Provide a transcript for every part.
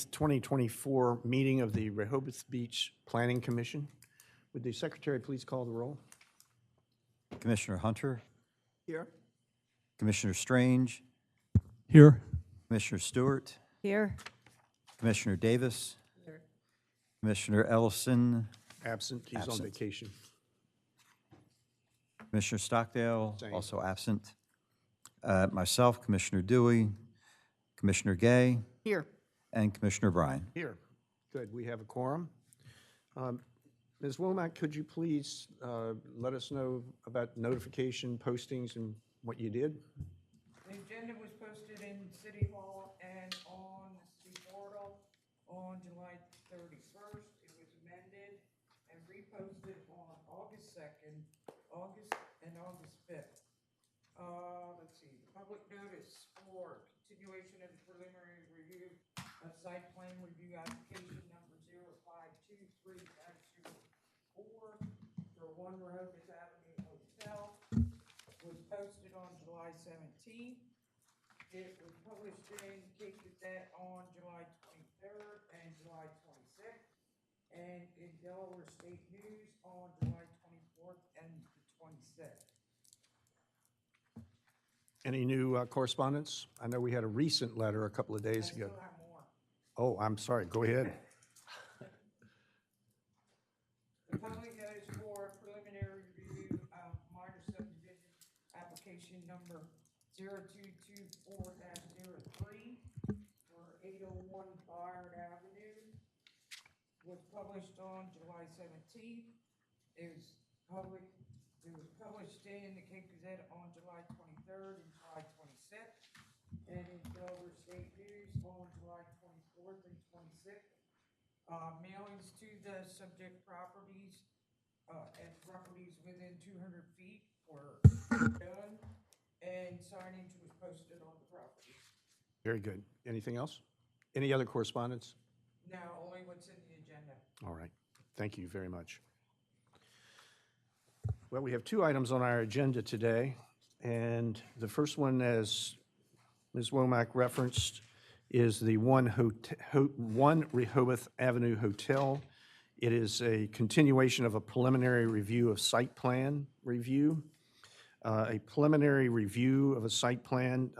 2024 meeting of the Rehoboth Beach Planning Commission. Would the secretary please call the roll? Commissioner Hunter, Here. Commissioner Strange, Here. Commissioner Stewart, Here. Commissioner Davis, Commissioner Ellison, Absent, he's on Absent. vacation. Commissioner Stockdale, Same. also absent. Myself, Commissioner Dewey, Commissioner Gay, Here. and Commissioner Bryan. Here. Good, we have a quorum. Ms. Womack, could you please let us know about notification, postings, and what you did? The agenda was posted in City Hall and on the city portal on July 31st. It was amended and reposted on August 2nd, August 5th. Let's see, the public notice for continuation of the preliminary review of site plan review application number 0523-04 for 1 Rehoboth Avenue Hotel was posted on July 17th. It was published in Cape Gazette on July 23rd and July 26th, and in Delaware State News on July 24th and the 26th. Any new correspondence? I know we had a recent letter a couple of days ago. I still have more. Oh, I'm sorry, go ahead. The public notice for preliminary review of minor subdivision application number 0224-03 for 801 Bayard Avenue was published on July 17th. It was published in the Cape Gazette on July 23rd and July 26th, and in Delaware State News on July 24th and 26th. Mailings to the subject properties and properties within 200 feet were done, and signage was posted on the property. Very good. Anything else? Any other correspondence? Now, only what's in the agenda. All right, thank you very much. Well, we have two items on our agenda today, and the first one, as Ms. Womack referenced, is the 1 Rehoboth Avenue Hotel. It is a continuation of a preliminary review of site plan review. A preliminary review of a site plan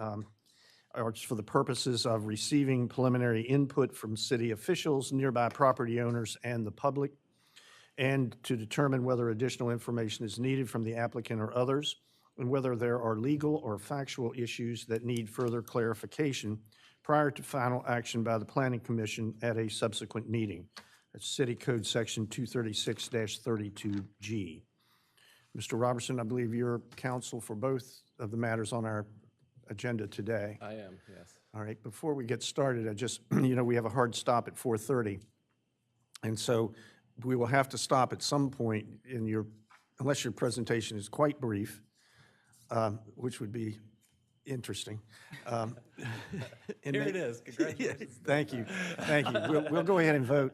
are for the purposes of receiving preliminary input from city officials, nearby property owners, and the public, and to determine whether additional information is needed from the applicant or others, and whether there are legal or factual issues that need further clarification prior to final action by the Planning Commission at a subsequent meeting. That's City Code Section 236-32G. Mr. Robertson, I believe you're counsel for both of the matters on our agenda today. I am, yes. All right, before we get started, I just, we have a hard stop at 4:30. And so we will have to stop at some point unless your presentation is quite brief, which would be interesting. Here it is. Congratulations. Thank you. We'll go ahead and vote.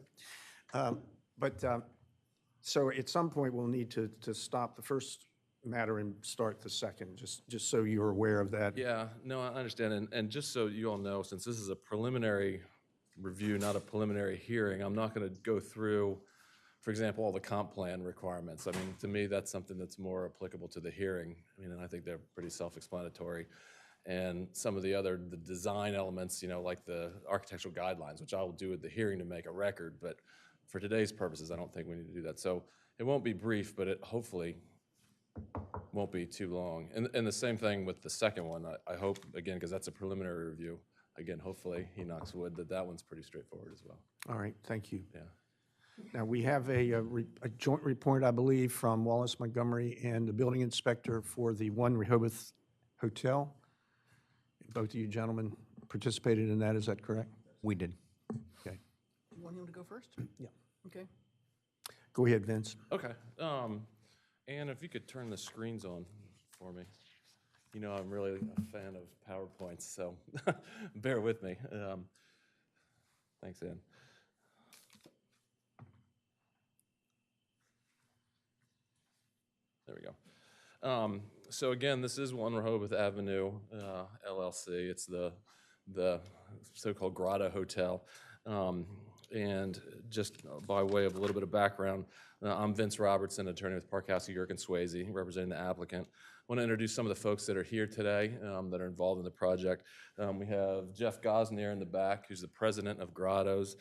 So at some point, we'll need to stop the first matter and start the second, just so you're aware of that. Yeah, no, I understand. And just so you all know, since this is a preliminary review, not a preliminary hearing, I'm not going to go through, for example, all the comp plan requirements. I mean, to me, that's something that's more applicable to the hearing. I mean, and I think they're pretty self-explanatory. And some of the design elements, like the architectural guidelines, which I will do at the hearing to make a record. But for today's purposes, I don't think we need to do that. So it won't be brief, but it hopefully won't be too long. And the same thing with the second one. I hope, again, because that's a preliminary review, again, hopefully he knocks wood that one's pretty straightforward as well. All right, thank you. Yeah. Now, we have a joint report, I believe, from Wallace Montgomery and the building inspector for the 1 Rehoboth Hotel. Both of you gentlemen participated in that, is that correct? We did. Okay. You want him to go first? Yeah. Okay. Go ahead, Vince. Okay. Ann, if you could turn the screens on for me. I'm really a fan of PowerPoints, so bear with me. Thanks, Ann. There we go. So again, this is 1 Rehoboth Avenue, LLC. It's the so-called Grotto Hotel. And just by way of a little bit of background, I'm Vince Robertson, attorney with Parcel, Yerk, and Swayze, representing the applicant. I want to introduce some of the folks that are here today that are involved in the project. We have Jeff Gosnier in the back, who's the president of Grottos.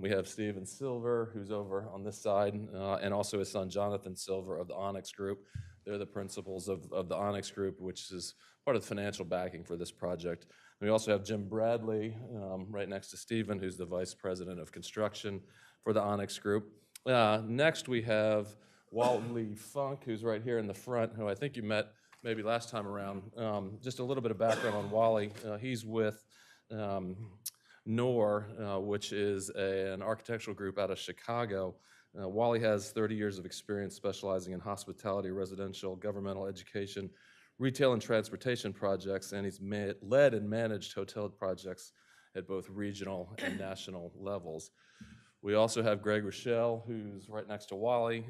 We have Steven Silver, who's over on this side, and also his son Jonathan Silver of the Onyx Group. They're the principals of the Onyx Group, which is part of the financial backing for this project. We also have Jim Bradley right next to Steven, who's the vice president of construction for the Onyx Group. Next, we have Wally Funk, who's right here in the front, who I think you met maybe last time around. Just a little bit of background on Wally. He's with NOR, which is an architectural group out of Chicago. Wally has 30 years of experience specializing in hospitality, residential, governmental, education, retail, and transportation projects, and he's led and managed hotel projects at both regional and national levels. We also have Greg Rochelle, who's right next to Wally.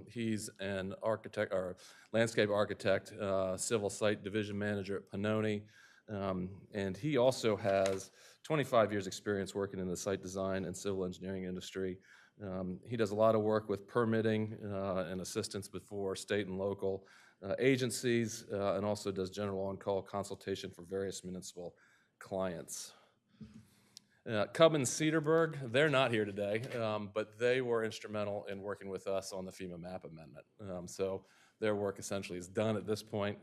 He's an architect, or landscape architect, civil site division manager at Pannoni, and he also has 25 years experience working in the site design and civil engineering industry. He does a lot of work with permitting and assistance before state and local agencies, and also does general on-call consultation for various municipal clients. Cubbins Cedarburg, they're not here today, but they were instrumental in working with us on the FEMA map amendment. So their work essentially is done at this point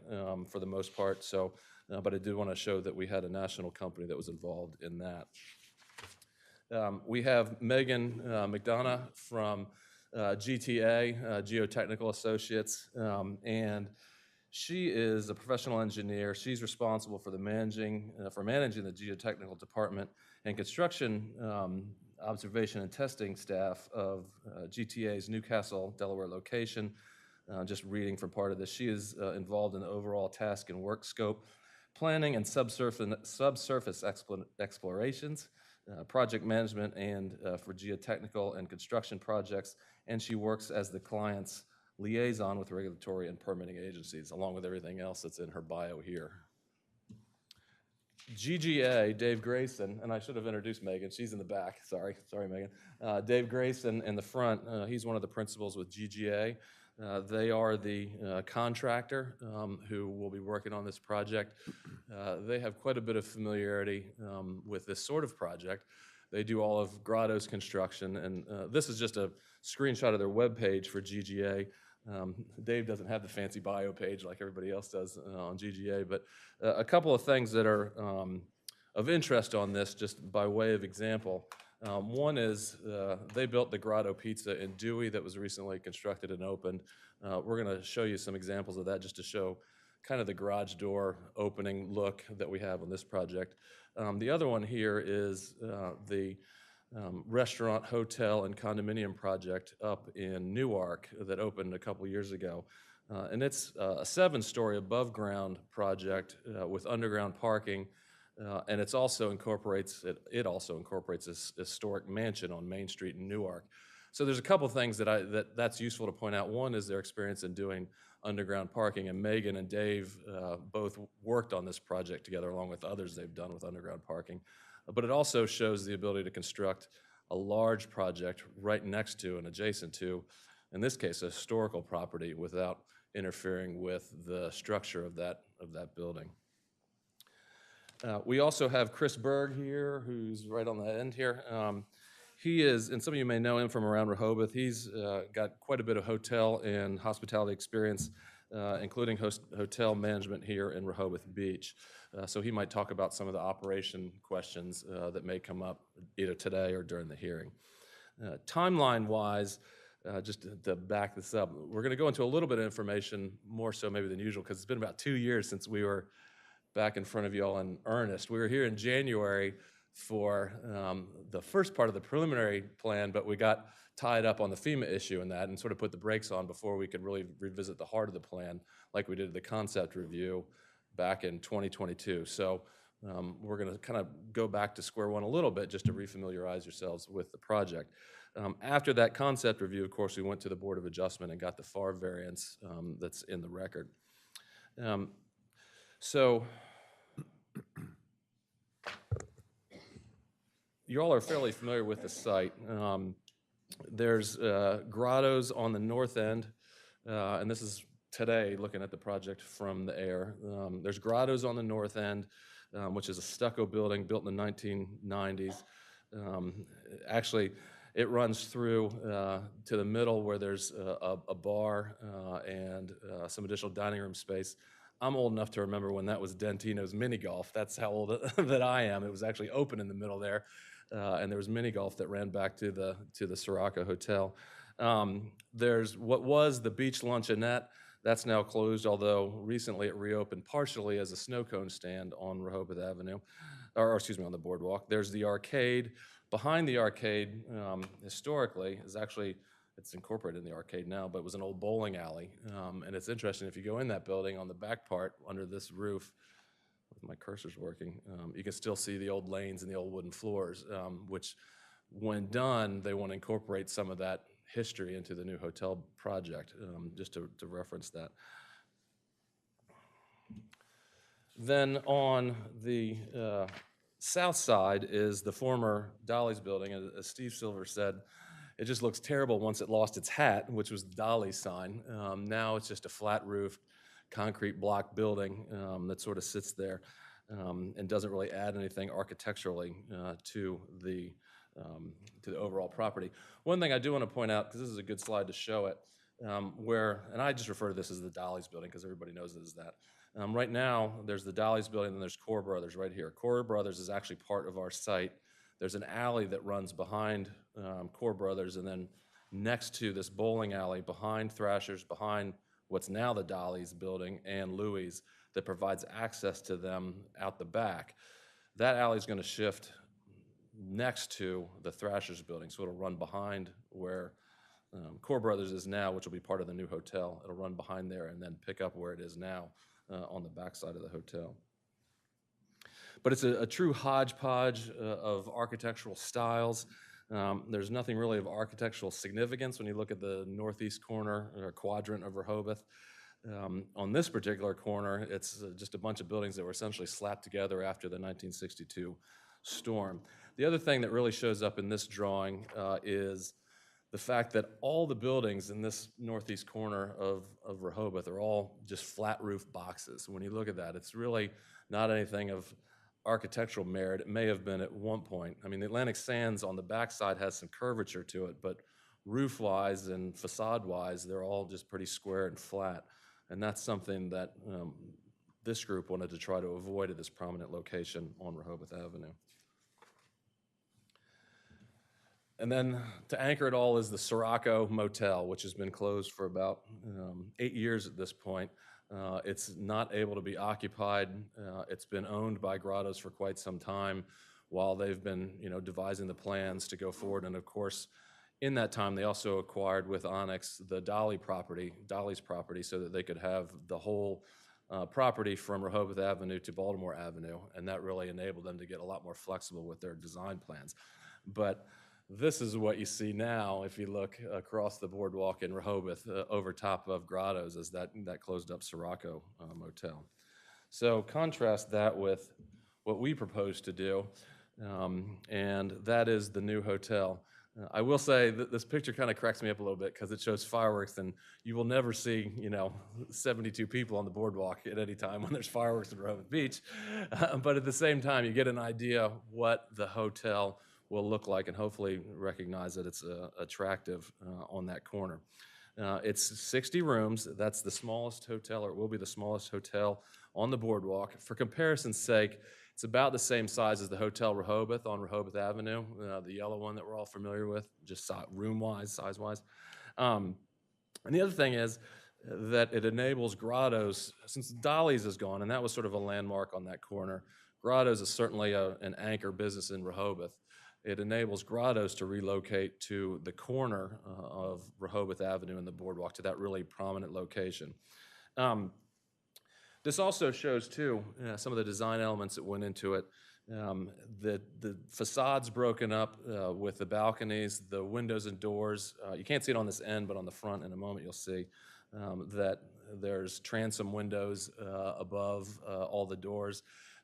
for the most part. So, but I do want to show that we had a national company that was involved in that. We have Megan McDonough from GTA, Geotechnical Associates, and she is a professional engineer. She's responsible for managing the geotechnical department and construction observation and testing staff of GTA's Newcastle, Delaware location. Just reading from part of this, she is involved in the overall task and work scope, planning and subsurface explorations, project management, and for geotechnical and construction projects, and she works as the client's liaison with regulatory and permitting agencies, along with everything else that's in her bio here. GGA, Dave Grayson, and I should have introduced Megan. She's in the back. Sorry, Megan. Dave Grayson in the front. He's one of the principals with GGA. They are the contractor who will be working on this project. They have quite a bit of familiarity with this sort of project. They do all of Grotto's construction, and this is just a screenshot of their webpage for GGA. Dave doesn't have the fancy bio page like everybody else does on GGA, but a couple of things that are of interest on this, just by way of example. One is they built the Grotto Pizza in Dewey that was recently constructed and opened. We're going to show you some examples of that just to show kind of the garage door opening look that we have on this project. The other one here is the restaurant, hotel, and condominium project up in Newark that opened a couple years ago. And it's a 7-story above ground project with underground parking, and it also incorporates this historic mansion on Main Street in Newark. So there's a couple things that's useful to point out. One is their experience in doing underground parking, and Megan and Dave both worked on this project together along with others they've done with underground parking. But it also shows the ability to construct a large project right next to and adjacent to, in this case, a historical property without interfering with the structure of that building. We also have Chris Berg here, who's right on the end here. He is, and some of you may know him from around Rehoboth, he's got quite a bit of hotel and hospitality experience, including hotel management here in Rehoboth Beach. So he might talk about some of the operation questions that may come up either today or during the hearing. Timeline-wise, just to back this up, we're going to go into a little bit of information, more so maybe than usual, because it's been about 2 years since we were back in front of you all in earnest. We were here in January for the first part of the preliminary plan, but we got tied up on the FEMA issue in that and sort of put the brakes on before we could really revisit the heart of the plan like we did the concept review back in 2022. So we're going to kind of go back to square one a little bit just to refamiliarize yourselves with the project. After that concept review, of course, we went to the Board of Adjustment and got the FAR variance that's in the record. So you all are fairly familiar with the site. There's grottos on the north end, and this is today looking at the project from the air. There's grottos on the north end, which is a stucco building built in the 1990s. Actually, it runs through to the middle where there's a bar and some additional dining room space. I'm old enough to remember when that was Dentino's mini golf. That's how old that I am. It was actually open in the middle there, and there was mini golf that ran back to the Sirocco Hotel. There's what was the beach luncheonette. That's now closed, although recently it reopened partially as a snow cone stand on Rehoboth Avenue, or excuse me, on the boardwalk. There's the arcade. Behind the arcade, historically, is actually, it's incorporated in the arcade now, but it was an old bowling alley. And it's interesting, if you go in that building, on the back part, under this roof, my cursor's working, you can still see the old lanes and the old wooden floors, which, when done, they want to incorporate some of that history into the new hotel project, just to reference that. Then on the south side is the former Dolly's building. As Steve Silver said, it just looks terrible once it lost its hat, which was the Dolly's sign. Now it's just a flat-roofed, concrete block building that sort of sits there and doesn't really add anything architecturally to the overall property. One thing I do want to point out, because this is a good slide to show it, and I just refer to this as the Dolly's building because everybody knows it as that. Right now, there's the Dolly's building, and there's Core Brothers right here. Core Brothers is actually part of our site. There's an alley that runs behind Core Brothers, and then next to this bowling alley, behind Thrasher's, behind what's now the Dolly's building and Louis', that provides access to them out the back. That alley is going to shift next to the Thrasher's building, so it'll run behind where Core Brothers is now, which will be part of the new hotel. It'll run behind there and then pick up where it is now on the back side of the hotel. But it's a true hodgepodge of architectural styles. There's nothing really of architectural significance when you look at the northeast corner or quadrant of Rehoboth. On this particular corner, it's just a bunch of buildings that were essentially slapped together after the 1962 storm. The other thing that really shows up in this drawing is the fact that all the buildings in this northeast corner of Rehoboth are all just flat roof boxes. When you look at that, it's really not anything of architectural merit. It may have been at one point. I mean, the Atlantic Sands on the backside has some curvature to it, but roof-wise and facade-wise, they're all just pretty square and flat. And that's something that this group wanted to try to avoid at this prominent location on Rehoboth Avenue. And then to anchor it all is the Sirocco Motel, which has been closed for about 8 years at this point. It's not able to be occupied. It's been owned by Grottos for quite some time while they've been, devising the plans to go forward. And of course, in that time, they also acquired with Onyx the Dolly's property, so that they could have the whole property from Rehoboth Avenue to Baltimore Avenue. And that really enabled them to get a lot more flexible with their design plans. But this is what you see now if you look across the boardwalk in Rehoboth over top of Grottos, as that closed up Sirocco Motel. So contrast that with what we propose to do, and that is the new hotel. I will say that this picture kind of cracks me up a little bit because it shows fireworks, and you will never see, 72 people on the boardwalk at any time when there's fireworks at Rehoboth Beach. But at the same time, you get an idea what the hotel will look like, and hopefully recognize that it's attractive on that corner. It's 60 rooms. That's the smallest hotel, or it will be the smallest hotel on the boardwalk. For comparison's sake, it's about the same size as the Hotel Rehoboth on Rehoboth Avenue, the yellow one that we're all familiar with, just room-wise, size-wise. And the other thing is that it enables Grottos, since Dolly's is gone, and that was sort of a landmark on that corner. Grottos is certainly an anchor business in Rehoboth. It enables Grottos to relocate to the corner of Rehoboth Avenue and the boardwalk, to that really prominent location. This also shows, too, some of the design elements that went into it. The facade's broken up with the balconies, the windows and doors. You can't see it on this end, but on the front in a moment you'll see that there's transom windows above all the doors.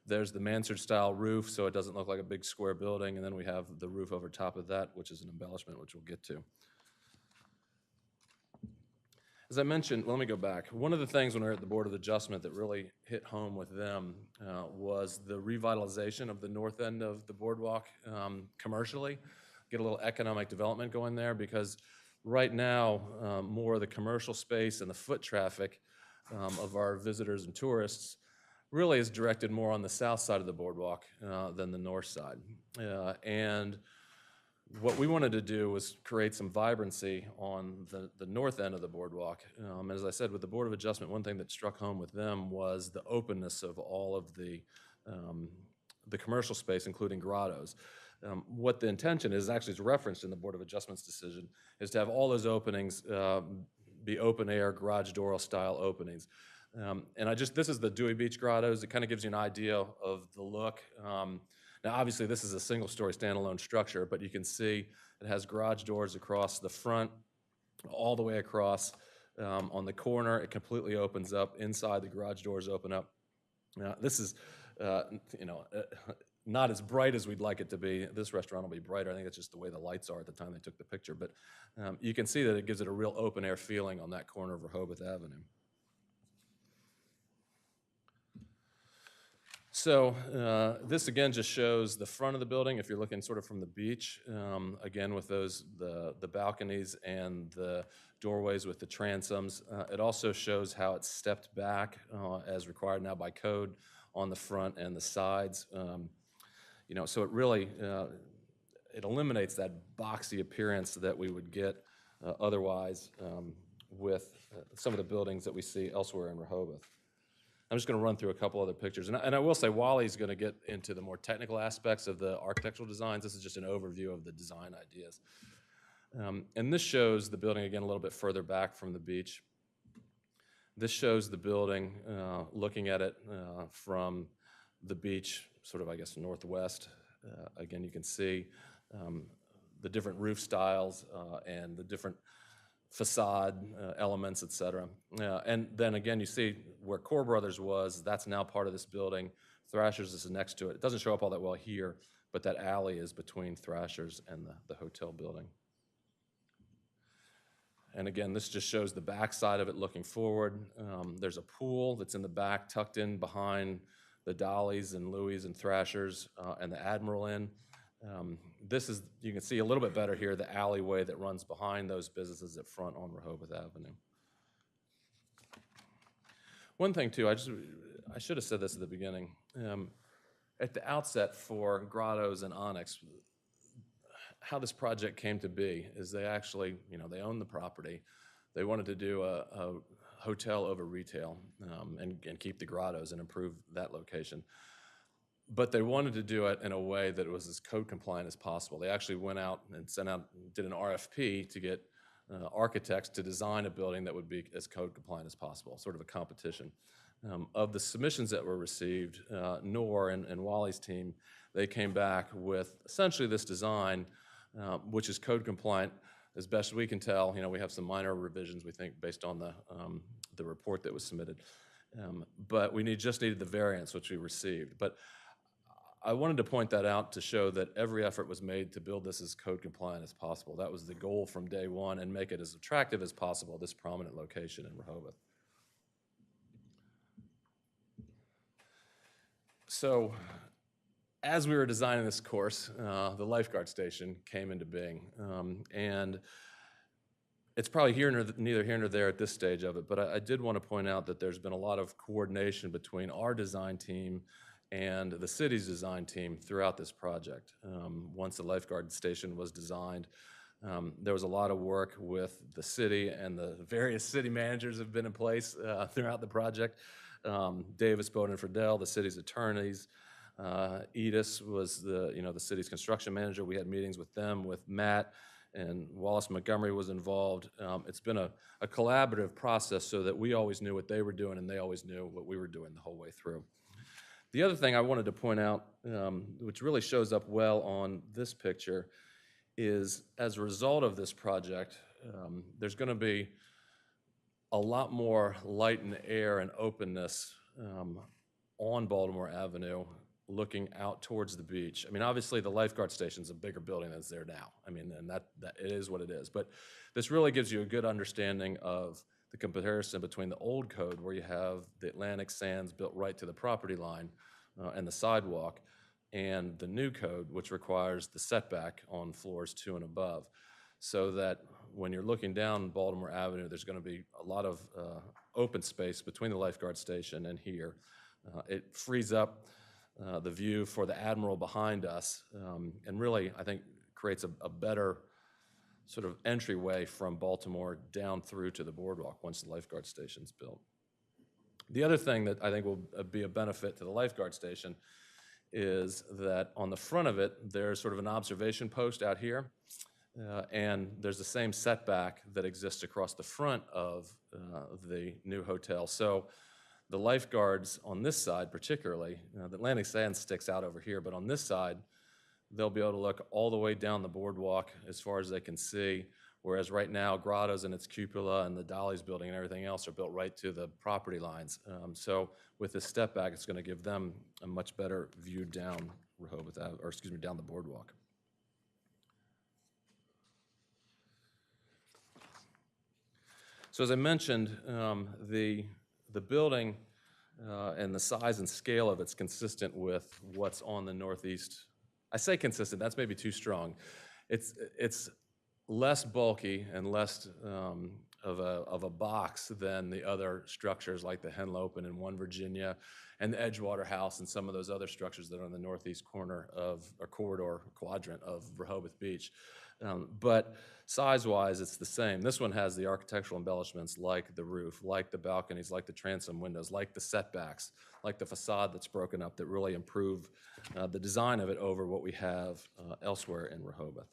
There's the mansard-style roof, so it doesn't look like a big square building, and then we have the roof over top of that, which is an embellishment, which we'll get to. As I mentioned, let me go back. One of the things when we were at the Board of Adjustment that really hit home with them was the revitalization of the north end of the boardwalk commercially, get a little economic development going there, because right now, more of the commercial space and the foot traffic of our visitors and tourists really is directed more on the south side of the boardwalk than the north side. And what we wanted to do was create some vibrancy on the north end of the boardwalk. And as I said, with the Board of Adjustment, one thing that struck home with them was the openness of all of the commercial space, including grottos. What the intention is, actually is referenced in the Board of Adjustment's decision, is to have all those openings be open-air, garage door-style openings. And this is the Dewey Beach Grottos. It kind of gives you an idea of the look. Now, obviously, this is a single-story standalone structure, but you can see it has garage doors across the front, all the way across. On the corner, it completely opens up. Inside, the garage doors open up. Now, this is, not as bright as we'd like it to be. This restaurant will be brighter. I think it's just the way the lights are at the time they took the picture. But you can see that it gives it a real open-air feeling on that corner of Rehoboth Avenue. So this again just shows the front of the building if you're looking sort of from the beach, again with the balconies and the doorways with the transoms. It also shows how it's stepped back as required now by code on the front and the sides. So it really, it eliminates that boxy appearance that we would get otherwise with some of the buildings that we see elsewhere in Rehoboth. I'm just going to run through a couple other pictures. And I will say Wally's going to get into the more technical aspects of the architectural designs. This is just an overview of the design ideas. And this shows the building, again, a little bit further back from the beach. This shows the building looking at it from the beach, sort of, I guess, northwest. Again, you can see the different roof styles and the different facade elements, et cetera. And then again, you see where Core Brothers was, that's now part of this building. Thrasher's is next to it. It doesn't show up all that well here, but that alley is between Thrasher's and the hotel building. And again, this just shows the back side of it looking forward. There's a pool that's in the back, tucked in behind the Dolly's and Louie's and Thrasher's and the Admiral Inn. This is, you can see a little bit better here, the alleyway that runs behind those businesses at front on Rehoboth Avenue. One thing too, I should have said this at the beginning. At the outset for Grottos and Onyx, how this project came to be is they actually, they own the property. They wanted to do a hotel over retail and keep the Grottos and improve that location. But they wanted to do it in a way that was as code compliant as possible. They actually went out and did an RFP to get architects to design a building that would be as code compliant as possible, sort of a competition. Of the submissions that were received, Noor and Wally's team, they came back with essentially this design, which is code compliant as best we can tell. We have some minor revisions, we think, based on the report that was submitted. But we just needed the variance, which we received. But I wanted to point that out to show that every effort was made to build this as code compliant as possible. That was the goal from day one, and make it as attractive as possible, this prominent location in Rehoboth. So as we were designing this course, the lifeguard station came into being. And it's probably neither here nor there at this stage of it, but I did want to point out that there's been a lot of coordination between our design team and the city's design team throughout this project. Once the lifeguard station was designed, there was a lot of work with the city, and the various city managers have been in place throughout the project. Davis, Bowden, and Friedel, the city's attorneys. Edis was the city's construction manager. We had meetings with them, with Matt, and Wallace Montgomery was involved. It's been a collaborative process so that we always knew what they were doing and they always knew what we were doing the whole way through. The other thing I wanted to point out, which really shows up well on this picture, is as a result of this project, there's going to be a lot more light and air and openness on Baltimore Avenue, looking out towards the beach. I mean, obviously, the lifeguard station's a bigger building that's there now. I mean, and that it is what it is. But this really gives you a good understanding of the comparison between the old code, where you have the Atlantic sands built right to the property line and the sidewalk, and the new code, which requires the setback on floors 2 and above. So that when you're looking down Baltimore Avenue, there's going to be a lot of open space between the lifeguard station and here. It frees up the view for the Admiral behind us, and really, I think, creates a better sort of entryway from Baltimore down through to the boardwalk once the lifeguard station's built. The other thing that I think will be a benefit to the lifeguard station is that on the front of it, there's sort of an observation post out here, and there's the same setback that exists across the front of the new hotel. So the lifeguards on this side particularly, the Atlantic Sand sticks out over here, but on this side, they'll be able to look all the way down the boardwalk as far as they can see, whereas right now, Grotto's and its cupola and the Dolly's building and everything else are built right to the property lines. So with this step back, it's going to give them a much better view down Rehoboth, or excuse me, down the boardwalk. So as I mentioned, the building and the size and scale of it's consistent with what's on the northeast. I say consistent, that's maybe too strong. It's less bulky and less of a box than the other structures like the Henlopen in 1 Virginia and the Edgewater House and some of those other structures that are on the northeast corner of a corridor quadrant of Rehoboth Beach. But size-wise, it's the same. This one has the architectural embellishments like the roof, like the balconies, like the transom windows, like the setbacks, like the facade that's broken up that really improve the design of it over what we have elsewhere in Rehoboth.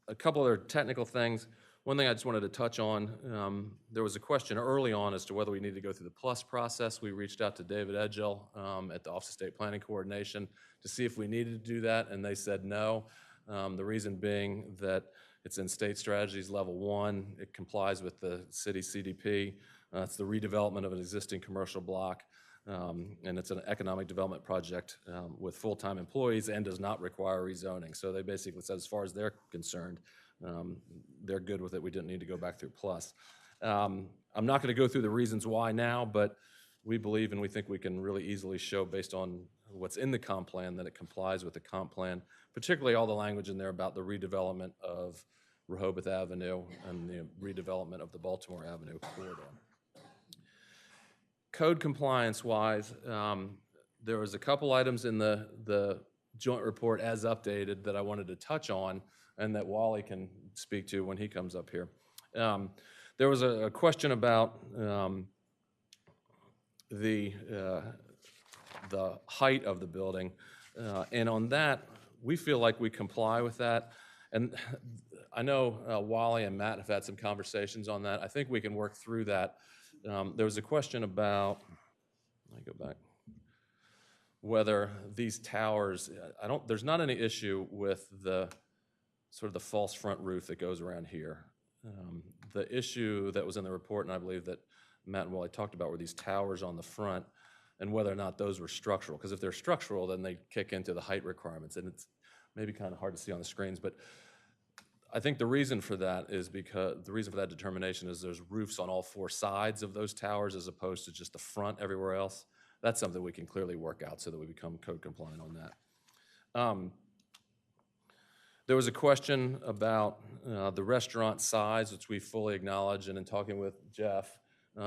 A couple other technical things. One thing I just wanted to touch on, there was a question early on as to whether we need to go through the plus process. We reached out to David Edgell at the Office of State Planning Coordination to see if we needed to do that, and they said no. The reason being that it's in State Strategies Level 1. It complies with the city CDP. It's the redevelopment of an existing commercial block, and it's an economic development project with full-time employees and does not require rezoning. So they basically said, as far as they're concerned, they're good with it. We didn't need to go back through plus. I'm not going to go through the reasons why now, but we believe and we think we can really easily show, based on what's in the comp plan, that it complies with the comp plan, particularly all the language in there about the redevelopment of Rehoboth Avenue and the redevelopment of the Baltimore Avenue corridor. Code compliance-wise, there was a couple items in the joint report as updated that I wanted to touch on and that Wally can speak to when he comes up here. There was a question about the height of the building, and on that, we feel like we comply with that. And I know Wally and Matt have had some conversations on that. I think we can work through that. There was a question about, let me go back, whether these towers, there's not any issue with the sort of the false front roof that goes around here. The issue that was in the report, and I believe that Matt and Wally talked about, were these towers on the front and whether or not those were structural. Because if they're structural, then they kick into the height requirements, and it's maybe kind of hard to see on the screens, but I think the reason for that is because the reason for that determination is there's roofs on all 4 sides of those towers as opposed to just the front everywhere else. That's something we can clearly work out so that we become code compliant on that. There was a question about the restaurant size, which we fully acknowledge, and in talking with Jeff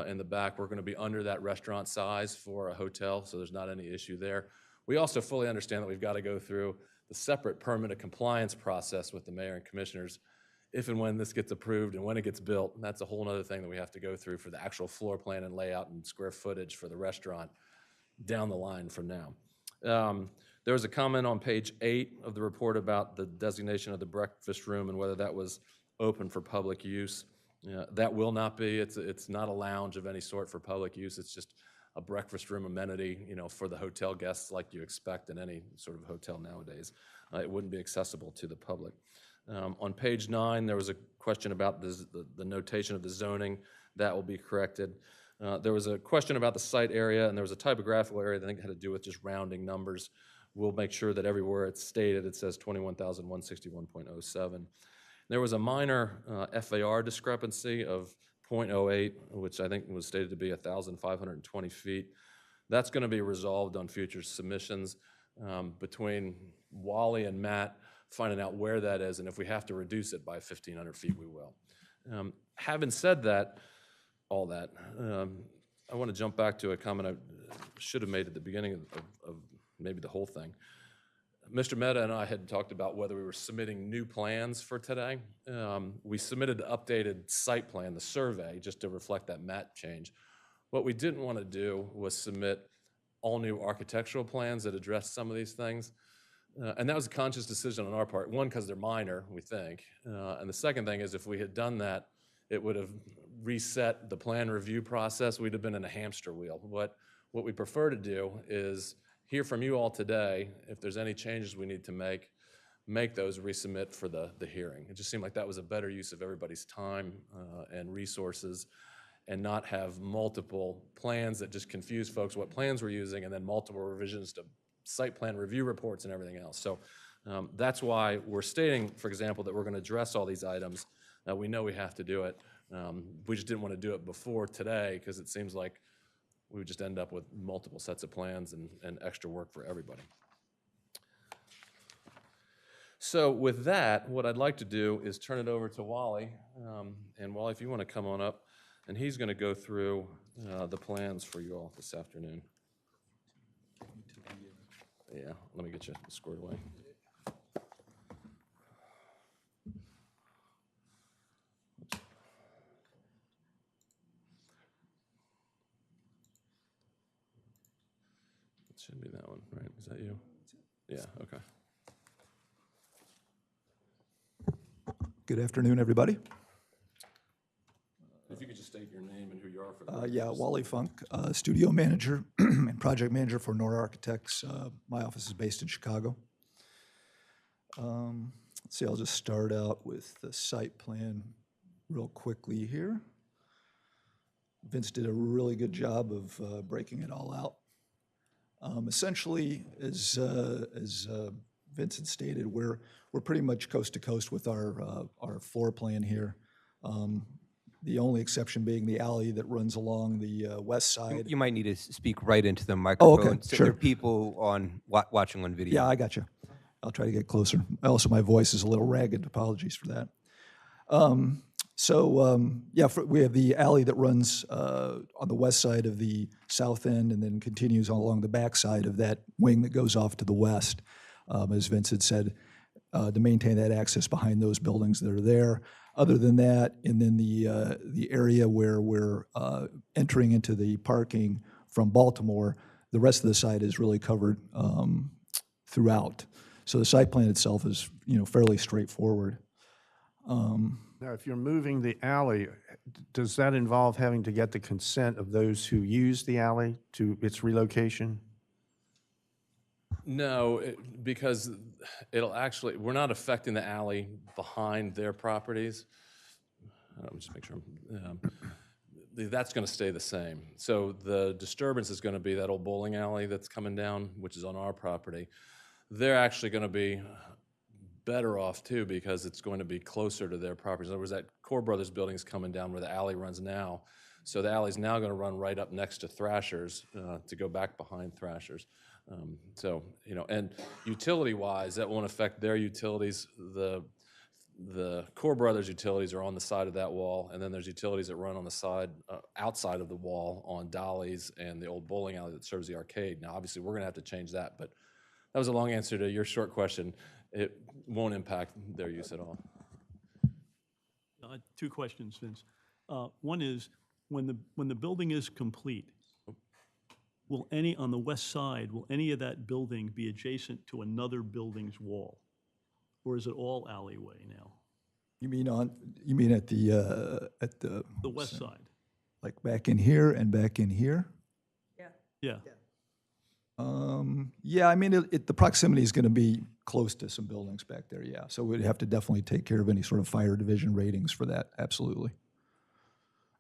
in the back, we're going to be under that restaurant size for a hotel, so there's not any issue there. We also fully understand that we've got to go through the separate permit of compliance process with the mayor and commissioners if and when this gets approved and when it gets built. And that's a whole other thing that we have to go through for the actual floor plan and layout and square footage for the restaurant down the line from now. There was a comment on page 8 of the report about the designation of the breakfast room and whether that was open for public use. That will not be. It's not a lounge of any sort for public use. It's just a breakfast room amenity, for the hotel guests like you expect in any sort of hotel nowadays. It wouldn't be accessible to the public. On page 9, there was a question about the notation of the zoning. That will be corrected. There was a question about the site area, and there was a typographical area that I think had to do with just rounding numbers. We'll make sure that everywhere it's stated, it says 21,161.07. There was a minor FAR discrepancy of 0.08, which I think was stated to be 1,520 feet. That's going to be resolved on future submissions between Wally and Matt, finding out where that is, and if we have to reduce it by 1,500 feet, we will. Having said that, all that, I want to jump back to a comment I should have made at the beginning of maybe the whole thing. Mr. Mehta and I had talked about whether we were submitting new plans for today. We submitted the updated site plan, the survey, just to reflect that map change. What we didn't want to do was submit all new architectural plans that address some of these things. And that was a conscious decision on our part. One, because they're minor, we think. And the second thing is if we had done that, it would have reset the plan review process. We'd have been in a hamster wheel. What we prefer to do is hear from you all today. If there's any changes we need to make those, resubmit for the hearing. It just seemed like that was a better use of everybody's time and resources, and not have multiple plans that just confuse folks what plans we're using, and then multiple revisions to site plan review reports and everything else. So that's why we're stating, for example, that we're going to address all these items. We know we have to do it. We just didn't want to do it before today because it seems like we would just end up with multiple sets of plans and extra work for everybody. So with that, what I'd like to do is turn it over to Wally. And Wally, if you want to come on up, and he's going to go through the plans for you all this afternoon. Yeah, let me get you squared away. It should be that one, right? Is that you? Yeah, okay. Good afternoon, everybody. If you could just state your name and who you are for the Yeah, Wally Funk, studio manager and project manager for Nora Architects. My office is based in Chicago. Let's see, I'll just start out with the site plan real quickly here. Vince did a really good job of breaking it all out. Essentially, as Vincent stated, we're pretty much coast to coast with our floor plan here. The only exception being the alley that runs along the west side. You might need to speak right into the microphone. okay, So sure. there are people watching on video. Yeah, I got you. I'll try to get closer. Also, my voice is a little ragged. Apologies for that. We have the alley that runs on the west side of the south end and then continues along the back side of that wing that goes off to the west, as Vince had said, to maintain that access behind those buildings that are there. Other than that, and then the area where we're entering into the parking from Baltimore, the rest of the site is really covered throughout. So the site plan itself is, fairly straightforward. Now, if you're moving the alley, does that involve having to get the consent of those who use the alley to its relocation? No, because it'll actually, we're not affecting the alley behind their properties. Let me just make sure. That's going to stay the same. So the disturbance is going to be that old bowling alley that's coming down, which is on our property. They're actually going to be better off too because it's going to be closer to their property. In other words, that Core Brothers building is coming down where the alley runs now. So the alley's now going to run right up next to Thrasher's to go back behind Thrasher's. And utility-wise, that won't affect their utilities. The Core Brothers utilities are on the side of that wall, and then there's utilities that run on the side outside of the wall on Dolly's and the old bowling alley that serves the arcade. Now, obviously, we're going to have to change that, but that was a long answer to your short question. It won't impact their use at all. Two questions, Vince. One is, when the building is complete, on the west side, will any of that building be adjacent to another building's wall? Or is it all alleyway now? You mean at the The west side? like back in here and back in here? Yeah. The proximity is going to be close to some buildings back there, yeah. So we'd have to definitely take care of any sort of fire division ratings for that, absolutely.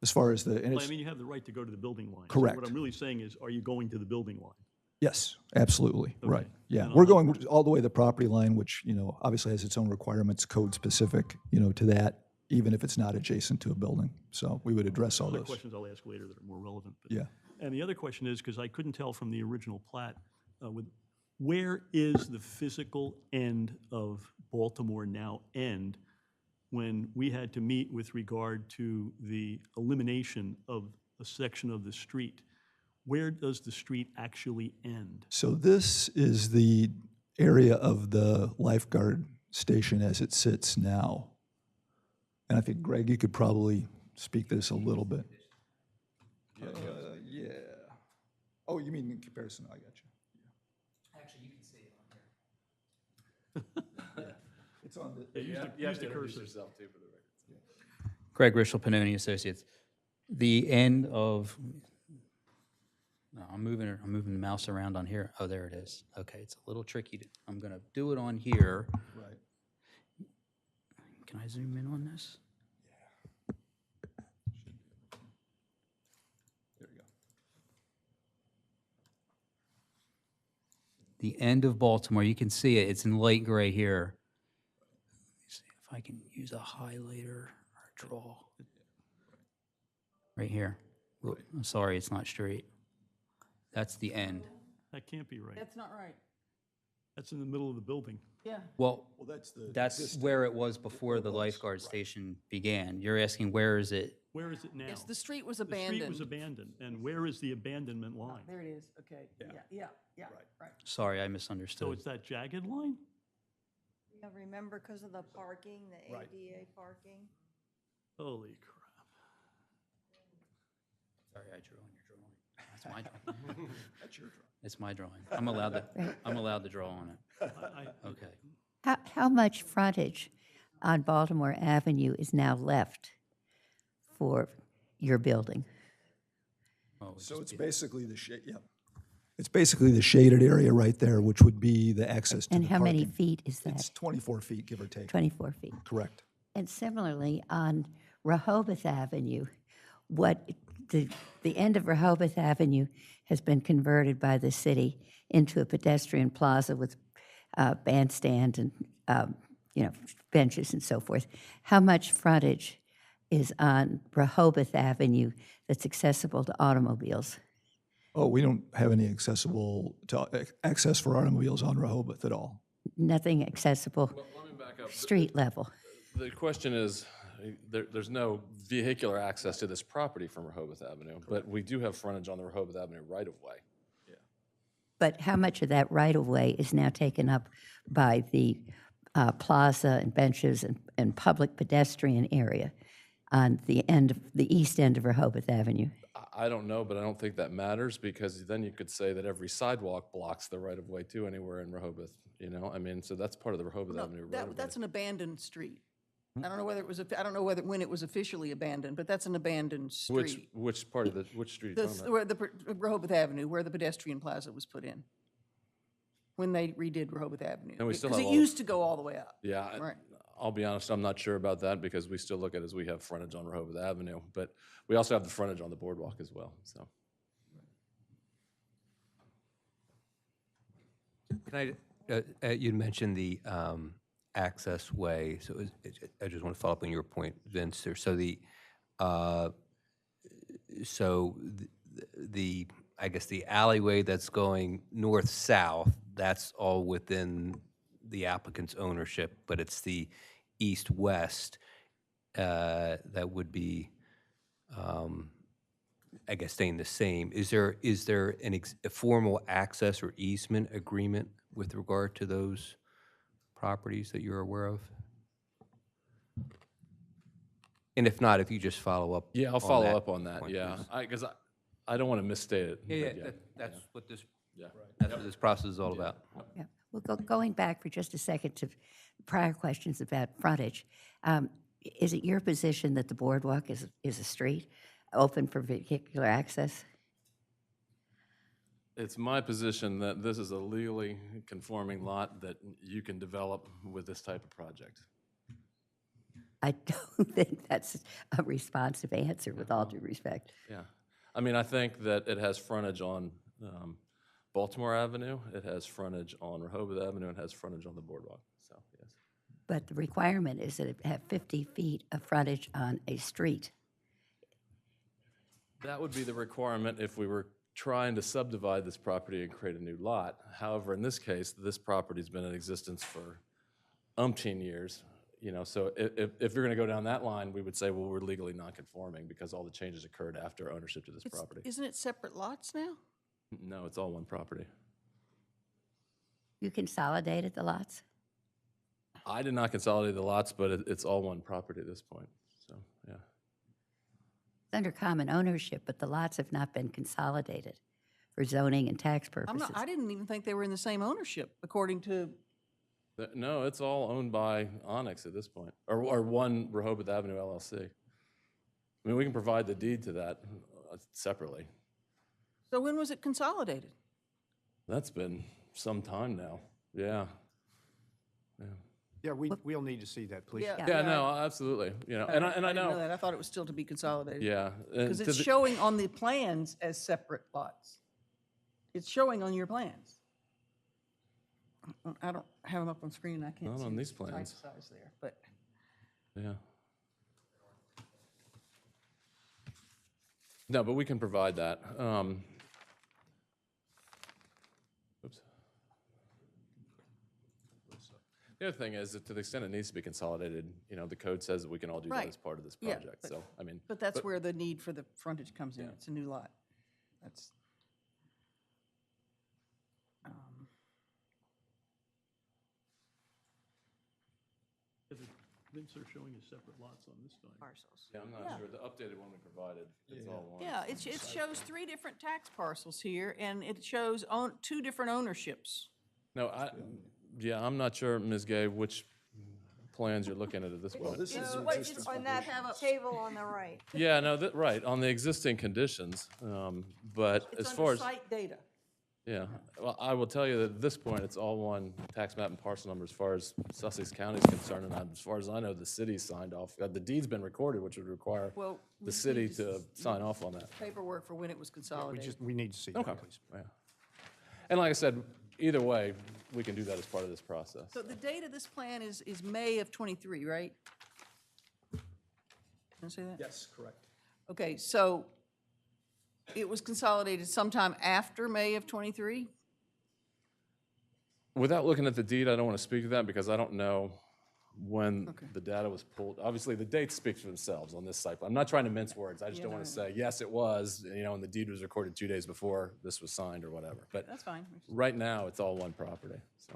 As far as the, and Well, I it's, mean, you have the right to go to the building line. So Correct. what I'm really saying is, are you going to the building line? yes, absolutely, right. Okay. Yeah, And we're I'm going all the way to the property line, which, obviously has its own requirements, code specific, to that, even if it's not adjacent to a building. So we would address all Other those. questions I'll ask later that are more relevant. But- Yeah. And the other question is, because I couldn't tell from the original plat, where is the physical end of Baltimore now end when we had to meet with regard to the elimination of a section of the street? Where does the street actually end? So this is the area of the lifeguard station as it sits now. And I think, Greg, you could probably speak to this a little bit. Yeah. Oh, you mean in comparison? I got you. Actually, you can see it on here. It's on the. Use the cursor. yourself too for the record. Greg Rischel, Pannoni Associates. The end of, no, I'm moving the mouse around on here. Oh, there it is. Okay, it's a little tricky. I'm going to do it on here. Right. Can I zoom in on this? There you go. The end of Baltimore, you can see it. It's in light gray here. Let's see if I can use a highlighter or draw. Right here. Whoop, I'm sorry, it's not straight. That's the end. That can't be right. That's not right. That's in the middle of the building. Yeah. Well, Well, that's the. that's where it was before the lifeguard station began. You're asking where is it? Where is it now? Yes, the street was The street abandoned. was abandoned, and where is the abandonment line? There it is, okay. Yeah, right. Sorry, I So misunderstood. it's that jagged line? Yeah, remember because of the parking, the ADA parking? Holy crap. Sorry, I drew on your drawing. That's my drawing. That's your drawing. It's my drawing. I'm allowed to draw on it. Okay. How much frontage on Baltimore Avenue is now left for your building? Well, So it's basically the shade, yeah. It's basically the shaded area right there, which would be the access to the And how many parking. feet is It's that? 24 feet, give or take. 24 feet. Correct. And similarly, on Rehoboth Avenue, the end of Rehoboth Avenue has been converted by the city into a pedestrian plaza with bandstand and, benches and so forth. How much frontage is on Rehoboth Avenue that's accessible to automobiles? Oh, we don't have any access for automobiles on Rehoboth at all. Nothing accessible, Let me back up. street level? The question is, there's no vehicular access to this property from Rehoboth Avenue, but we do have frontage on the Rehoboth Avenue right-of-way. But how much of that right-of-way is now taken up by the plaza and benches and public pedestrian area on the east end of Rehoboth Avenue? I don't know, but I don't think that matters, because then you could say that every sidewalk blocks the right-of-way too anywhere in Rehoboth, I mean, so that's part of the Rehoboth Avenue right-of-way. That's an abandoned street. I don't know whether it was, I don't know when it was officially abandoned, but that's an abandoned street. Which part of which street are you talking about? Where the Rehoboth Avenue, where the pedestrian plaza was put in, when they redid Rehoboth Avenue. And we still Because have it all- used to go all the way up. Yeah, Right. I'll be honest, I'm not sure about that, because we still look at it as we have frontage on Rehoboth Avenue, but we also have the frontage on the boardwalk as well, so. Can you'd mentioned the access way, so I just want to follow up on your point, Vince. So I guess the alleyway that's going north-south, that's all within the applicant's ownership, but it's the east-west that would be, I guess, staying the same. Is there a formal access or easement agreement with regard to those properties that you're aware of? And if not, if you just follow up. Yeah, I'll on follow that up on that, point, yeah, please. because I don't want to misstate it. Yeah, but that's what this, Yeah. that's what this process is all about. Yeah. Well, going back for just a second to prior questions about frontage, is it your position that the boardwalk is a street open for vehicular access? It's my position that this is a legally conforming lot that you can develop with this type of project. I don't think that's a responsive answer, with all due respect. Yeah. I mean, I think that it has frontage on Baltimore Avenue, it has frontage on Rehoboth Avenue, and it has frontage on the boardwalk, so, yes. But the requirement is that it have 50 feet of frontage on a street. That would be the requirement if we were trying to subdivide this property and create a new lot. However, in this case, this property's been in existence for umpteen years, you know, so if you're gonna go down that line, we would say, well, we're legally non-conforming because all the changes occurred after ownership to this property. Isn't it separate lots now? No, it's all one property. You consolidated the lots? I did not consolidate the lots, but it's all one property at this point, so, yeah. It's under common ownership, but the lots have not been consolidated for zoning and tax purposes. I didn't even think they were in the same ownership, according to, No, it's all owned by Onyx at this point, or One Rehoboth Avenue LLC. I mean, we can provide the deed to that separately. so when was it consolidated? That's been some time now, yeah. Yeah, we'll need to see that, please. Yeah, no, absolutely, you know, and I didn't know, that. I thought it was still to be consolidated. yeah. Because it's showing on the plans as separate lots. It's showing on your plans. I don't have them up on screen, I can't Not see. on these the type plans. size there, but. Yeah. No, but we can provide that. Oops. The other thing is that to the extent it needs to be consolidated, you know, the code says that we can all do that Right. as part of this Yeah, project, but- so, I mean. But that's where the need for the frontage comes in. Yeah. It's a new lot. That's. um, The mints are showing as separate lots on this time. Parcels. Yeah, I'm not sure. The updated one we provided, it's all one. Yeah, it shows 3 different tax parcels here, and it shows 2 different ownerships. No, I'm not sure, Ms. Gay, which plans you're looking at this point. It's On that table on the right. Yeah, no, right, on the existing conditions, but It's as far under as, site data. yeah, well, I will tell you that at this point, it's all one tax map and parcel number as far as Sussex County is concerned, and as far as I know, the city's signed off. The deed's been recorded, which would require Well, we the just city need to sign off on that. Paperwork for when it was consolidated. We need to see Okay. that, please. Yeah. And like I said, either way, we can do that as part of this process. So the date of this plan is May of '23, right? Can I say that? Yes, correct. Okay, so it was consolidated sometime after May of '23? Without looking at the deed, I don't want to speak to that because I don't know when Okay. the data was pulled. Obviously, the dates speak for themselves on this site. I'm not trying to mince words. I just Yeah, don't no, want to no. say, yes, it was, you know, and the deed was recorded 2 days before this was signed or whatever. But That's fine. right now, it's all one property, so.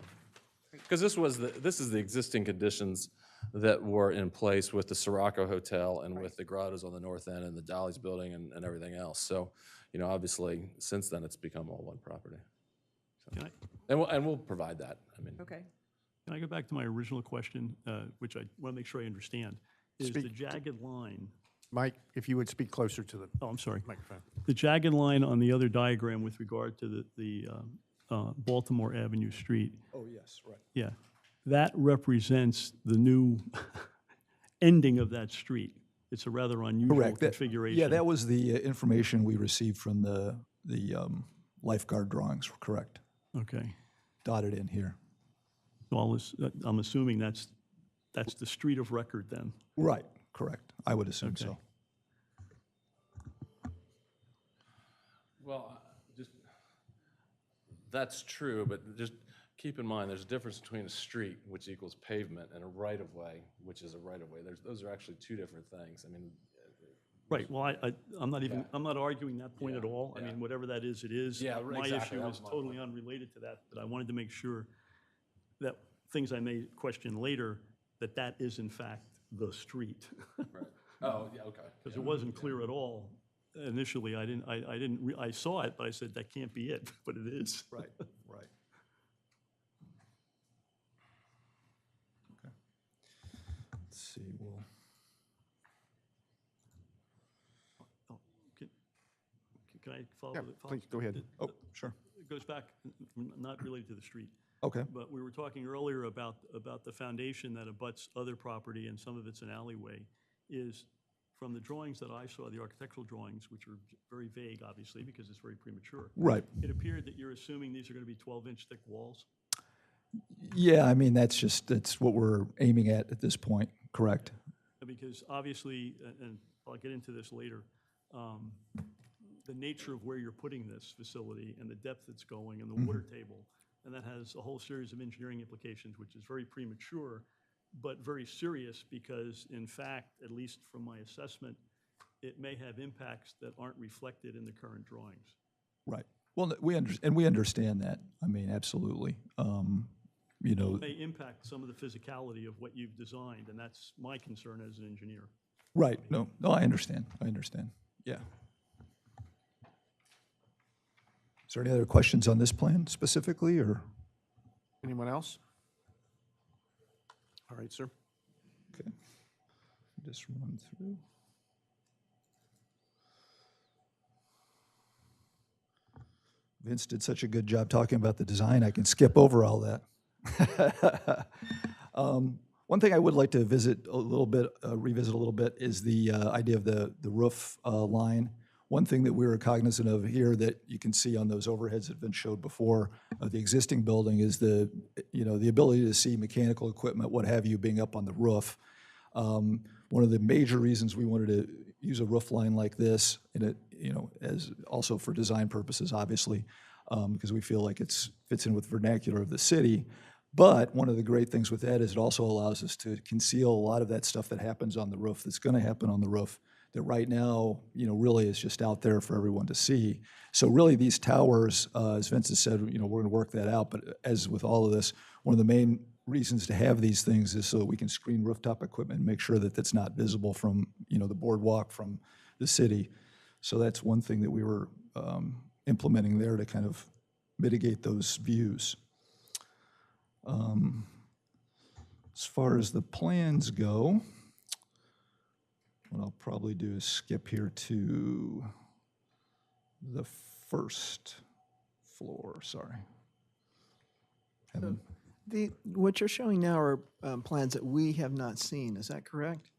Because this is the existing conditions that were in place with the Sirocco Hotel and with the grottos on the north end and the Dolly's building and everything else. So, you know, obviously, since then, it's become all one property. Can I, And we'll provide that, I mean. Okay. can I go back to my original question, which I want to make sure I understand? Is the jagged line, Mike, if you would speak closer to the oh, I'm sorry. microphone. The jagged line on the other diagram with regard to the Baltimore Avenue Street, Oh, yes, right. yeah, that represents the new ending of that street. It's a rather unusual Correct. configuration. Yeah, that was the information we received from the lifeguard drawings, correct. Okay. Dotted in here. So I'm assuming that's the street of record then. Right, correct. I would assume Okay. so. Well, that's true, but just keep in mind, there's a difference between a street, which equals pavement, and a right-of-way, which is a right-of-way. Those are actually 2 different things. I mean, Right, well, I'm not arguing that point at all. I mean, whatever that is, it is. Yeah, My exactly. issue That is was my totally unrelated to that, but I wanted to make sure that things I may question later, that is in fact the street. right. Oh, yeah, okay. Because it wasn't clear at all. Initially, I saw it, but I said, that can't be it, but it is. Right, right. Okay. Let's see, well, Oh, Can I follow? Yeah, follow- please, go ahead. oh, sure. It goes back, not related to the street. Okay, But we were talking earlier about the foundation that abuts other property, and some of it's an alleyway, is from the drawings that I saw, the architectural drawings, which are very vague, obviously, because it's very premature. right. It appeared that you're assuming these are going to be 12-inch thick walls. Yeah, I mean, that's what we're aiming at this point, correct? Because obviously, and I'll get into this later, the nature of where you're putting this facility and the depth it's going and the water table, and that has a whole series of engineering implications, which is very premature, but very serious because, in fact, at least from my assessment, it may have impacts that aren't reflected in the current drawings. Right. Well, we understand that. I mean, absolutely. You know, It may impact some of the physicality of what you've designed, and that's my concern as an engineer. right. No, I understand. Yeah. Is there any other questions on this plan specifically, or? Anyone else? All right, sir. Okay. Just run through. Vince did such a good job talking about the design, I can skip over all that. One thing I would like to revisit a little bit, is the idea of the roof line. One thing that we were cognizant of here that you can see on those overheads that have been showed before of the existing building is the ability to see mechanical equipment, what have you, being up on the roof. One of the major reasons we wanted to use a roof line like this, as also for design purposes, obviously, because we feel like it fits in with vernacular of the city. But one of the great things with that is it also allows us to conceal a lot of that stuff that happens on the roof, that's going to happen on the roof, that right now, really is just out there for everyone to see. So really these towers, as Vince has said, we're going to work that out. But as with all of this, one of the main reasons to have these things is so that we can screen rooftop equipment and make sure that that's not visible from, the boardwalk from the city. So that's one thing that we were implementing there to kind of mitigate those views. As far as the plans go, what I'll probably do is skip here to the first floor, sorry. What you're showing now are plans that we have not seen, is that correct?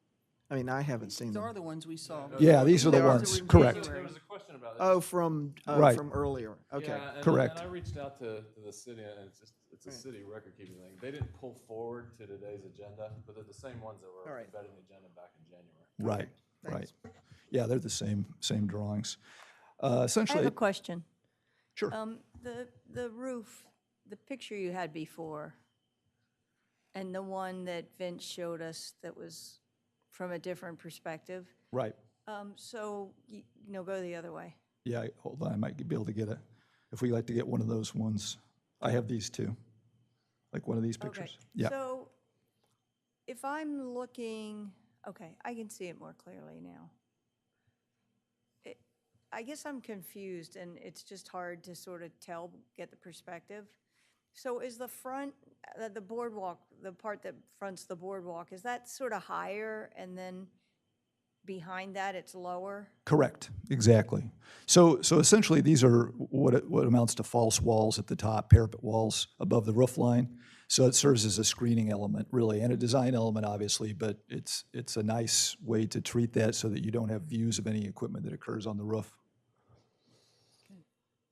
I mean, I haven't seen These are them. the ones we saw. Yeah, these are the They are. ones, correct. There was a question about it. Oh, from Right. earlier, okay. Yeah, and- Correct. And I reached out to the city, and it's a city record-keeping thing. They didn't pull forward to today's agenda, but they're the same ones that were All right. embedded in the agenda back in January. Right, Thanks. right. Yeah, they're the same drawings. I have Essentially, a question. sure. The roof, the picture you had before, and the one that Vince showed us that was from a different perspective. Right. So, go the other way. Yeah, hold on, I might be able to get if we like to get one of those ones. I have these two, like one of these pictures. Yeah, So if I'm looking, okay, I can see it more clearly now. I guess I'm confused, and it's just hard to sort of get the perspective. So is the front, the boardwalk, the part that fronts the boardwalk, is that sort of higher, and then behind that it's lower? correct, exactly. So essentially, these are what amounts to false walls at the top, parapet walls above the roof line. So it serves as a screening element, really, and a design element, obviously, but it's a nice way to treat that so that you don't have views of any equipment that occurs on the roof.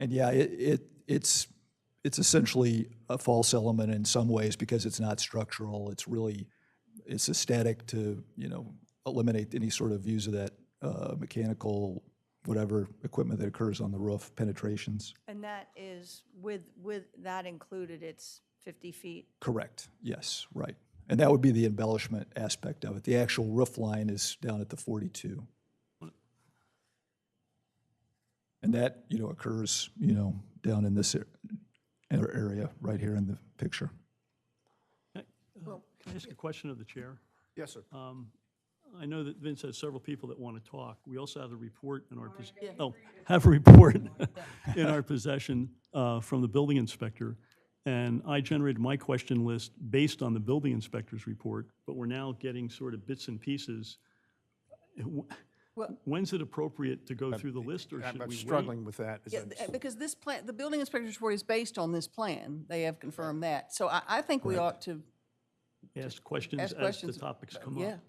And yeah, it's essentially a false element in some ways because it's not structural. It's aesthetic to, eliminate any sort of views of that mechanical, whatever equipment that occurs on the roof, penetrations. And that is, with that included, it's 50 feet? Correct, yes, right. And that would be the embellishment aspect of it. The actual roof line is down at the 42. And that, occurs, down in this area right here in the picture. Can I ask a question of the chair? Yes, sir. I know that Vince has several people that want to talk. We also have a report in our, Yeah. have a report in our possession from the building inspector. And I generated my question list based on the building inspector's report, but we're now getting sort of bits and pieces. When's it appropriate to go through the list, or should we I'm wait? struggling with that. Yeah, because this plan, the building inspector's report is based on this plan. They have confirmed that. So I think we ought to, Ask questions ask as the questions. topics come yeah. up.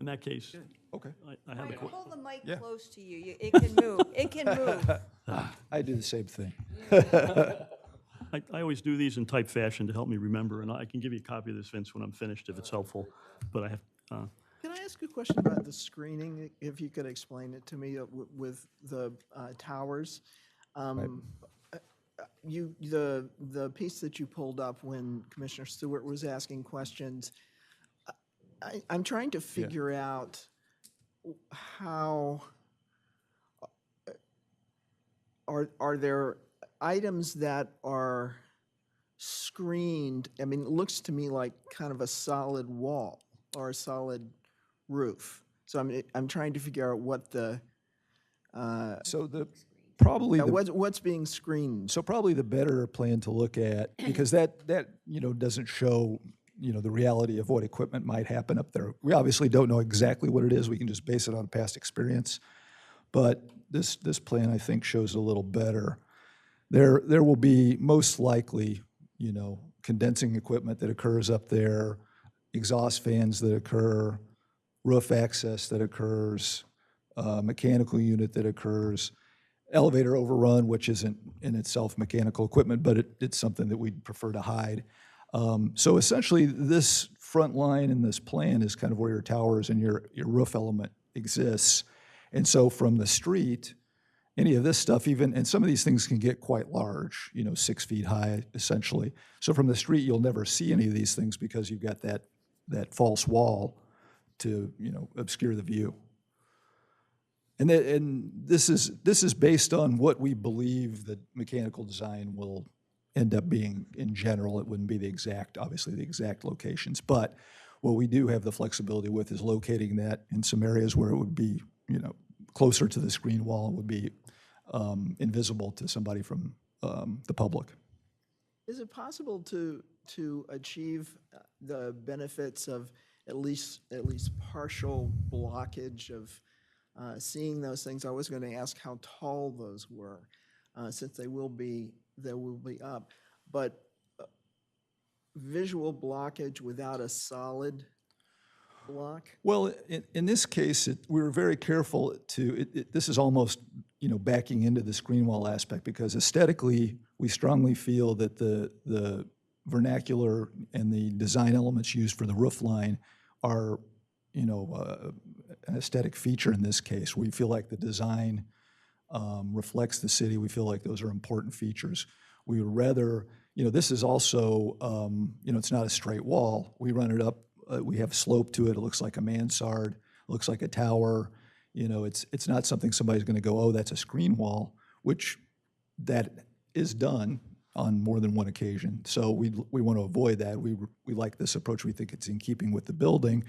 In that case, Okay. I have a Right, question. pull the mic Yeah. close to you. It can move. It can move. I do the same thing. I always do these in type fashion to help me remember, and I can give you a copy of this, Vince, when I'm finished, if it's helpful. But I have, Can I ask a question about the screening, if you could explain it to me with the towers? The piece that you pulled up when Commissioner Stewart was asking questions, I'm trying to figure out how, are there items that are screened? I mean, it looks to me like kind of a solid wall or a solid roof. So I'm trying to figure out what the, So probably what's being screened. So probably the better plan to look at, because that doesn't show, the reality of what equipment might happen up there. We obviously don't know exactly what it is. We can just base it on past experience. But this plan, I think, shows a little better. There will be most likely, condensing equipment that occurs up there, exhaust fans that occur, roof access that occurs, mechanical unit that occurs, elevator overrun, which isn't in itself mechanical equipment, but it's something that we'd prefer to hide. So essentially, this front line in this plan is kind of where your towers and your roof element exists. And so from the street, any of this stuff, and some of these things can get quite large, 6 feet high, essentially. So from the street, you'll never see any of these things because you've got that false wall to, obscure the view. And this is based on what we believe that mechanical design will end up being in general. It wouldn't be obviously the exact locations, but what we do have the flexibility with is locating that in some areas where it would be, closer to the screen wall and would be invisible to somebody from the public. Is it possible to achieve the benefits of at least partial blockage of seeing those things? I was going to ask how tall those were, since they will be up, but visual blockage without a solid block? Well, in this case, we were very careful this is almost, backing into the screen wall aspect, because aesthetically, we strongly feel that the vernacular and the design elements used for the roof line are, an aesthetic feature in this case. We feel like the design reflects the city. We feel like those are important features. We would rather, this is also, it's not a straight wall. We run it up. We have slope to it. It looks like a mansard. It looks like a tower. It's not something somebody's going to go, oh, that's a screen wall, which that is done on more than one occasion. So we want to avoid that. We like this approach. We think it's in keeping with the building.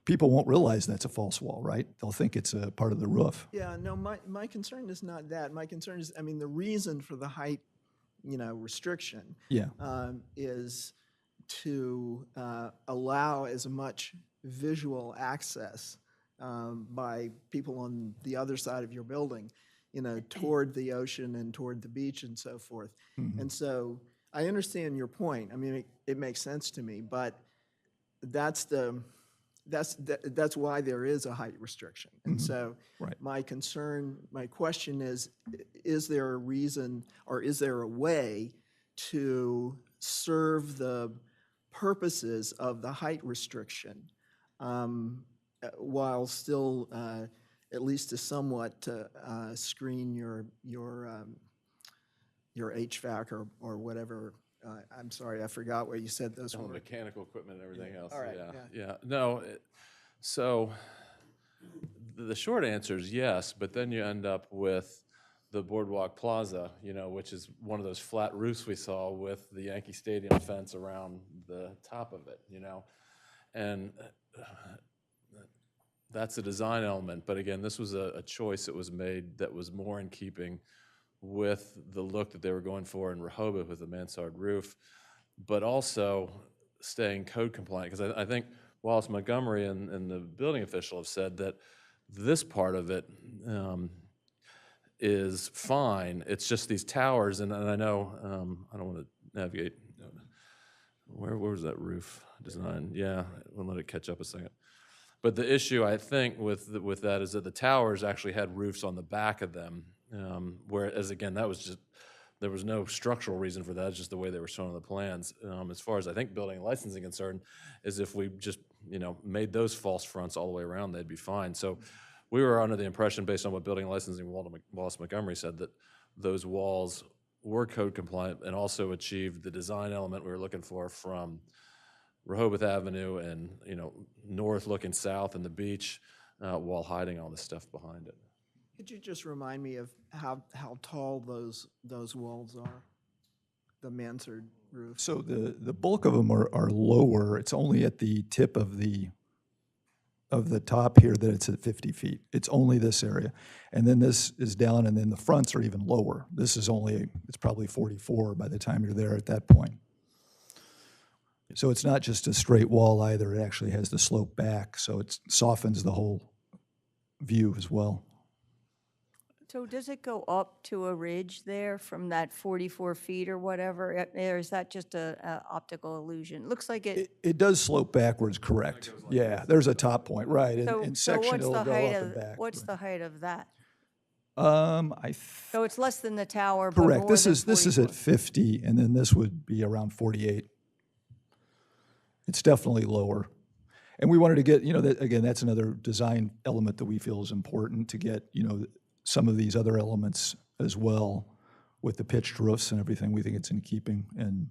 People won't realize that's a false wall, right? They'll think it's a part of the roof. Yeah, no, my concern is not that. My concern is, the reason for the height, restriction is to allow as much visual access by people on the other side of your building, toward the ocean and toward the beach and so forth. Mm-hmm. And so I understand your point. It makes sense to me, but that's why there is a height restriction. And so Right. my question is there a reason, or is there a way to serve the purposes of the height restriction while still at least to somewhat screen your HVAC or whatever? I'm sorry, I forgot what you said those were. Mechanical equipment and everything else. All right, Yeah. No, so the short answer is yes, but then you end up with the Boardwalk Plaza, which is one of those flat roofs we saw with the Yankee Stadium fence around the top of it, and that's a design element. But again, this was a choice that was made that was more in keeping with the look that they were going for in Rehoboth with the mansard roof, but also staying code compliant. Because I think Wallace Montgomery and the building official have said that This part of it is fine. It's just these towers, and I know, I don't want to navigate. Where was that roof design? Yeah, we'll let it catch up a second. But the issue, I think, with that is that the towers actually had roofs on the back of them, whereas, again, that was just, there was no structural reason for that, it's just the way they were shown on the plans. As far as I think building and licensing concerned, is if we just, made those false fronts all the way around, they'd be fine. So we were under the impression, based on what building and licensing Wallace Montgomery said, that those walls were code compliant and also achieved the design element we were looking for from Rehoboth Avenue and, north looking south and the beach, while hiding all the stuff behind it. Could you just remind me of how tall those walls are? The mansard roof? So the bulk of them are lower. It's only at the tip of the top here that it's at 50 feet. It's only this area. And then this is down, and then the fronts are even lower. This is only, it's probably 44 by the time you're there at that point. So it's not just a straight wall either. It actually has the slope back, so it softens the whole view as well. So does it go up to a ridge there from that 44 feet or whatever? Or is that just a optical illusion? Looks like it. It does slope backwards, correct. Yeah, there's a top point, right. In So section, what's it'll the go height up and of, back. what's the height of that? I So it's less than the tower, but correct. more This than is 44. at 50, and then this would be around 48. It's definitely lower. And we wanted to get, that, again, that's another design element that we feel is important to get, some of these other elements as well with the pitched roofs and everything. We think it's in keeping and,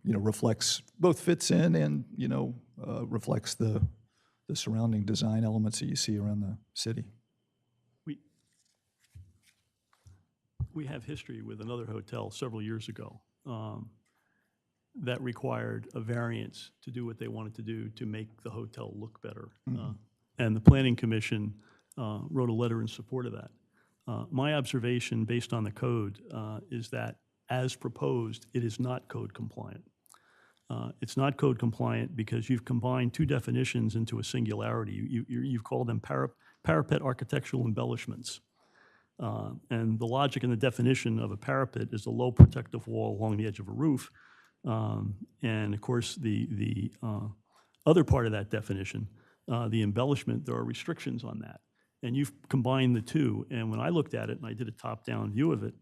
reflects, both fits in and, reflects the surrounding design elements that you see around the city. We have history with another hotel several years ago that required a variance to do what they wanted to do to make the hotel look better. And the Planning Commission wrote a letter in support of that. My observation, based on the code, is that as proposed, it is not code compliant. It's not code compliant because you've combined two definitions into a singularity. You've called them parapet architectural embellishments. And the logic and the definition of a parapet is a low protective wall along the edge of a roof. And of course, the other part of that definition, the embellishment, there are restrictions on that. And you've combined the two. And when I looked at it, and I did a top-down view of it,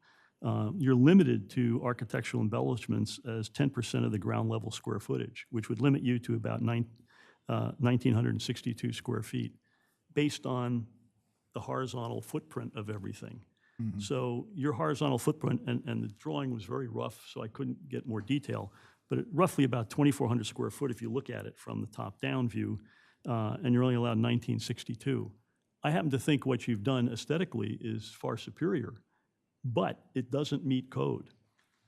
you're limited to architectural embellishments as 10% of the ground level square footage, which would limit you to about 1,962 square feet, based on the horizontal footprint of everything. So your horizontal footprint, and the drawing was very rough, so I couldn't get more detail, but roughly about 2,400 square foot if you look at it from the top-down view, and you're only allowed 1,962. I happen to think what you've done aesthetically is far superior, but it doesn't meet code.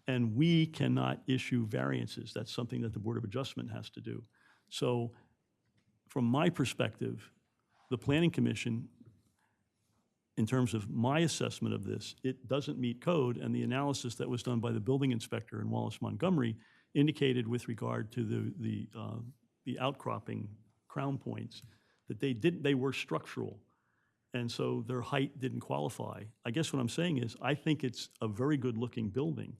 And we cannot issue variances. That's something that the Board of Adjustment has to do. So from my perspective, the Planning Commission, in terms of my assessment of this, it doesn't meet code, and the analysis that was done by the building inspector in Wallace Montgomery indicated with regard to the outcropping crown points that they were structural, and so their height didn't qualify. I guess what I'm saying is I think it's a very good-looking building,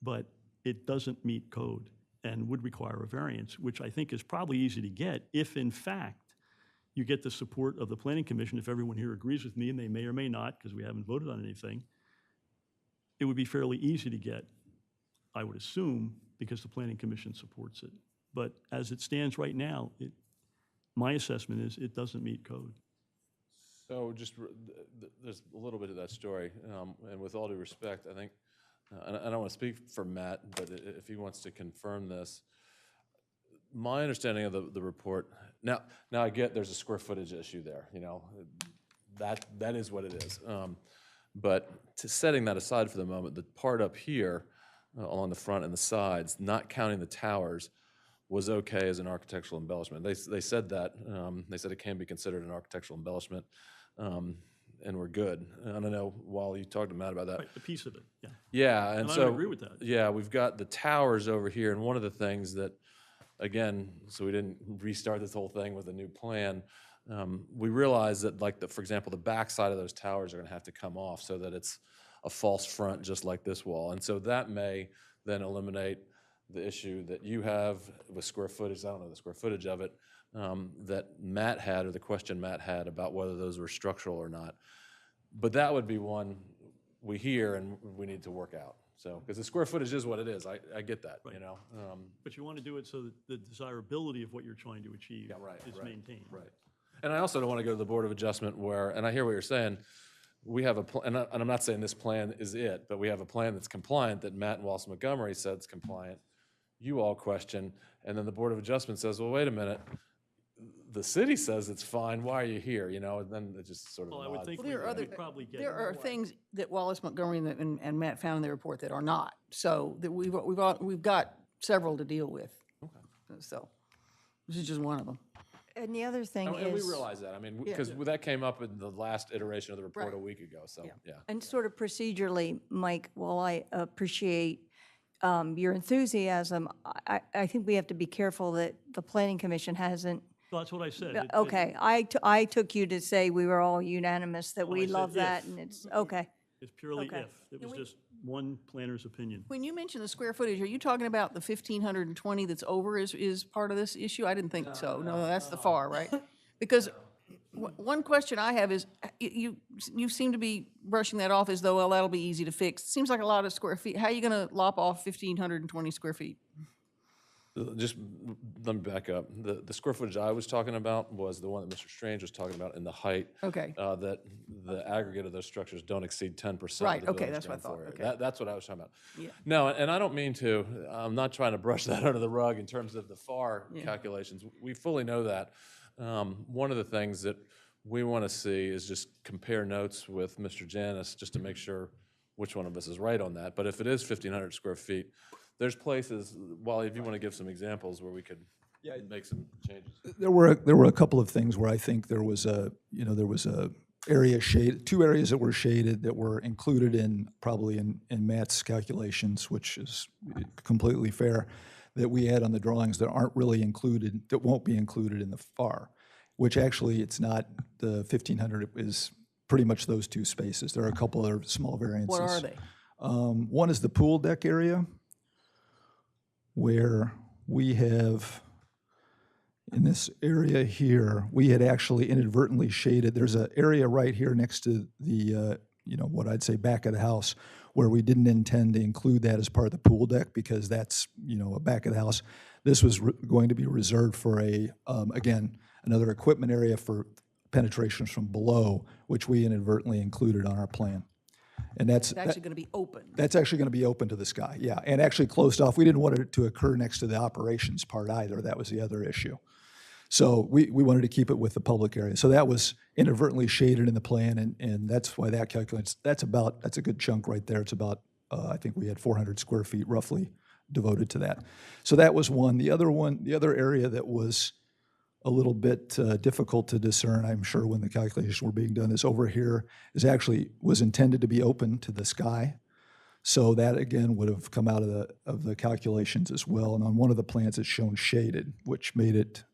but it doesn't meet code and would require a variance, which I think is probably easy to get if, in fact, you get the support of the Planning Commission. If everyone here agrees with me, and they may or may not, because we haven't voted on anything, it would be fairly easy to get, I would assume, because the Planning Commission supports it. But as it stands right now, my assessment is it doesn't meet code. So just, there's a little bit of that story, and with all due respect, I think, and I don't want to speak for Matt, but if he wants to confirm this, my understanding of the report, now I get there's a square footage issue there, that is what it is. But setting that aside for the moment, the part up here along the front and the sides, not counting the towers, was okay as an architectural embellishment. They said that. They said it can be considered an architectural embellishment, and we're good. I don't know, while you talked to Matt about that. Right, a piece of it, yeah. Yeah, and And I so would agree with that. Yeah, we've got the towers over here, and one of the things that again, so we didn't restart this whole thing with a new plan, we realized that, like, for example, the back side of those towers are going to have to come off so that it's a false front just like this wall. And so that may then eliminate the issue that you have with square footage. I don't know the square footage of it, that Matt had, or the question Matt had about whether those were structural or not. But that would be one we hear and we need to work out. So, because the square footage is what it is. I get that, you know. But you want to do it so that the desirability of what you're trying to achieve is maintained. Right. And I also don't want to go to the Board of Adjustment where, and I hear what you're saying, we have and I'm not saying this plan is it, but we have a plan that's compliant that Matt and Wallace Montgomery said is compliant. You all question, and then the Board of Adjustment says, well, wait a minute, the city says it's fine, why are you here, you know, and then it just sort of Well, I would nods. think Well, there are we'd probably get. There are things that Wallace Montgomery and Matt found in their report that are not. So that we've got several to deal with. So this is just one of them. And the other thing And we is, realize that, I mean, because that came up in the last iteration of the report Right. a week ago, so, yeah. and sort of procedurally, Mike, while I appreciate your enthusiasm, I think we have to be careful that the Planning Commission hasn't. Well, that's what I said. Okay, I took you to say we were all unanimous that Well, I we said love that, if. and it's, okay. It's purely Okay. if. It was just one planner's opinion. When you mention the square footage, are you talking about the 1,520 that's over is part of this issue? I didn't think so. No, that's the FAR, right? Because one question I have is, you seem to be brushing that off as though, well, that'll be easy to fix. Seems like a lot of square feet. How are you going to lop off 1,520 square feet? Just let me back up. The square footage I was talking about was the one that Mr. Strange was talking about in the height. Okay. That the aggregate of those structures don't exceed 10% Right, of the okay, village that's what I ground thought, floor area. okay. That's what I was talking about. Yeah. No, and I don't mean to, I'm not trying to brush that under the rug in terms of the FAR calculations. We fully know that. One of the things that we want to see is just compare notes with Mr. Janis just to make sure which one of us is right on that. But if it is 1,500 square feet, there's places, Wally, if you want to give some examples where we could make some changes. There were a couple of things where I think there was a area shade, 2 areas that were shaded that were included in, probably in Matt's calculations, which is completely fair, that we had on the drawings that aren't really included, that won't be included in the FAR, which actually it's not, the 1,500 is pretty much those 2 spaces. There are a couple other small variances. What are they? One is the pool deck area, where we have, in this area here, we had actually inadvertently shaded, there's an area right here next to the, what I'd say back of the house, where we didn't intend to include that as part of the pool deck because that's, a back of the house. This was going to be reserved for again, another equipment area for penetrations from below, which we inadvertently included on our plan. And It's actually going to be open. that's actually going to be open to the sky, yeah, and actually closed off. We didn't want it to occur next to the operations part either. That was the other issue. So we wanted to keep it with the public area. So that was inadvertently shaded in the plan, and that's why that calculates. That's a good chunk right there. It's about, I think we had 400 square feet roughly devoted to that. So that was one. The other area that was a little bit difficult to discern, I'm sure, when the calculations were being done, is over here, was intended to be open to the sky. So that, again, would have come out of the calculations as well. And on one of the plans, it's shown shaded, which made it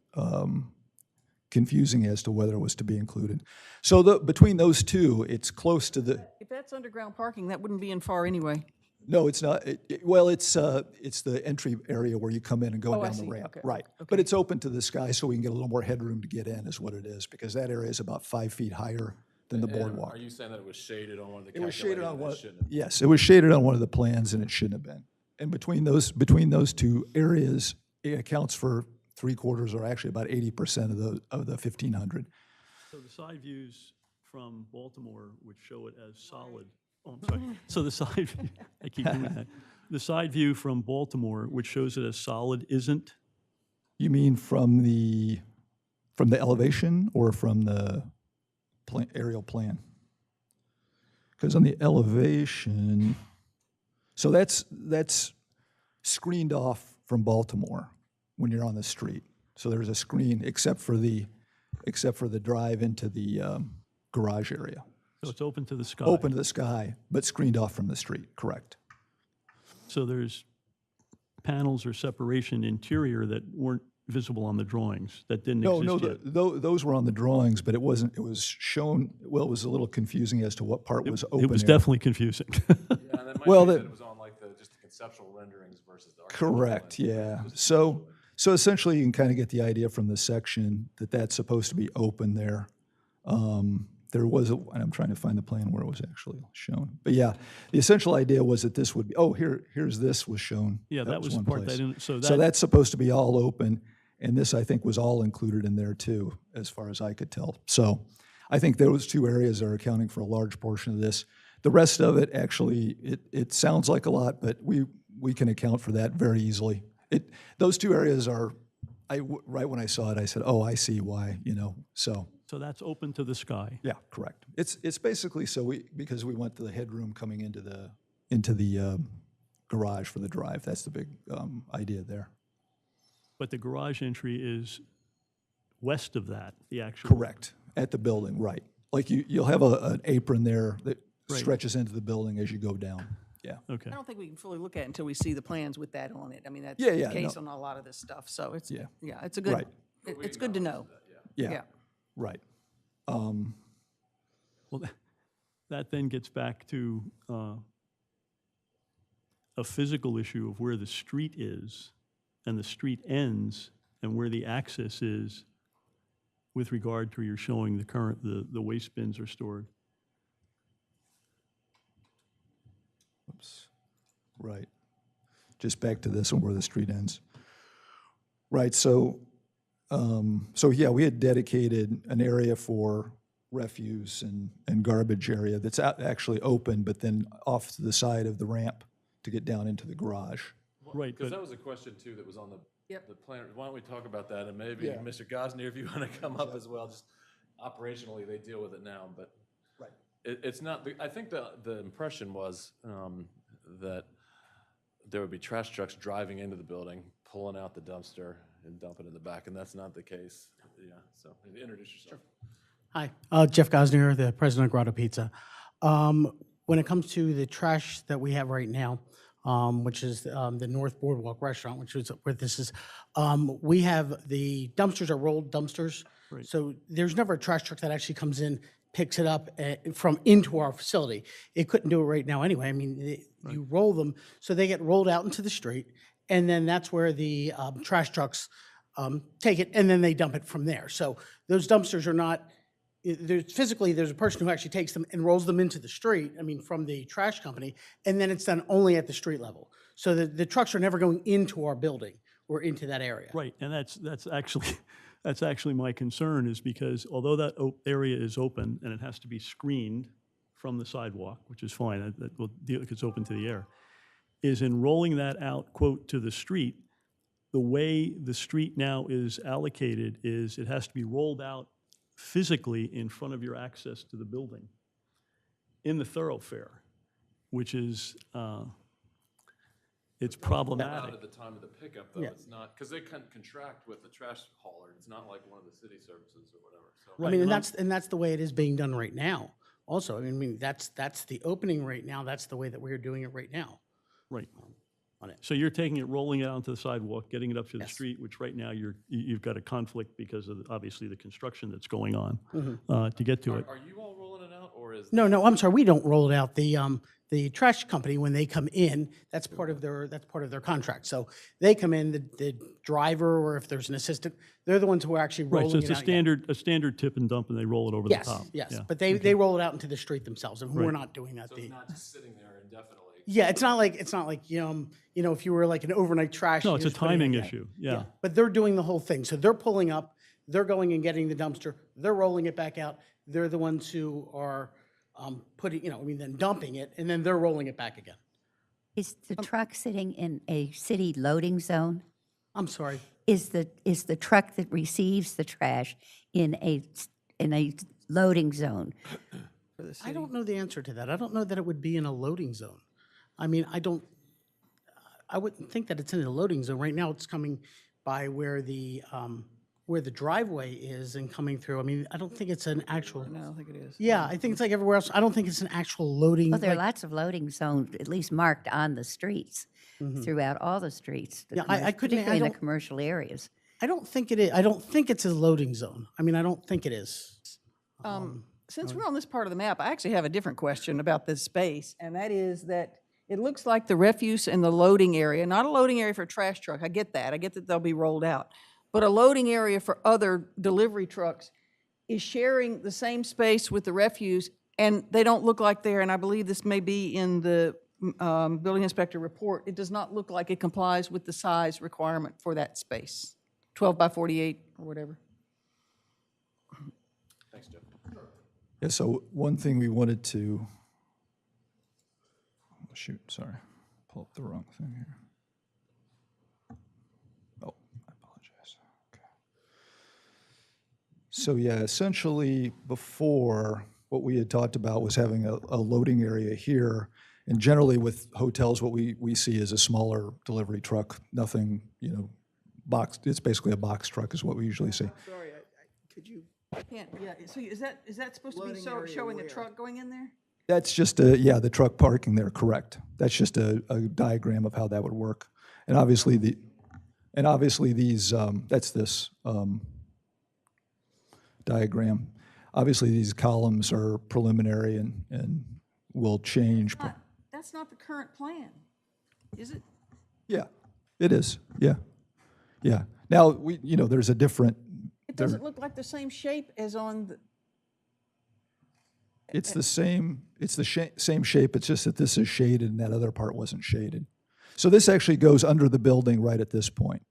confusing as to whether it was to be included. So between those 2, it's close to the, If that's underground parking, that wouldn't be in FAR anyway. no, it's not. Well, it's the entry area where you come in and go Oh, I down the see. ramp. Okay. Right. But it's open to the sky so we can get a little more headroom to get in is what it is, because that area is about 5 feet higher than the And boardwalk. Are you saying that it was shaded on one of the It was shaded on calculations? one. It shouldn't have? Yes, it was shaded on one of the plans, and it shouldn't have been. And between those 2 areas, it accounts for 3/4, or actually about 80% of the 1,500. So the side views from Baltimore would show it as solid. Oh, I'm sorry. So the side, I keep doing that. The side view from Baltimore, which shows it as solid, isn't? You mean from the elevation or from the aerial plan? Because on the elevation, so that's screened off from Baltimore when you're on the street. So there's a screen except for the drive into the garage area. So it's open to the sky. Open to the sky, but screened off from the street, correct. So there's panels or separation interior that weren't visible on the drawings, that didn't No, exist no, yet? those were on the drawings, but it wasn't, it was shown, well, it was a little confusing as to what part was open It was area. definitely confusing. Yeah, and that might Well, be that- that it was on like just the conceptual renderings versus the architectural. Correct, renderings. yeah. So essentially, you can kind of get the idea from the section that that's supposed to be open there. There was, and I'm trying to find the plan where it was actually shown. But yeah, the essential idea was that this would be, here's this was shown. Yeah, that was the one part that I place. didn't, so So that, that's supposed to be all open, and this, I think, was all included in there too, as far as I could tell. So I think those two areas are accounting for a large portion of this. The rest of it, actually, it sounds like a lot, but we can account for that very easily. Those two areas are, right when I saw it, I said, oh, I see why, so. so that's open to the sky. Yeah, correct. It's basically because we went to the headroom coming into the garage for the drive. That's the big idea there. But the garage entry is west of that, the actual. Correct, at the building, right. Like you'll have an apron there that Right. stretches into the building as you go down. Yeah. Okay. I don't think we can fully look at it until we see the plans with that on it. I mean, that's Yeah, the yeah, case no. on a lot of this stuff, so it's, Yeah. yeah, it's a good, Right. it's good to know. Yeah. Yeah. Right. Well, that then gets back to a physical issue of where the street is and the street ends and where the access is with regard to you're showing the waste bins are stored. Oops. Right. Just back to this one where the street ends. Right, so yeah, we had dedicated an area for refuse and garbage area that's actually open, but then off to the side of the ramp to get down into the garage. Right, Because but that was a question too that was on Yep. the plan. Why don't we talk about that? And maybe Yeah. Mr. Gosney, if you want to come up as well, just operationally, they deal with it now, but Right. it's not, I think the impression was that there would be trash trucks driving into the building, pulling out the dumpster and dumping it in the back, and that's not the case. Yeah, so introduce yourself. Hi, Jeff Gosner, the president of Grotto Pizza. When it comes to the trash that we have right now, which is the North Boardwalk Restaurant, which is where this is, we have the dumpsters are rolled dumpsters. So there's never a trash truck that actually comes in, picks it up from into our facility. It couldn't do it right now anyway. I mean, you roll them, so they get rolled out into the street, and then that's where the trash trucks take it, and then they dump it from there. So those dumpsters are not, physically, there's a person who actually takes them and rolls them into the street, I mean, from the trash company, and then it's done only at the street level. So the trucks are never going into our building or into that area. right, and that's actually that's actually my concern is because although that area is open and it has to be screened from the sidewalk, which is fine, that will deal, it's open to the air, is in rolling that out, quote, to the street, the way the street now is allocated is it has to be rolled out physically in front of your access to the building in the thoroughfare, which is, it's Not problematic. at the time of the pickup, though. Yeah. It's not, because they can contract with the trash hauler. It's not like one of the city services or whatever, so. I mean, and that's the way it is being done right now. Also, I mean, that's the opening right now. That's the way that we're doing it right now. Right. On it. So you're taking it, rolling it out onto the sidewalk, getting it up to the Yes. street, which right now you've got a conflict because of obviously the construction that's going on to get to it. Are you all rolling it out, or is? No, I'm sorry, we don't roll it out. The trash company, when they come in, that's part of their contract. So they come in, the driver, or if there's an assistant, they're the ones who are actually Right, rolling so it it's out. Yeah. a standard tip and dump, and they roll it over the Yes, top. yes, Yeah. but they roll it out into the street themselves, and we're Right. not doing that. So it's not just sitting there indefinitely? Yeah, it's not like if you were like an overnight trash. No, and it's you're a just putting it timing in. issue, yeah. But they're doing the whole thing. So they're pulling up, they're going and getting the dumpster, they're rolling it back out. They're the ones who are then dumping it, and then they're rolling it back again. Is the truck sitting in a city loading zone? I'm sorry. Is the truck that receives the trash in a loading zone? I don't know the answer to that. I don't know that it would be in a loading zone. I mean, I wouldn't think that it's in a loading zone. Right now, it's coming by where the where the driveway is and coming through. I mean, I don't think it's an actual. No, I don't think it is. Yeah, I think it's like everywhere else. I don't think it's an actual loading. Well, there are like- lots of loading zones, at least marked on the streets, throughout all the streets. Yeah, I couldn't- I Particularly in the don't- commercial areas. I don't think it is. I don't think it's a loading zone. I mean, I don't think it is. Since we're on this part of the map, I actually have a different question about this space, and that is that it looks like the refuse and the loading area, not a loading area for a trash truck, I get that they'll be rolled out, but a loading area for other delivery trucks is sharing the same space with the refuse, and they don't look like they're, and I believe this may be in the building inspector report, it does not look like it complies with the size requirement for that space, 12 by 48 or whatever. Yeah, so one thing we wanted to, oh, shoot, sorry, pull up the wrong thing here. Oh, I apologize. Okay. So yeah, essentially before, what we had talked about was having a loading area here. And generally with hotels, what we see is a smaller delivery truck, nothing, box, it's basically a box truck is what we usually see. Sorry, could you? I can't, yeah, so is that supposed to be Loading area showing a where? truck going in there? That's just the truck parking there, correct. That's just a diagram of how that would work. And obviously these, that's this diagram. Obviously, these columns are preliminary and will change. That's not the current plan, is it? Yeah, it is, yeah. Yeah. Now, there's a different. It doesn't look like the same shape as on the, It's the same same shape, it's just that this is shaded and that other part wasn't shaded. So this actually goes under the building right at this point.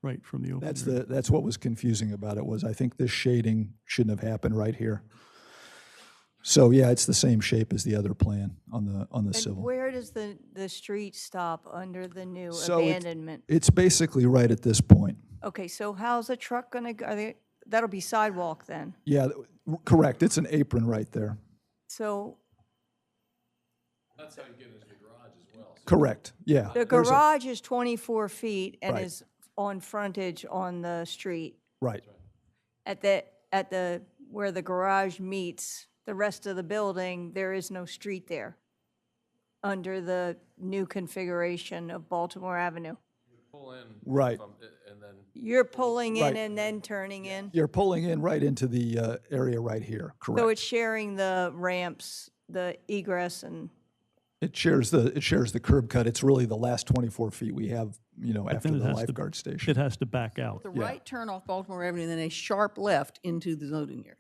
Right from the open. That's what was confusing about it, was I think this shading shouldn't have happened right here. So yeah, it's the same shape as the other plan on the And civil. where does the street stop under the new So abandonment? It's basically right at this point. Okay, so how's a truck gonna, that'll be sidewalk then? Yeah, correct, it's an apron right there. So That's how you get into the garage as well. So Correct, yeah. the There's a- garage is 24 feet and Right. is on frontage on the street. Right, At the, where the garage meets the rest of the building, there is no street there under the new configuration of Baltimore Avenue. pull in. Right. And then You're pulling in Right. and then turning in? you're pulling in right into the area right here, So correct. it's sharing the ramps, the egress and, It shares the curb cut, it's really the last 24 feet we have, after then it the has to- lifeguard station. It has to back out. the right turn off Baltimore Avenue, and then a sharp left into the loading area.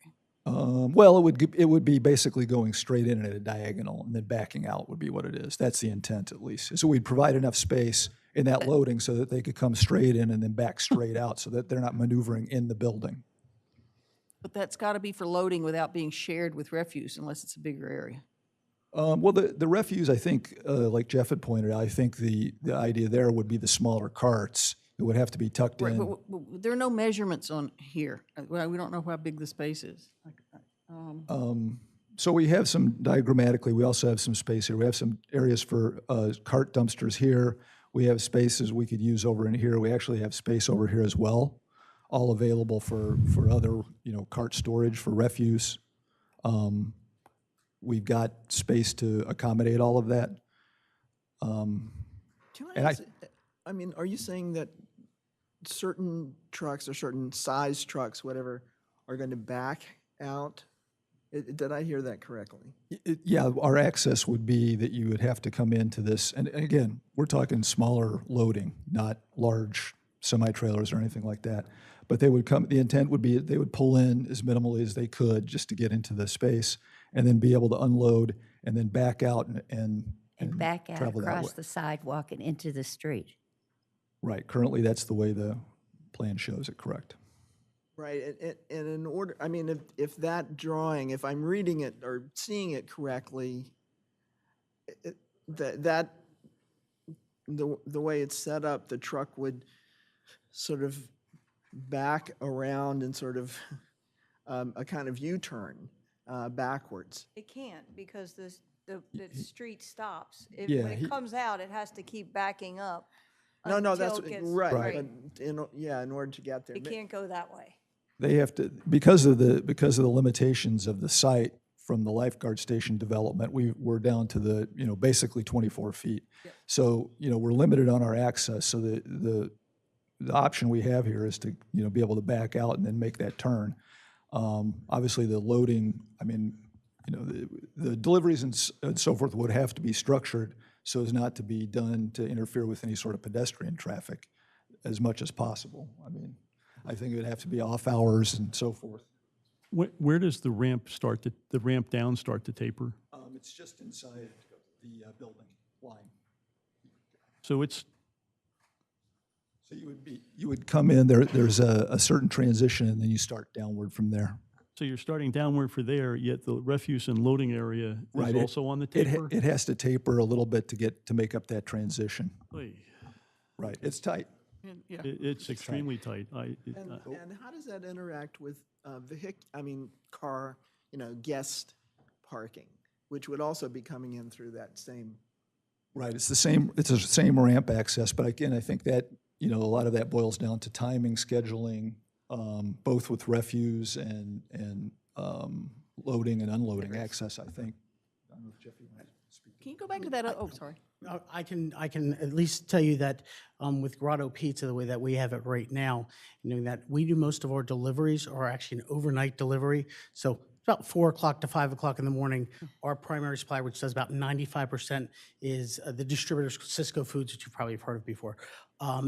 Well, it would be basically going straight in at a diagonal and then backing out would be what it is. That's the intent, at least. So we'd provide enough space in that loading so that they could come straight in and then back straight out so that they're not maneuvering in the building. But that's got to be for loading without being shared with refuse unless it's a bigger area. Well, the refuse, I think, like Jeff had pointed out, I think the idea there would be the smaller carts. It would have to be tucked Right, in. but there are no measurements on here. Well, we don't know how big the space is. So we have some diagrammatically, we also have some space here. We have some areas for cart dumpsters here. We have spaces we could use over in here. We actually have space over here as well, all available for other, cart storage for refuse. We've got space to accommodate all of that. Can And I ask, I mean, are you saying that certain trucks or certain size trucks, whatever, are going to back out? Did I hear that correctly? Yeah, our access would be that you would have to come into this, and again, we're talking smaller loading, not large semi-trailers or anything like that. But they would come, the intent would be they would pull in as minimally as they could just to get into the space and then be able to unload and then back out and Back out travel that way. across the sidewalk and into the street. Right, currently that's the way the plan shows it, correct? Right, and in order, I mean, if that drawing, if I'm reading it or seeing it correctly, the way it's set up, the truck would sort of back around and sort of a kind of U-turn backwards. it can't because the street stops. Yeah, When it comes out, it has to keep backing up. No, that's, until it gets- right, but in order to get there. You can't go that way. They have to, because of the limitations of the site from the lifeguard station development, we're down to basically 24 feet. So, we're limited on our access, so the option we have here is to, be able to back out and then make that turn. Obviously, the loading, the deliveries and so forth would have to be structured so as not to be done to interfere with any sort of pedestrian traffic as much as possible. I think it would have to be off hours and so forth. Where does the ramp down start to taper? It's just inside the building line. So it's, So you would come in, there's a certain transition, and then you start downward from there. so you're starting downward for there, yet the refuse and loading area is Right, also on the taper? It has to taper a little bit to make up that transition. Oy. Right, it's tight. Yeah. It's extremely tight. And how does that interact with car, guest parking, which would also be coming in through that same? Right, it's the same ramp access, but again, I think that, a lot of that boils down to timing, scheduling, both with refuse and loading and unloading access, I think. I don't know if Jeff, you want to speak. Can you go back to that? Oh, sorry. I can at least tell you that with Grotto Pizza, the way that we have it right now, that we do most of our deliveries are actually an overnight delivery. So about 4 o'clock to 5 o'clock in the morning, our primary supplier, which does about 95%, is the distributor Cisco Foods, which you probably have heard of before.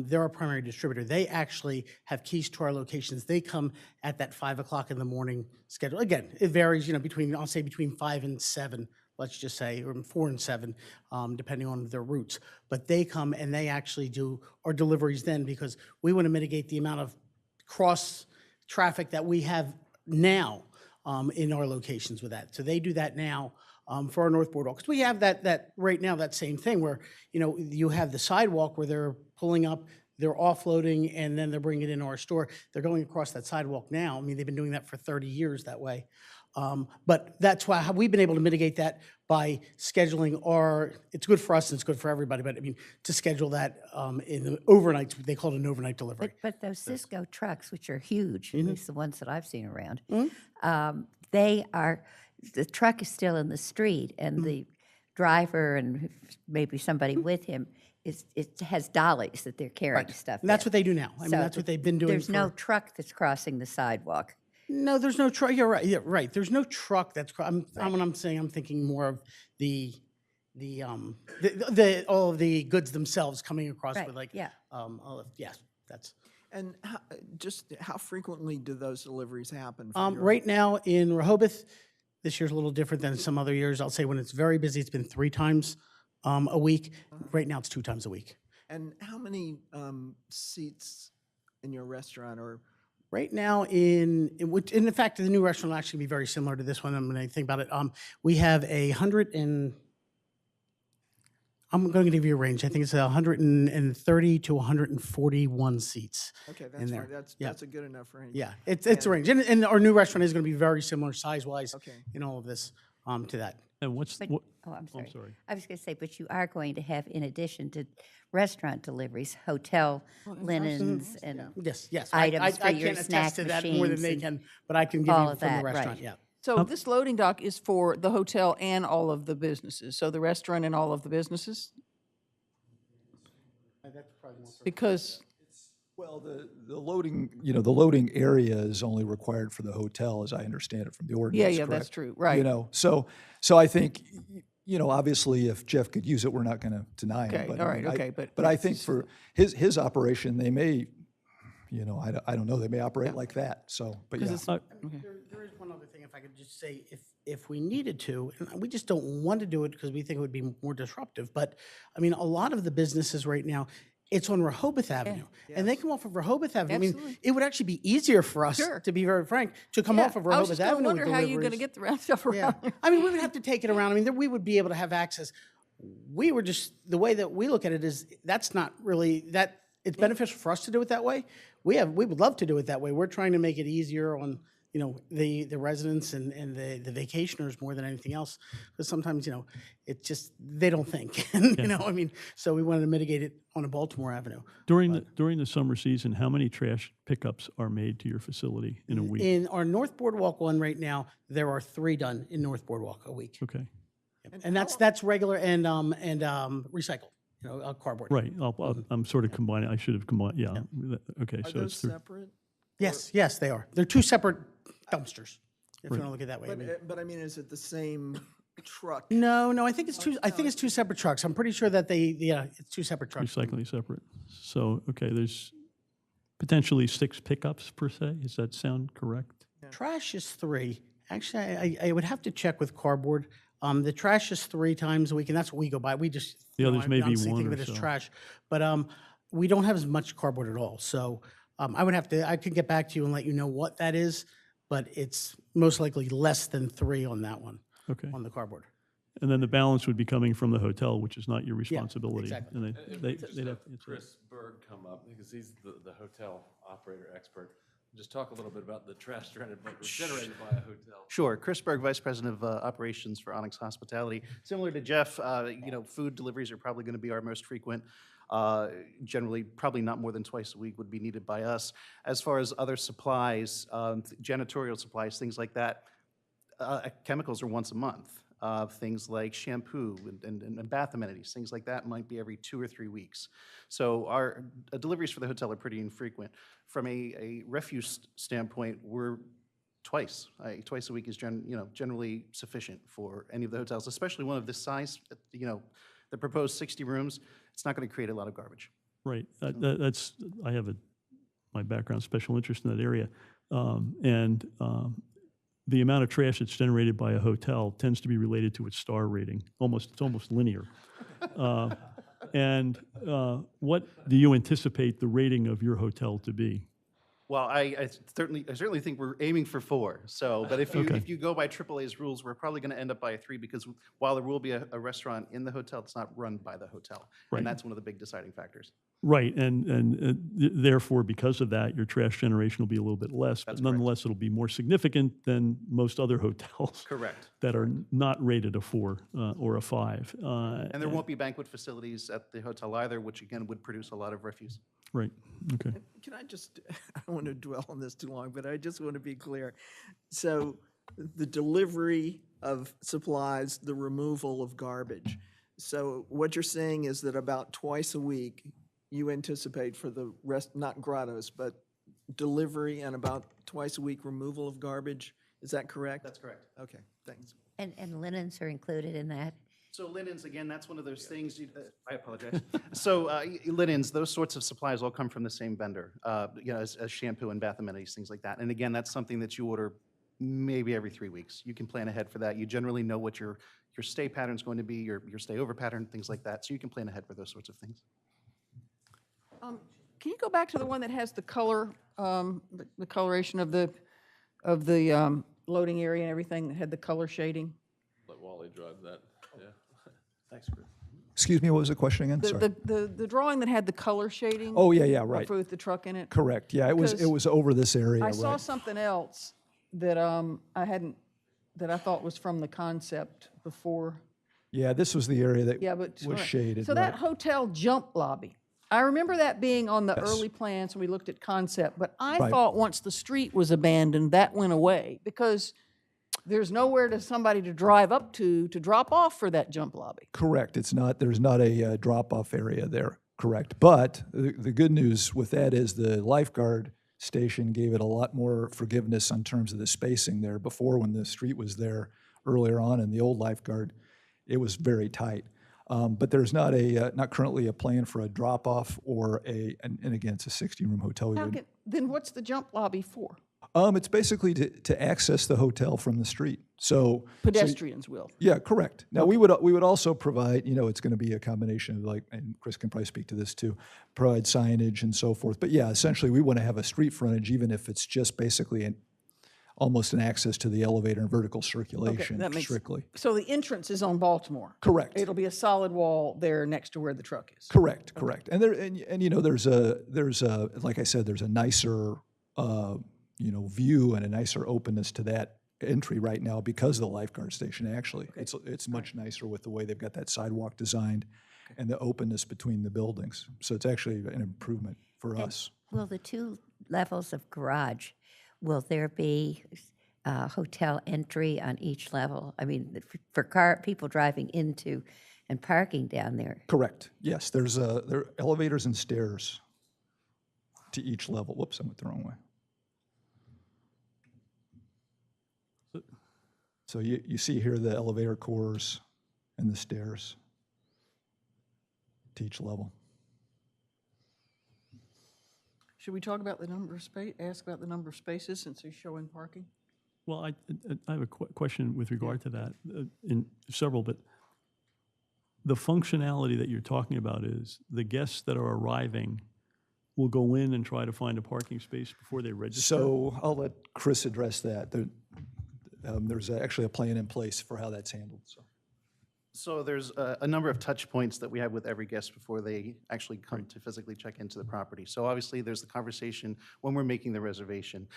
They're our primary distributor. They actually have keys to our locations. They come at that 5 o'clock in the morning schedule. Again, it varies, between 5 and 7. Let's just say, or 4 and 7, depending on their routes. But they come and they actually do our deliveries then, because we want to mitigate the amount of cross traffic that we have now in our locations with that. So they do that now for our North Boardwalk. Because we have that right now, that same thing where, you have the sidewalk where they're pulling up, they're offloading, and then they're bringing it into our store. They're going across that sidewalk now. They've been doing that for 30 years that way. But that's why we've been able to mitigate that by scheduling it's good for us and it's good for everybody, but to schedule that in the overnight, they call it an overnight delivery. But those Cisco trucks, which are huge, at least the ones that I've seen around, the truck is still in the street, and the driver and maybe somebody with him it has dollies that they're carrying stuff And that's in. what they do now. That's what they've been doing. There's no truck that's crossing the sidewalk. No, there's no truck. You're right. Yeah, right. There's no truck that's. When I'm saying, I'm thinking more of the all of the goods themselves coming across Right, with yeah. yes, that's. And how frequently do those deliveries happen? for your- Right now in Rehoboth, this year's a little different than some other years. I'll say when it's very busy, it's been 3 times a week. Right now, it's 2 times a week. And how many seats in your restaurant or? Right now, in fact, the new restaurant will actually be very similar to this one. I'm going to think about it. We have I'm going to give you a range. I think it's 130 to 141 seats. Okay, in that's there. fine. Yeah. That's a good enough range. Yeah, it's a range. And our new restaurant is going to be very similar size-wise Okay. in all of this to that. and what's, But, what, I'm sorry. sorry. I was going to say, but you are going to have, in addition to restaurant deliveries, hotel linens and Yes, yes. items for I your can't snack attest to that more than machines they and can, but I can give all you of from the that, restaurant, right. yeah. So this loading dock is for the hotel and all of the businesses, so the restaurant and all of the businesses? Because, Well, the loading, the loading area is only required for the hotel, as I understand it from the ordinance, yeah, that's correct? true, right. So I think, obviously, if Jeff could use it, we're not going to deny him. Okay, but all I right, mean, okay, but But I think for his operation, they may, I don't know, they may operate like that, so, but yeah. There is one other thing, if I could just say, if we needed to, and we just don't want to do it because we think it would be more disruptive, but, a lot of the businesses right now, it's on Rehoboth Avenue, and they come off of Rehoboth Avenue. Absolutely. It would actually be easier for us, Sure. to be very frank, to come Yeah, off of I was Rehoboth just gonna Avenue with wonder how you're going to deliveries. get the rest stuff around Yeah, there. we would have to take it around. We would be able to have access. We were just, the way that we look at it is, that's not really, it's beneficial for us to do it that way. We would love to do it that way. We're trying to make it easier on you know, the residents and the vacationers more than anything else, because sometimes, you know, it just, they don't think, you know, I mean, so we wanted to mitigate it on a Baltimore Avenue. During the summer season, how many trash pickups are made to your facility in a week? In our North Boardwalk one right now, there are 3 done in North Boardwalk a week. Okay, And that's regular and recycled, you know, cardboard. right. I'm sort of combining, I should have combined, yeah. Okay, Are so those it's three. separate? Yes, they are. They're 2 separate dumpsters, if you want to look at it that way. I mean- But I mean, is it the same truck? No, I think it's 2, I think it's 2 separate trucks. I'm pretty sure that it's 2 separate trucks. Recycling separate. So, okay, there's potentially 6 pickups per se. Does that sound correct? Trash is 3. Actually, I would have to check with cardboard. The trash is 3 times a week, and that's what we go by. We just, The you know, others I may be honestly one think of or it as so. trash. But we don't have as much cardboard at all. So I could get back to you and let you know what that is, but it's most likely less than 3 on that one, Okay. on the cardboard. And then the balance would be coming from the hotel, which is not your responsibility. exactly. And they'd have to answer that. Chris Berg come up, because he's the hotel operator expert. Just talk a little bit about the trash generated by a hotel. Sure. Chris Berg, Vice President of Operations for Onyx Hospitality. Similar to Jeff, you know, food deliveries are probably going to be our most frequent. Generally, probably not more than twice a week would be needed by us. As far as other supplies, janitorial supplies, things like that, chemicals are once a month. Things like shampoo and bath amenities, things like that might be every 2 or 3 weeks. So our deliveries for the hotel are pretty infrequent. From a refuse standpoint, we're twice a week is generally sufficient for any of the hotels, especially one of this size. You know, the proposed 60 rooms, it's not going to create a lot of garbage. Right. That's, I have my background, special interest in that area. The amount of trash that's generated by a hotel tends to be related to its star rating. It's almost linear. What do you anticipate the rating of your hotel to be? Well, I certainly think we're aiming for 4. So, but if you go by AAA's rules, we're probably going to end up by a 3, because while there will be a restaurant in the hotel, it's not run by the hotel, Right. and that's one of the big deciding factors. Right, and therefore, because of that, your trash generation will be a little bit less, but That's nonetheless, it'll be more significant than most other hotels Correct. that are not rated a 4 or a 5. And there won't be banquet facilities at the hotel either, which again would produce a lot of refuse. Right, okay. Can I just, I don't want to dwell on this too long, but I just want to be clear. So the delivery of supplies, the removal of garbage. So what you're saying is that about twice a week, you anticipate for the rest, not grottos, but delivery and about twice a week removal of garbage? Is that correct? That's correct. Okay, thanks. And linens are included in that? So linens, again, that's one of those things, I apologize. So linens, those sorts of supplies all come from the same vendor, you know, as shampoo and bath amenities, things like that. And again, that's something that you order maybe every 3 weeks. You can plan ahead for that. You generally know what your stay pattern is going to be, your stay over pattern, things like that. So you can plan ahead for those sorts of things. Can you go back to the one that has the color, the coloration of the loading area and everything that had the color shading? Let Wally drive that, yeah. Thanks, Chris. Excuse me, what was the question again? Sorry. The drawing that had the color shading? Oh, yeah, right. With the truck in it? Correct, yeah, it was Because over this area, I right? saw something else that that I thought was from the concept before. Yeah, this was the area that Yeah, but. was shaded, So that right. hotel jump lobby, I remember that being on the early plans when we looked at concept, but I Right. thought once the street was abandoned, that went away because there's nowhere to somebody to drive up to drop off for that jump lobby. Correct, there's not a drop-off area there, correct. But the good news with that is the lifeguard station gave it a lot more forgiveness in terms of the spacing there. Before, when the street was there earlier on in the old lifeguard, it was very tight. But there's not currently a plan for a drop-off or and again, it's a 60-room hotel. Then what's the jump lobby for? It's basically to access the hotel from the street. So Pedestrians will. yeah, correct. Now, we would also provide, it's going to be a combination of and Chris can probably speak to this too, provide signage and so forth. But yeah, essentially, we want to have a street frontage, even if it's just basically almost an access to the elevator and vertical circulation strictly. So the entrance is on Baltimore. Correct. It'll be a solid wall there next to where the truck is. Correct. And there's a like I said, there's a nicer view and a nicer openness to that entry right now because of the lifeguard station, actually. It's much nicer with the way they've got that sidewalk designed and the openness between the buildings. So it's actually an improvement for us. Will the two levels of garage, will there be hotel entry on each level? I mean, for people driving into and parking down there. Correct, yes. There are elevators and stairs to each level. Whoops, I went the wrong way. So you see here the elevator cores and the stairs to each level. Should we talk about the number of ask about the number of spaces since they're showing parking? Well, I have a question with regard to that, in several, but the functionality that you're talking about is the guests that are arriving will go in and try to find a parking space before they register? So I'll let Chris address that. There's actually a plan in place for how that's handled, so. So there's a number of touch points that we have with every guest before they actually come to physically check into the property. So obviously, there's the conversation when we're making the reservation.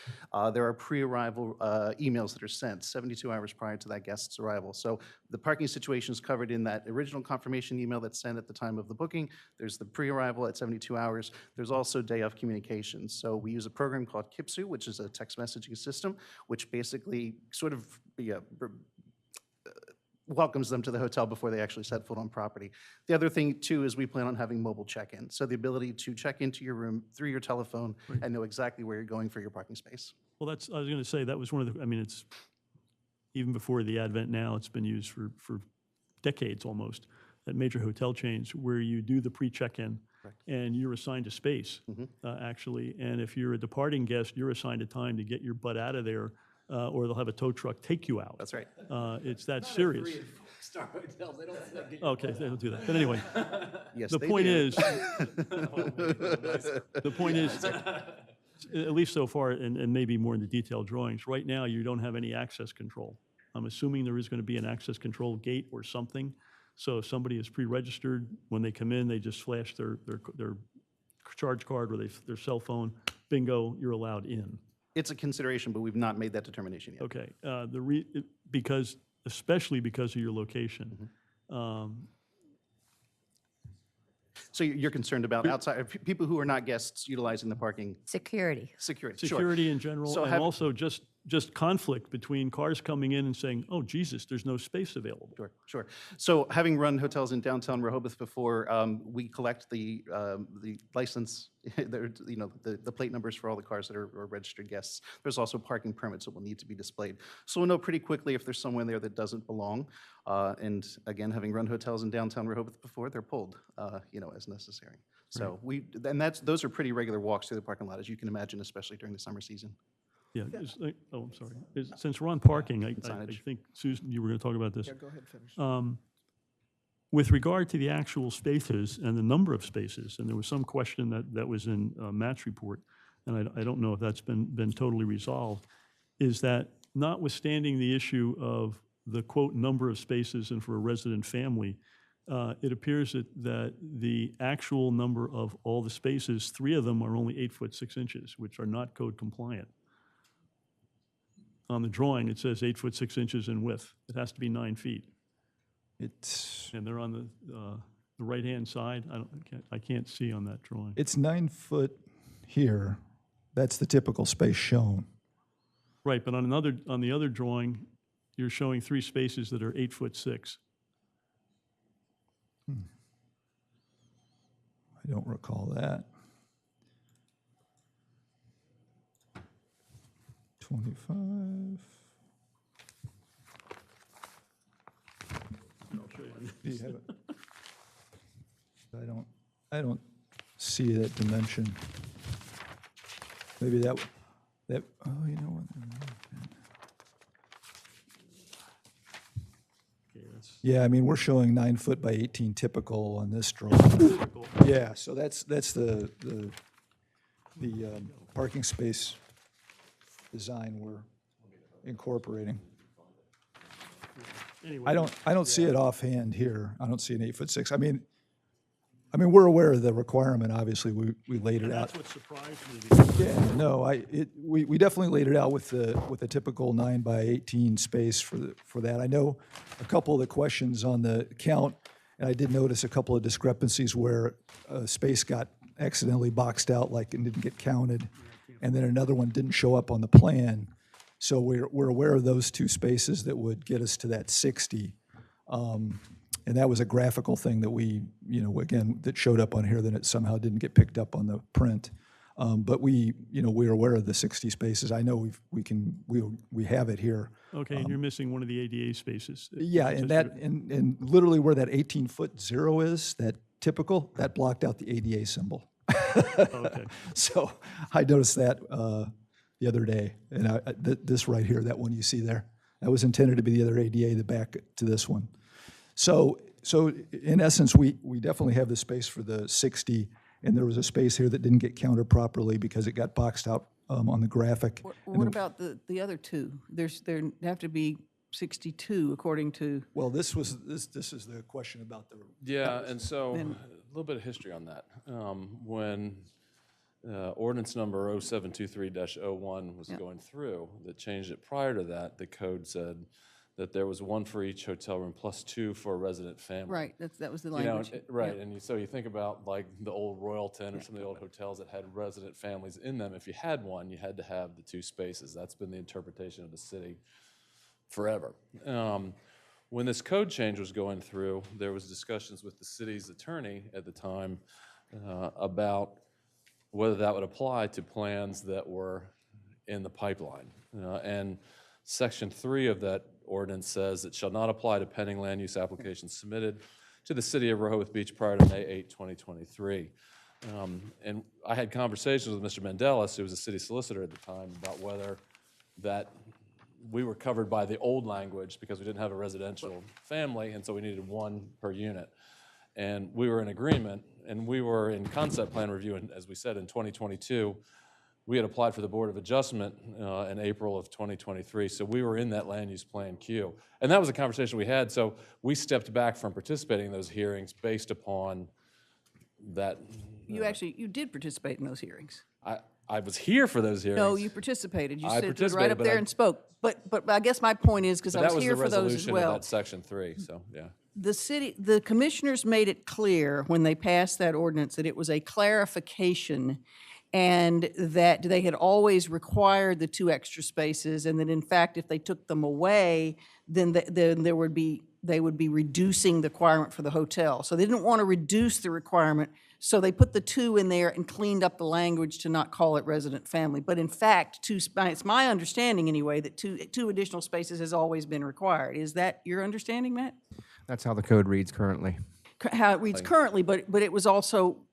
There are pre-arrival emails that are sent 72 hours prior to that guest's arrival. So the parking situation is covered in that original confirmation email that's sent at the time of the booking. There's the pre-arrival at 72 hours. There's also day of communications. So we use a program called Kipsu, which is a text messaging system, which basically sort of welcomes them to the hotel before they actually set foot on property. The other thing, too, is we plan on having mobile check-in. So the ability to check into your room through your telephone and know exactly where you're going for your parking space. Well, I was going to say, that was one of the, I mean, it's, even before the advent now, it's been used for decades almost at major hotel chains where you do the pre-check-in and you're assigned a space, actually. And if you're a departing guest, you're assigned a time to get your butt out of there, or they'll have a tow truck take you out. That's right. It's that serious. Star hotels, they don't say. Okay, they don't do that. But anyway, Yes, the they point do. is, the point is, at least so far, and maybe more in the detailed drawings, right now you don't have any access control. I'm assuming there is going to be an access control gate or something. So if somebody is pre-registered, when they come in, they just flash their charge card or their cell phone, bingo, you're allowed in. It's a consideration, but we've not made that determination yet. Okay, especially because of your location. So you're concerned about outside people who are not guests utilizing the parking? Security. Security, sure. Security in general, So and have- also just conflict between cars coming in and saying, oh, Jesus, there's no space available. Sure, sure. So having run hotels in downtown Rehoboth before, we collect the license, the plate numbers for all the cars that are registered guests. There's also parking permits that will need to be displayed. So we'll know pretty quickly if there's someone there that doesn't belong. And again, having run hotels in downtown Rehoboth before, they're pulled, as necessary. So those are pretty regular walks through the parking lot, as you can imagine, especially during the summer season. Yeah, I'm sorry. Since we're on parking, I signage. think, Susan, you were going to talk about this. Yeah, go ahead, finish. With regard to the actual spaces and the number of spaces, and there was some question that was in Matt's report, and I don't know if that's been totally resolved, is that notwithstanding the issue of the, quote, number of spaces and for a resident family, it appears that the actual number of all the spaces, 3 of them are only 8 foot 6 inches, which are not code compliant. On the drawing, it says 8 foot 6 inches in width. It has to be 9 feet. And they're on the right-hand side. I can't see on that drawing. It's 9 foot here. That's the typical space shown. Right, but on the other drawing, you're showing 3 spaces that are 8 foot 6. I don't recall that. 25. Do you have it? I don't see that dimension. Maybe that, oh, you know what? Yeah, I mean, we're showing 9 foot by 18 typical on this drawing. Yeah, so that's the parking space design we're incorporating. Anyway, I don't see it offhand here. I don't see an 8 foot 6. I mean, I mean, we're aware of the requirement, obviously, we laid it And out. that's what surprised me. Yeah, no, we definitely laid it out with the typical 9 by 18 space for that. I know a couple of the questions on the count, and I did notice a couple of discrepancies where a space got accidentally boxed out, like it didn't get counted, and then another one didn't show up on the plan. So we're aware of those two spaces that would get us to that 60. And that was a graphical thing that we, again, that showed up on here, then it somehow didn't get picked up on the print. But we're aware of the 60 spaces. I know we have it here. Okay, and you're missing one of the ADA spaces. Yeah, and and literally where that 18-foot zero is, that typical, that blocked out the ADA symbol. Okay. So I noticed that the other day, and this right here, that one you see there, that was intended to be the other ADA, the back to this one. So in essence, we definitely have the space for the 60, and there was a space here that didn't get counted properly because it got boxed out on the graphic. What about the other two? There have to be 62 according to. Well, this is the question about the. Yeah, and so a little bit of history on that. When ordinance number 0723-01 was going through, that changed it prior to that, the code said that there was one for each hotel room plus 2 for a resident family. Right, that was the language. Right, and so you think about like the old Royalton or some of the old hotels that had resident families in them. If you had one, you had to have the 2 spaces. That's been the interpretation of the city forever. When this code change was going through, there was discussions with the city's attorney at the time about whether that would apply to plans that were in the pipeline. And Section 3 of that ordinance says it shall not apply to pending land use applications submitted to the city of Rehoboth Beach prior to May 8, 2023. And I had conversations with Mr. Mendelis, who was a city solicitor at the time, about whether that we were covered by the old language because we didn't have a residential family, and so we needed 1 per unit. And we were in agreement, and we were in concept plan review, and as we said, in 2022, we had applied for the Board of Adjustment in April of 2023, so we were in that land use plan queue. And that was a conversation we had, so we stepped back from participating in those hearings based upon that. You did participate in those hearings. I was here for those hearings. No, you participated. You I stood right participated, up but there I- and spoke. But I guess my point is, because I But that was was here the for those as resolution of well. that Section 3, so, yeah. The commissioners made it clear when they passed that ordinance that it was a clarification and that they had always required the 2 extra spaces, and that in fact, if they took them away, then they would be reducing the requirement for the hotel. So they didn't want to reduce the requirement, so they put the 2 in there and cleaned up the language to not call it resident family. But in fact, it's my understanding anyway, that two additional spaces has always been required. Is that your understanding, Matt? That's how the code reads currently. How it reads currently, but it was also,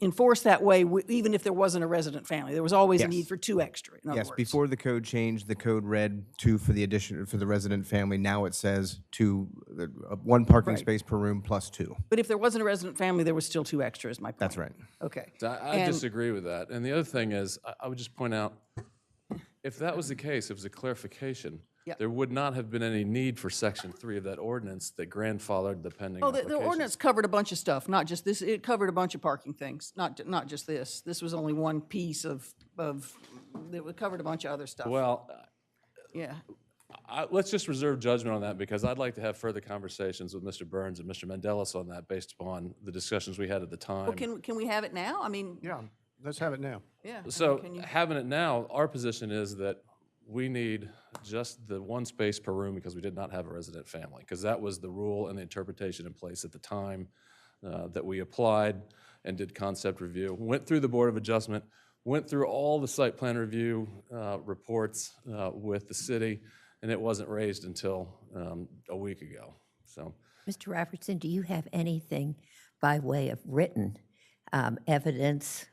enforced that way even if there wasn't a resident family. There was always a Yes. need for 2 extra, in other Yes, words. before the code changed, the code read 2 for the addition, for the resident family. Now it says 1 parking Right. space per room plus 2. But if there wasn't a resident family, there was still 2 extra, is my point. That's right. Okay. I And- disagree with that. And the other thing is, I would just point out, if that was the case, if it was a clarification, Yep. there would not have been any need for Section 3 of that ordinance that grandfathered the pending Oh, the applications. ordinance covered a bunch of stuff, not just this. It covered a bunch of parking things, not just this. This was only one piece of it covered a bunch of other stuff. Well, Yeah. let's just reserve judgment on that, because I'd like to have further conversations with Mr. Burns and Mr. Mendelis on that based upon the discussions we had at the time. Well, can we have it now? I mean, Yeah, let's have it now. yeah. I mean, So can you- having it now, our position is that we need just the 1 space per room because we did not have a resident family, because that was the rule and the interpretation in place at the time that we applied and did concept review. Went through the Board of Adjustment, went through all the site plan review reports with the city, and it wasn't raised until a week ago, so. Mr. Robertson, do you have anything by way of written evidence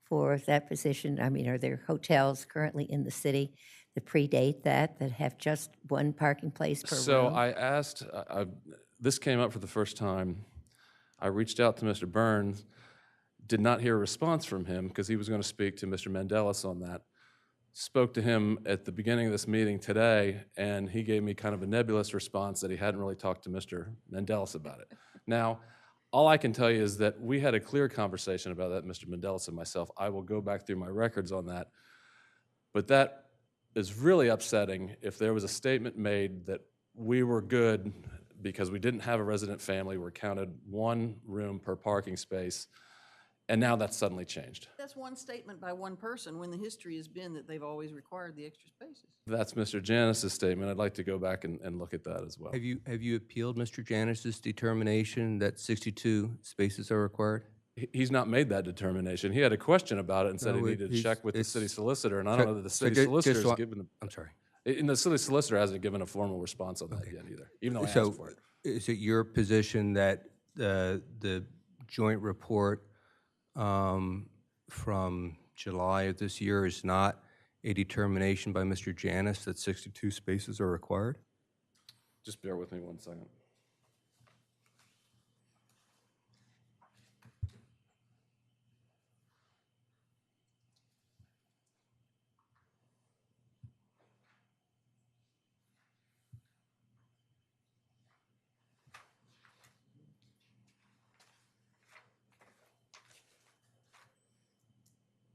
for that position? I mean, are there hotels currently in the city that predate that have just 1 parking place per room? So I asked, this came up for the first time. I reached out to Mr. Burns, did not hear a response from him because he was going to speak to Mr. Mendelis on that. spoke to him at the beginning of this meeting today, and he gave me kind of a nebulous response that he hadn't really talked to Mr. Mendelis about it. Now, all I can tell you is that we had a clear conversation about that, Mr. Mendelis and myself. I will go back through my records on that. But that is really upsetting if there was a statement made that we were good because we didn't have a resident family, we're counted 1 room per parking space, and now that's suddenly changed. That's one statement by one person when the history has been that they've always required the extra spaces. That's Mr. Janis's statement. I'd like to go back and look at that as well. Have you appealed Mr. Janis's determination that 62 spaces are required? He's not made that determination. He had a question about it and said he No, needed to he's- check with the city it's- solicitor, and I don't know that the so city ju- solicitor just has wa- given, I'm sorry. and the city solicitor hasn't given a formal response on that yet either, even though I So asked for it. is it your position that the joint report from July of this year is not a determination by Mr. Janis that 62 spaces are required? Just bear with me 1 second.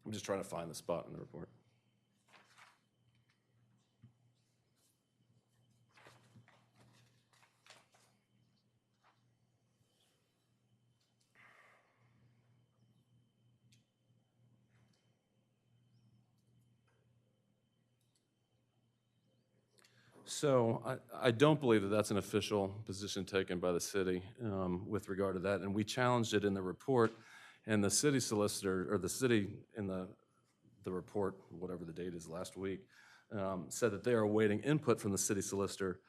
I'm just trying to find the spot in the report. So I don't believe that that's an official position taken by the city with regard to that, and we challenged it in the report, and the city solicitor, or the city in the report, whatever the date is last week, said that they are awaiting input from the city solicitor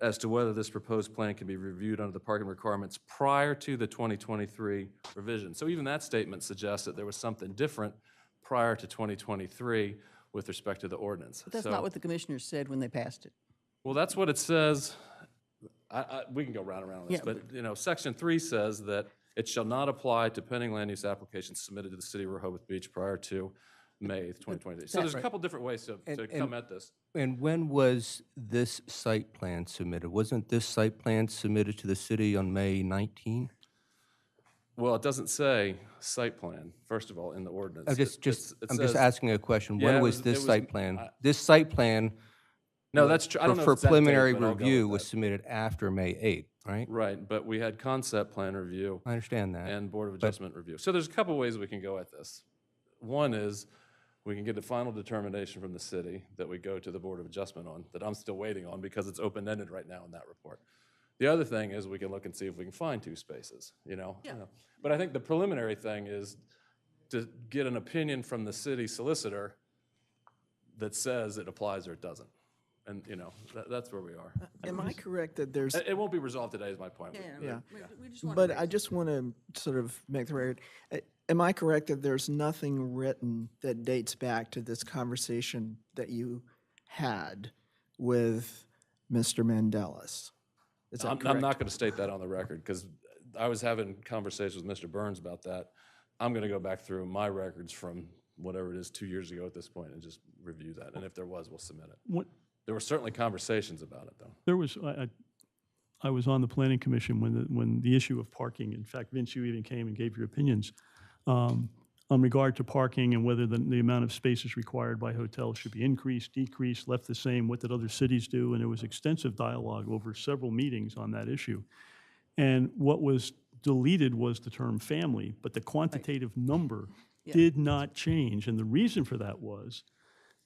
as to whether this proposed plan can be reviewed under the parking requirements prior to the 2023 revision. So even that statement suggests that there was something different prior to 2023 with respect to the ordinance. But that's So- not what the commissioners said when they passed it. Well, that's what it says. We can go round and round on this, Yeah, but, Section 3 says that it shall not apply to pending land use applications submitted to the city of Rehoboth Beach prior to May 8th, 2023. So there's a couple different ways to come at this. And when was this site plan submitted? Wasn't this site plan submitted to the city on May 19? Well, it doesn't say site plan, first of all, in the ordinance. I'm just It says- asking a question. Yeah, When it was was- this it was- site plan? This site plan No, that's true. I don't know if for it's that date, preliminary but I'll go review with was that. submitted after May 8, right? Right, but we had concept plan review. I understand that. And Board of Adjustment review. So there's a couple ways we can go at this. One is, we can get the final determination from the city that we go to the Board of Adjustment on, that I'm still waiting on because it's open-ended right now in that report. The other thing is, we can look and see if we can find 2 spaces, Yeah. But I think the preliminary thing is to get an opinion from the city solicitor that says it applies or it doesn't. And, that's where we are. Am I correct that there's, It won't be resolved today is my point. Yeah. We just want but I just want to sort of make the record, am I correct that there's nothing written that dates back to this conversation that you had with Mr. Mendelis? Is that I'm correct? not going to state that on the record, because I was having conversations with Mr. Burns about that. I'm going to go back through my records from whatever it is, 2 years ago at this point, and just review that. And if there was, we'll submit it. What, There were certainly conversations about it, though. there was, I was on the planning commission when the issue of parking, in fact, Vince, you even came and gave your opinions on regard to parking and whether the amount of spaces required by hotels should be increased, decreased, left the same, what did other cities do? And there was extensive dialogue over several meetings on that issue. And what was deleted was the term family, but the quantitative number did not change. And the reason for that was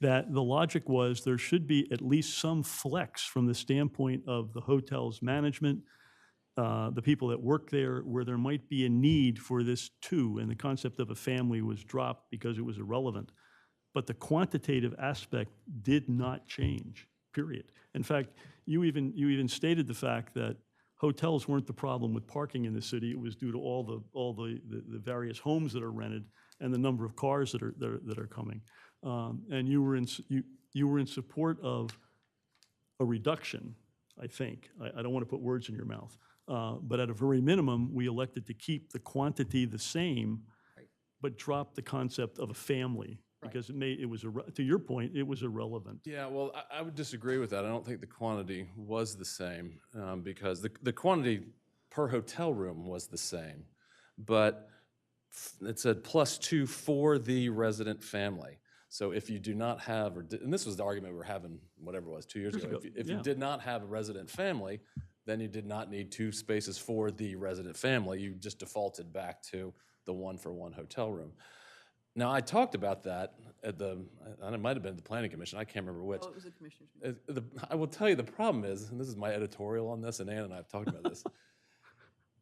that the logic was there should be at least some flex from the standpoint of the hotel's management, the people that work there, where there might be a need for this too, and the concept of a family was dropped because it was irrelevant. But the quantitative aspect did not change, period. In fact, you even stated the fact that hotels weren't the problem with parking in the city. It was due to all the various homes that are rented and the number of cars that are coming. And you were in support of a reduction, I think. I don't want to put words in your mouth. But at a very minimum, we elected to keep the quantity the same, but drop the concept of a family because it was, to your point, it was irrelevant. Yeah, well, I would disagree with that. I don't think the quantity was the same because the quantity per hotel room was the same, but it said +2 for the resident family. So if you do not have, and this was the argument we were having, whatever it was, 2 years ago. If you did not have a resident family, then you did not need 2 spaces for the resident family. You just defaulted back to the 1-for-1 hotel room. Now, I talked about that at and it might have been the Planning Commission, I can't remember which. Oh, it was the commissioners meeting. I will tell you the problem is, and this is my editorial on this, and Ann and I have talked about this,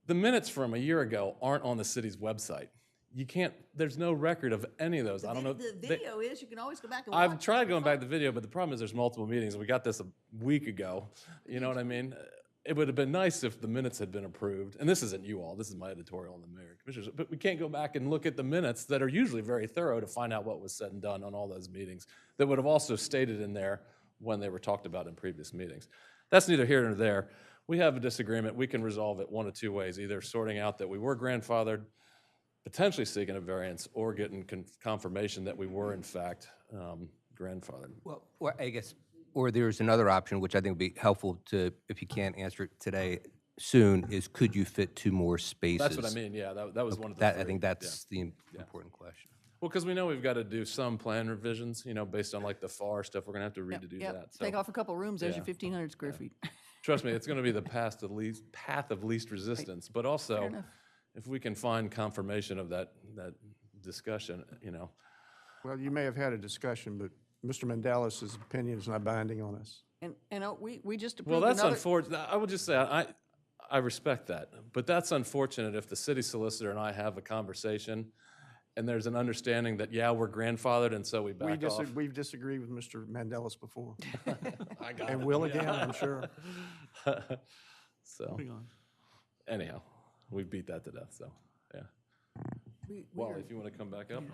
the minutes from a year ago aren't on the city's website. You can't, there's no record of any of those. I don't know. The video is, you can always go back and watch. I've tried going back to the video, but the problem is there's multiple meetings. We got this a week ago. You know what I mean? It would have been nice if the minutes had been approved. And this isn't you all. This is my editorial on the mayor and commissioners. But we can't go back and look at the minutes that are usually very thorough to find out what was said and done on all those meetings that would have also stated in there when they were talked about in previous meetings. That's neither here nor there. We have a disagreement. We can resolve it one of two ways, either sorting out that we were grandfathered, potentially seeking a variance, or getting confirmation that we were in fact grandfathered. Well, or I guess, or there's another option, which I think would be helpful to, if you can't answer it today, soon, is could you fit 2 more spaces? That's what I mean, yeah, that was one of the That, three. I think that's the important question. Well, because we know we've got to do some plan revisions, you know, based on like the FAR stuff, we're gonna have to read to do that. So, Take off a couple rooms, there's your yeah. 1,500 square feet. trust me, it's gonna be the path of least resistance, but also, enough. if we can find confirmation of that discussion, you know. Well, you may have had a discussion, but Mr. Mandela's opinion is not binding on us. And we just Well, approved that's another. unfortunate. I would just say, I respect that, but that's unfortunate if the city solicitor and I have a conversation and there's an understanding that, yeah, we're grandfathered and so we back off. We've disagreed with Mr. Mandela's before, I got and it. will again, I'm sure. So, Moving on. anyhow, we beat that to death, so, yeah. Wally, if you want to come back up.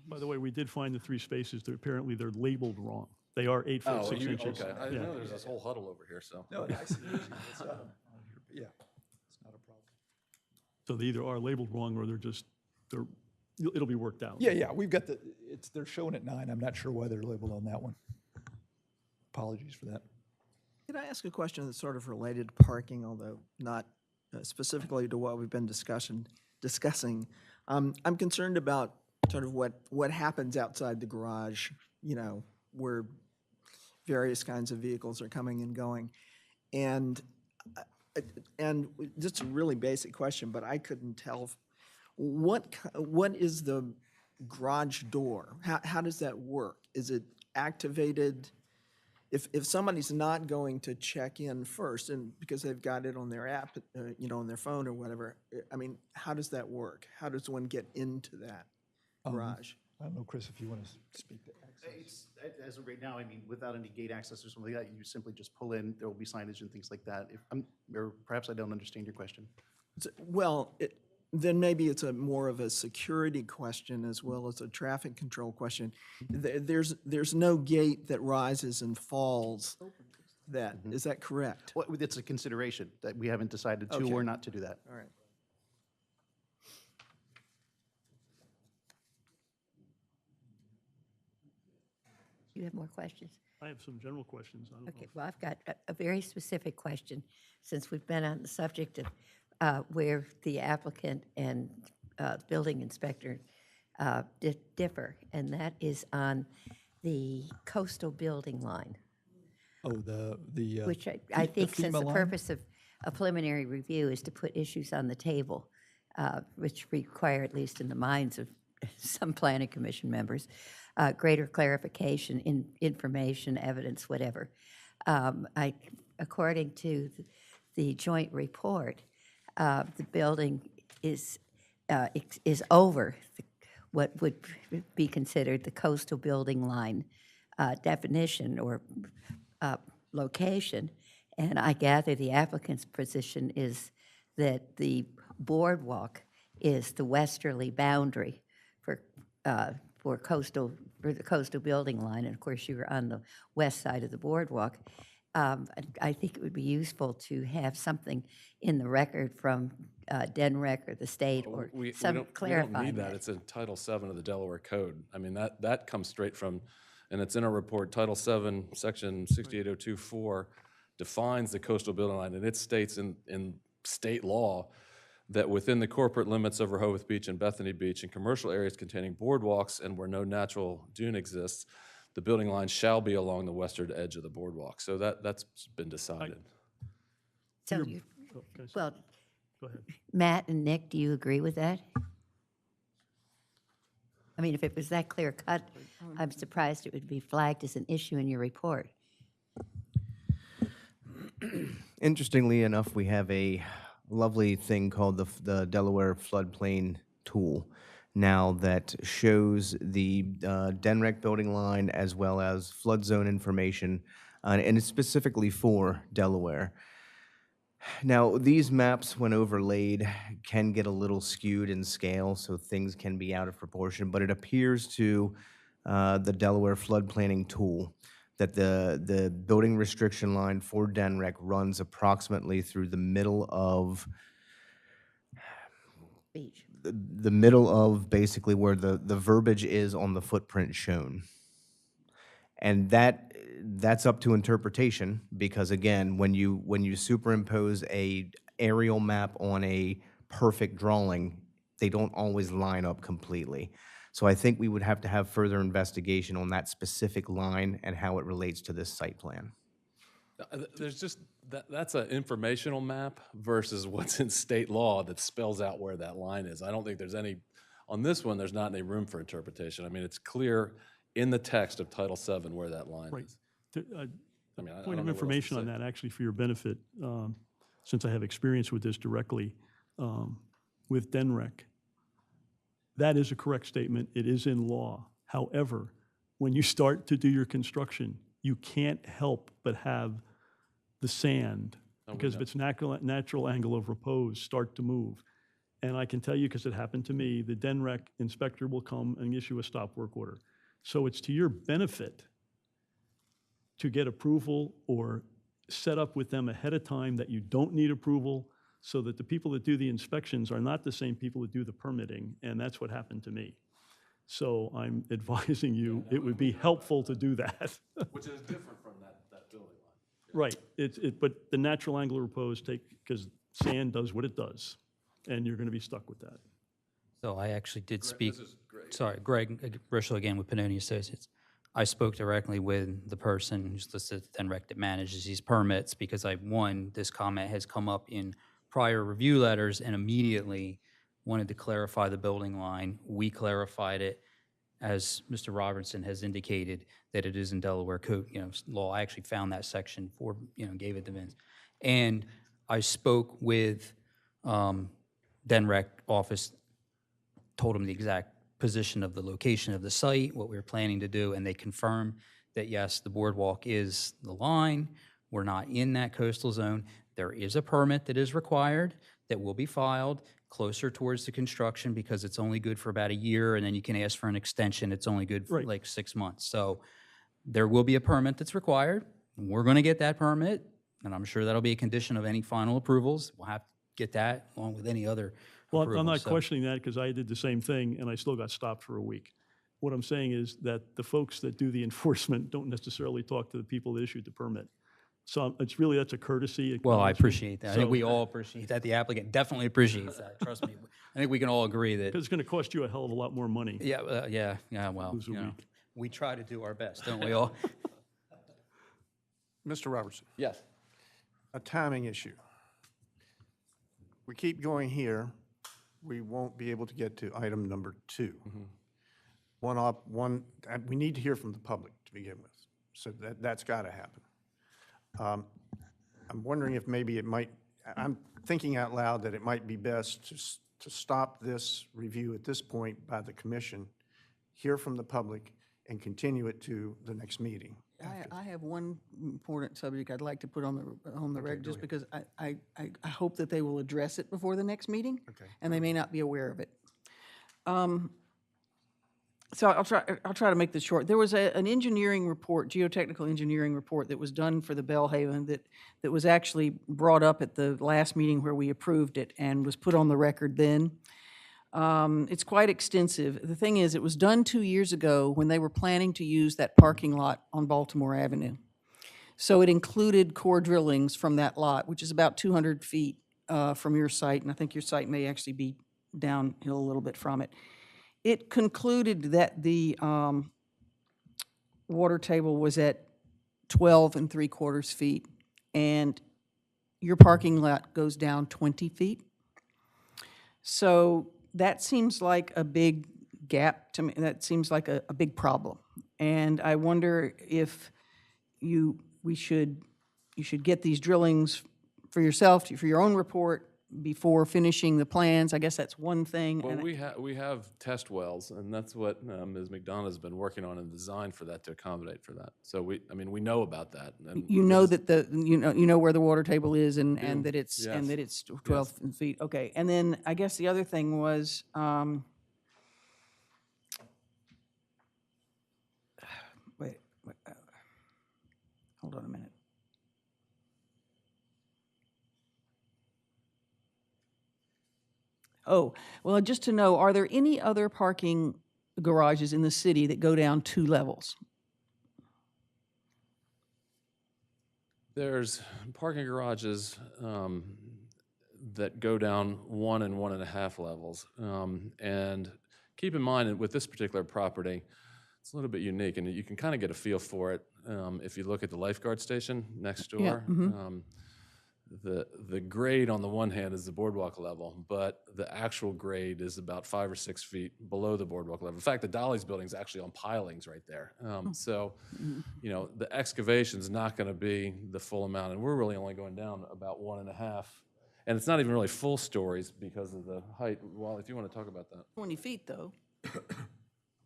By the way, we did find the 3 spaces, apparently they're labeled wrong. They are 8 foot 6 inches. Okay. I Yeah. didn't know there's this whole huddle over here, so. No, I see. It's, yeah, it's not a problem. So they either are labeled wrong or it'll be worked out. Yeah, we've got they're shown at 9. I'm not sure why they're labeled on that one. Apologies for that. Could I ask a question that's sort of related to parking, although not specifically to what we've been discussing? I'm concerned about sort of what happens outside the garage, you know, where various kinds of vehicles are coming and going. And just a really basic question, but I couldn't tell what is the garage door? How does that work? Is it activated? If somebody's not going to check in first, and because they've got it on their app, you know, on their phone or whatever, I mean, how does that work? How does one get into that garage? I don't know, Chris, if you want to speak to access. As of right now, I mean, without any gate access or something like that, you simply just pull in, there will be signage and things like that. Or perhaps I don't understand your question. Well, then maybe it's more of a security question as well as a traffic control question. There's no gate that rises and falls. Is that correct? Well, it's a consideration that we haven't decided to Okay. or not to do that. All right. You have more questions? I have some general questions. I don't know Okay, well, I've got a very specific question, since we've been on the subject of where the applicant and building inspector differ, and that is on the coastal building line, Oh, the which I think since FEMA the line? purpose of a preliminary review is to put issues on the table, which require, at least in the minds of some planning commission members, greater clarification, information, evidence, whatever. According to the joint report, the building is over what would be considered the coastal building line definition or location. And I gather the applicant's position is that the boardwalk is the westerly boundary for the coastal building line. And of course, you were on the west side of the boardwalk. I think it would be useful to have something in the record from DENREC or the state or some We don't clarifying need that. that. It's in Title VII of the Delaware Code. I mean, that comes straight from, and it's in a report, Title VII, Section 68024 defines the coastal building line, and it states in state law that within the corporate limits of Rehoboth Beach and Bethany Beach and commercial areas containing boardwalks and where no natural dune exists, the building line shall be along the western edge of the boardwalk. So that's been decided. So you, Okay, well, go ahead. Matt and Nick, do you agree with that? I mean, if it was that clear cut, I'm surprised it would be flagged as an issue in your report. Interestingly enough, we have a lovely thing called the Delaware floodplain tool now that shows the DENREC building line as well as flood zone information, and it's specifically for Delaware. Now, these maps, when overlaid, can get a little skewed in scale, so things can be out of proportion, but it appears to the Delaware flood planning tool that the building restriction line for DENREC runs approximately through the middle of Beach. the middle of basically where the verbiage is on the footprint shown. And that's up to interpretation, because again, when you superimpose a aerial map on a perfect drawing, they don't always line up completely. So I think we would have to have further investigation on that specific line and how it relates to this site plan. There's just, that's an informational map versus what's in state law that spells out where that line is. I don't think there's any, on this one, there's not any room for interpretation. I mean, it's clear in the text of Title VII where that line Right. is. To- I mean, I don't Point know of what else to information on say. that, actually, for your benefit, since I have experience with this directly, with DENREC. That is a correct statement. It is in law. However, when you start to do your construction, you can't help but have the sand, because of its natural angle of repose, start to move. And I can tell you, because it happened to me, the DENREC inspector will come and issue a stop work order. So it's to your benefit to get approval or set up with them ahead of time that you don't need approval, so that the people that do the inspections are not the same people that do the permitting, and that's what happened to me. So I'm advising you, it would be helpful to do that. Which is different from that building line. Right, but the natural angle of repose because sand does what it does, and you're gonna be stuck with that. So I actually did speak, This is great. sorry, Greg Rischel again with Pannoni Associates. I spoke directly with the person who's listed as DENREC that manages these permits, because this comment has come up in prior review letters, and immediately wanted to clarify the building line. We clarified it, as Mr. Robertson has indicated, that it is in Delaware code, law. I actually found that section gave it to Vince. And I spoke with DENREC office, told them the exact position of the location of the site, what we were planning to do, and they confirmed that yes, the boardwalk is the line. We're not in that coastal zone. There is a permit that is required that will be filed closer towards the construction, because it's only good for about a year, and then you can ask for an extension. It's only good for like 6 months. So there will be a permit that's required. We're going to get that permit, and I'm sure that'll be a condition of any final approvals. We'll have to get that along with any other Well, approvals. I'm not So- questioning that, because I did the same thing, and I still got stopped for a week. What I'm saying is that the folks that do the enforcement don't necessarily talk to the people that issued the permit. So that's a courtesy. Well, I acknowledgement. appreciate that. I think So- we all appreciate that. The applicant definitely appreciates that. Trust me. I think we can all agree that. Because it's going to cost you a hell of a lot more money. Yeah, well, Lose a week. we try to do our best, don't we all? Mr. Robertson, Yes. a timing issue. We keep going here, we won't be able to get to item number 2. We need to hear from the public to begin with, so that's got to happen. I'm wondering if maybe I'm thinking out loud that it might be best to stop this review at this point by the commission, hear from the public, and continue it to the next meeting. I have one important subject I'd like to put on the record, just because I hope that they will address it before the next meeting. Okay. And they may not be aware of it. So I'll try to make this short. There was an engineering report, geotechnical engineering report that was done for the Bellhaven that was actually brought up at the last meeting where we approved it and was put on the record then. It's quite extensive. The thing is, it was done 2 years ago when they were planning to use that parking lot on Baltimore Avenue. So it included core drillings from that lot, which is about 200 feet from your site, and I think your site may actually be downhill a little bit from it. It concluded that the water table was at 12 3/4 feet, and your parking lot goes down 20 feet. So that seems like a big gap to me. That seems like a big problem. And I wonder if you should get these drillings for yourself, for your own report, before finishing the plans. I guess that's one thing. Well, and we have test wells, and that's what Ms. McDonough's been working on in design for that to accommodate for that. So we know about that. And you know that you know where the water table is and that it's Yes. and that it's 12 feet. Okay. And then I guess the other thing was wait, hold on a minute. Oh, well, just to know, are there any other parking garages in the city that go down 2 levels? There's parking garages that go down 1 and 1.5 levels. And keep in mind that with this particular property, it's a little bit unique, and you can kind of get a feel for it if you look at the lifeguard station next door. Yeah, mhm. The grade on the one hand is the boardwalk level, but the actual grade is about 5 or 6 feet below the boardwalk level. In fact, the Dolly's building is actually on pilings right there. So, you know, the excavation's not going to be the full amount, and we're really only going down about 1.5. And it's not even really full stories because of the height. Well, if you want to talk about that. 20 feet, though.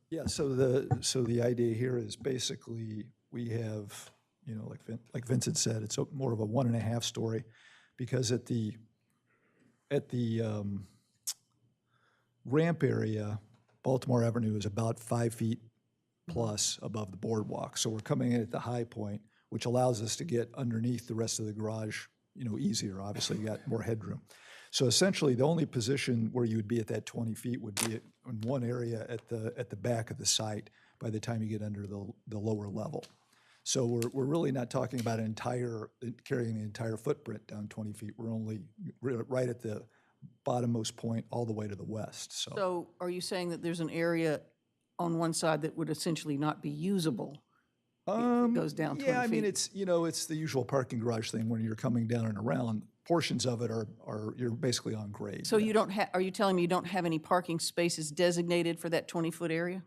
Yeah, so the idea here is basically we have, you know, like Vincent said, it's more of a 1.5 story, because at the ramp area, Baltimore Avenue is about 5 feet plus above the boardwalk. So we're coming in at the high point, which allows us to get underneath the rest of the garage, you know, easier. Obviously, you got more headroom. So essentially, the only position where you would be at that 20 feet would be in one area at the back of the site by the time you get under the lower level. So we're really not talking about carrying the entire footprint down 20 feet. We're only right at the bottommost point all the way to the west. So are you saying that there's an area on one side that would essentially not be usable if it goes down 20 feet? Yeah, I mean, it's the usual parking garage thing when you're coming down and around. Portions of it are you're basically on grade. So you don't are you telling me you don't have any parking spaces designated for that 20-foot area?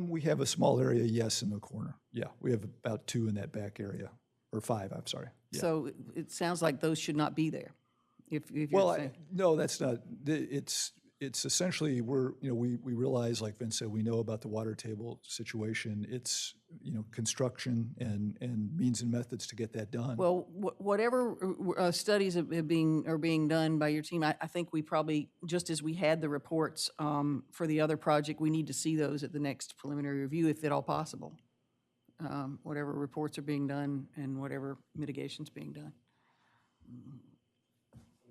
We have a small area, yes, in the corner. Yeah, we have about 2 in that back area, or 5, I'm sorry. Yeah. So it sounds like those should not be there. If you're Well, saying. no, that's not. It's essentially we realize, like Vince said, we know about the water table situation. It's construction and means and methods to get that done. Well, whatever studies are being done by your team, I think we probably, just as we had the reports for the other project, we need to see those at the next preliminary review, if at all possible. Whatever reports are being done and whatever mitigation's being done.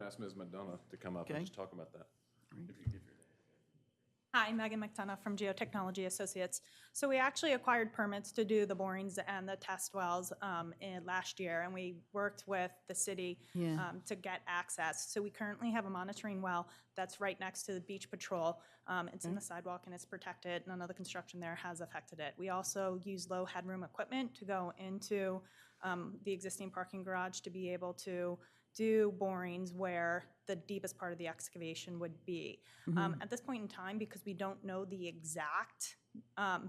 Ask Ms. McDonough to come up and Okay. just talk about that. Hi, Megan McDonough from Geotechnology Associates. So we actually acquired permits to do the borings and the test wells last year, and we worked with the city to get access. So we currently have a monitoring well that's right next to the beach patrol. It's in the sidewalk and it's protected. None of the construction there has affected it. We also use low headroom equipment to go into the existing parking garage to be able to do borings where the deepest part of the excavation would be. At this point in time, because we don't know the exact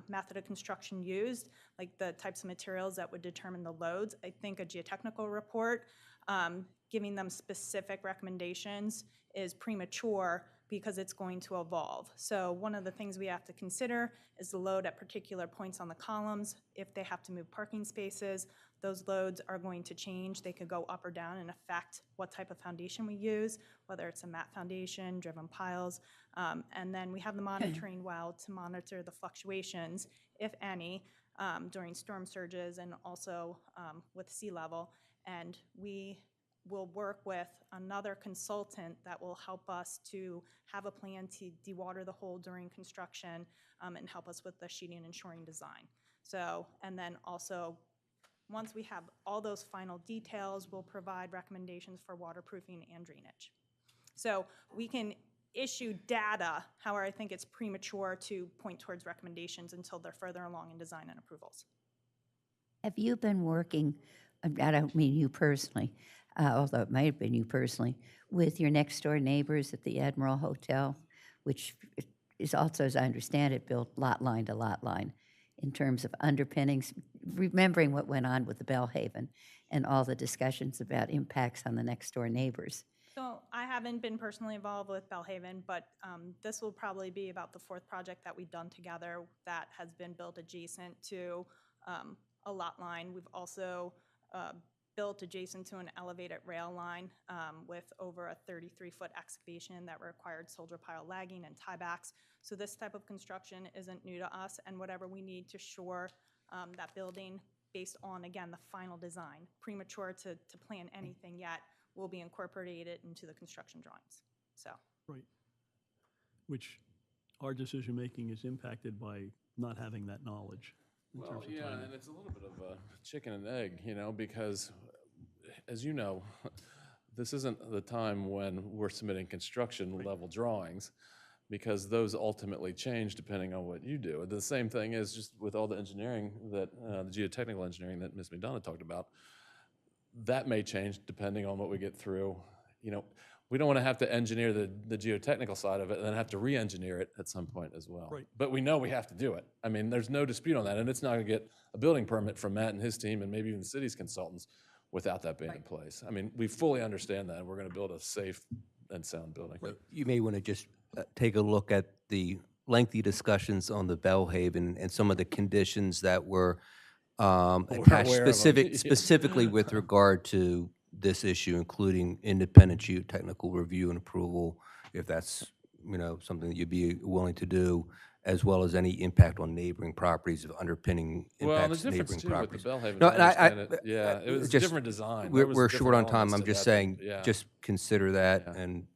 method of construction used, like the types of materials that would determine the loads, I think a geotechnical report giving them specific recommendations is premature because it's going to evolve. So one of the things we have to consider is the load at particular points on the columns. If they have to move parking spaces, those loads are going to change. They could go up or down and affect what type of foundation we use, whether it's a mat foundation, driven piles. And then we have the monitoring well to monitor the fluctuations, if any, during storm surges and also with sea level. And we will work with another consultant that will help us to have a plan to dewater the hole during construction and help us with the sheeting and shoring design. So, and then also, once we have all those final details, we'll provide recommendations for waterproofing and drainage. So we can issue data, however, I think it's premature to point towards recommendations until they're further along in design and approvals. Have you been working, I don't mean you personally, although it might have been you personally, with your next door neighbors at the Admiral Hotel, which is also, as I understand it, built lot line to lot line in terms of underpinnings, remembering what went on with the Bellhaven and all the discussions about impacts on the next door neighbors? So I haven't been personally involved with Bellhaven, but this will probably be about the fourth project that we've done together that has been built adjacent to a lot line. We've also built adjacent to an elevated rail line with over a 33-foot excavation that required soldier pile lagging and tiebacks. So this type of construction isn't new to us, and whatever we need to shore that building based on, again, the final design. Premature to plan anything yet will be incorporated into the construction drawings. So. Right. Which our decision-making is impacted by not having that knowledge. Well, yeah, and it's a little bit of a chicken and egg, you know, because as you know, this isn't the time when we're submitting construction level drawings, because those ultimately change depending on what you do. The same thing is just with all the engineering that, the geotechnical engineering that Ms. McDonough talked about, that may change depending on what we get through. You know, we don't want to have to engineer the geotechnical side of it and then have to re-engineer it at some point as well. Right. But we know we have to do it. I mean, there's no dispute on that, and it's not going to get a building permit from Matt and his team and maybe even the city's consultants without that being in place. I mean, we fully understand that, and we're going to build a safe and sound building. You may want to just take a look at the lengthy discussions on the Bellhaven and some of the conditions that were attached aware of them. specifically with regard to this issue, including independent geotechnical review and approval, if that's, you know, something that you'd be willing to do, as well as any impact on neighboring properties of underpinning Well, impacts the to difference neighboring too with properties. the Bellhaven, No, I and understand it. Yeah, it was a just- different design. There was We're different short on time. elements I'm to just that saying, yeah. just consider that, Yeah. and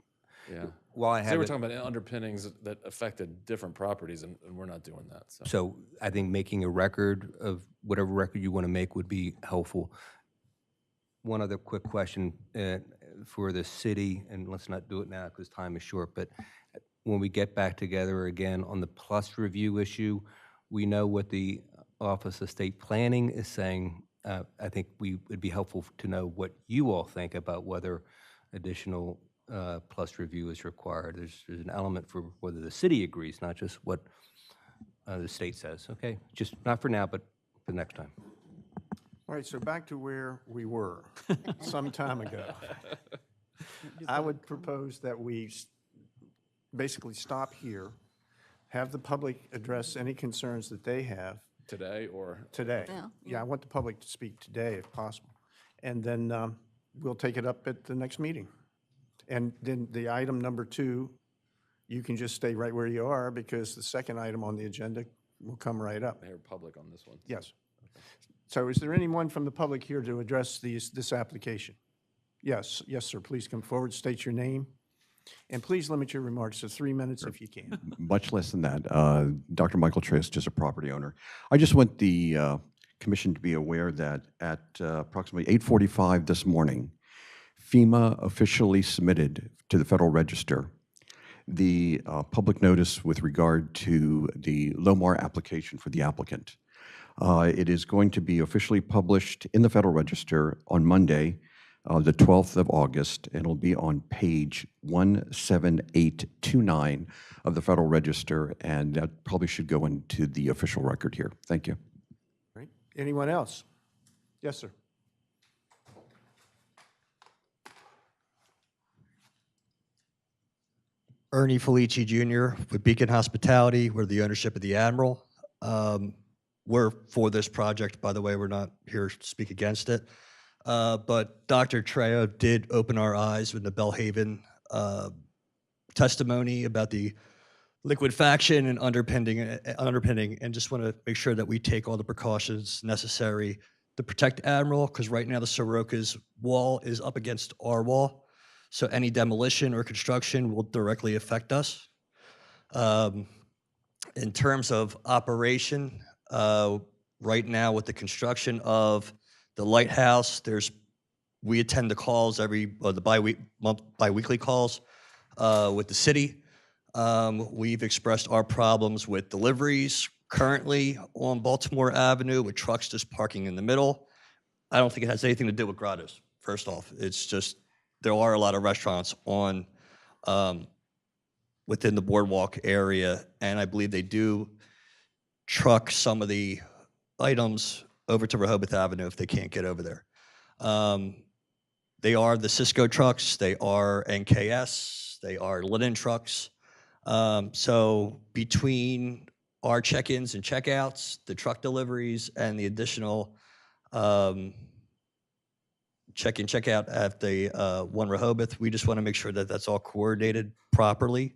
Yeah. while I So have we're it, talking about underpinnings that affected different properties, and we're not doing that, so. so I think making a record of whatever record you want to make would be helpful. One other quick question for the city, and let's not do it now because time is short, but when we get back together again on the plus review issue, we know what the Office of State Planning is saying. I think we would be helpful to know what you all think about whether additional plus review is required. There's an element for whether the city agrees, not just what the state says. Okay, just not for now, but for next time. All right, so back to where we were some time ago. I would propose that we basically stop here, have the public address any concerns that they have Today or? today. Yeah, Yeah, I want the public to speak today if possible. And then we'll take it up at the next meeting. And then the item number 2, you can just stay right where you are because the second item on the agenda will come right up. I hear public on this one. Yes. So is there anyone from the public here to address this application? Yes, yes, sir. Please come forward, state your name, and please limit your remarks to 3 minutes if you can. Much less than that. Dr. Michael Trace, just a property owner. I just want the commission to be aware that at approximately 8:45 this morning, FEMA officially submitted to the Federal Register the public notice with regard to the Lomar application for the applicant. It is going to be officially published in the Federal Register on Monday, the 12th of August, and it'll be on page 17829 of the Federal Register, and that probably should go into the official record here. Thank you. Right. Anyone else? Yes, sir. Ernie Felici Jr. with Beacon Hospitality. We're the ownership of the Admiral. We're for this project, by the way. We're not here to speak against it. But Dr. Trejo did open our eyes with the Bellhaven testimony about the liquefaction and underpinning, and just want to make sure that we take all the precautions necessary to protect Admiral, because right now the Soroka's wall is up against our wall. So any demolition or construction will directly affect us. In terms of operation, right now with the construction of the lighthouse, we attend the calls the bi-weekly calls with the city. We've expressed our problems with deliveries currently on Baltimore Avenue with trucks just parking in the middle. I don't think it has anything to do with grottos, first off. It's just, there are a lot of restaurants on within the boardwalk area, and I believe they do truck some of the items over to Rehoboth Avenue if they can't get over there. They are the Cisco trucks, they are NKS, they are linen trucks. So between our check-ins and check-outs, the truck deliveries, and the additional check-in, check-out at the One Rehoboth, we just want to make sure that that's all coordinated properly,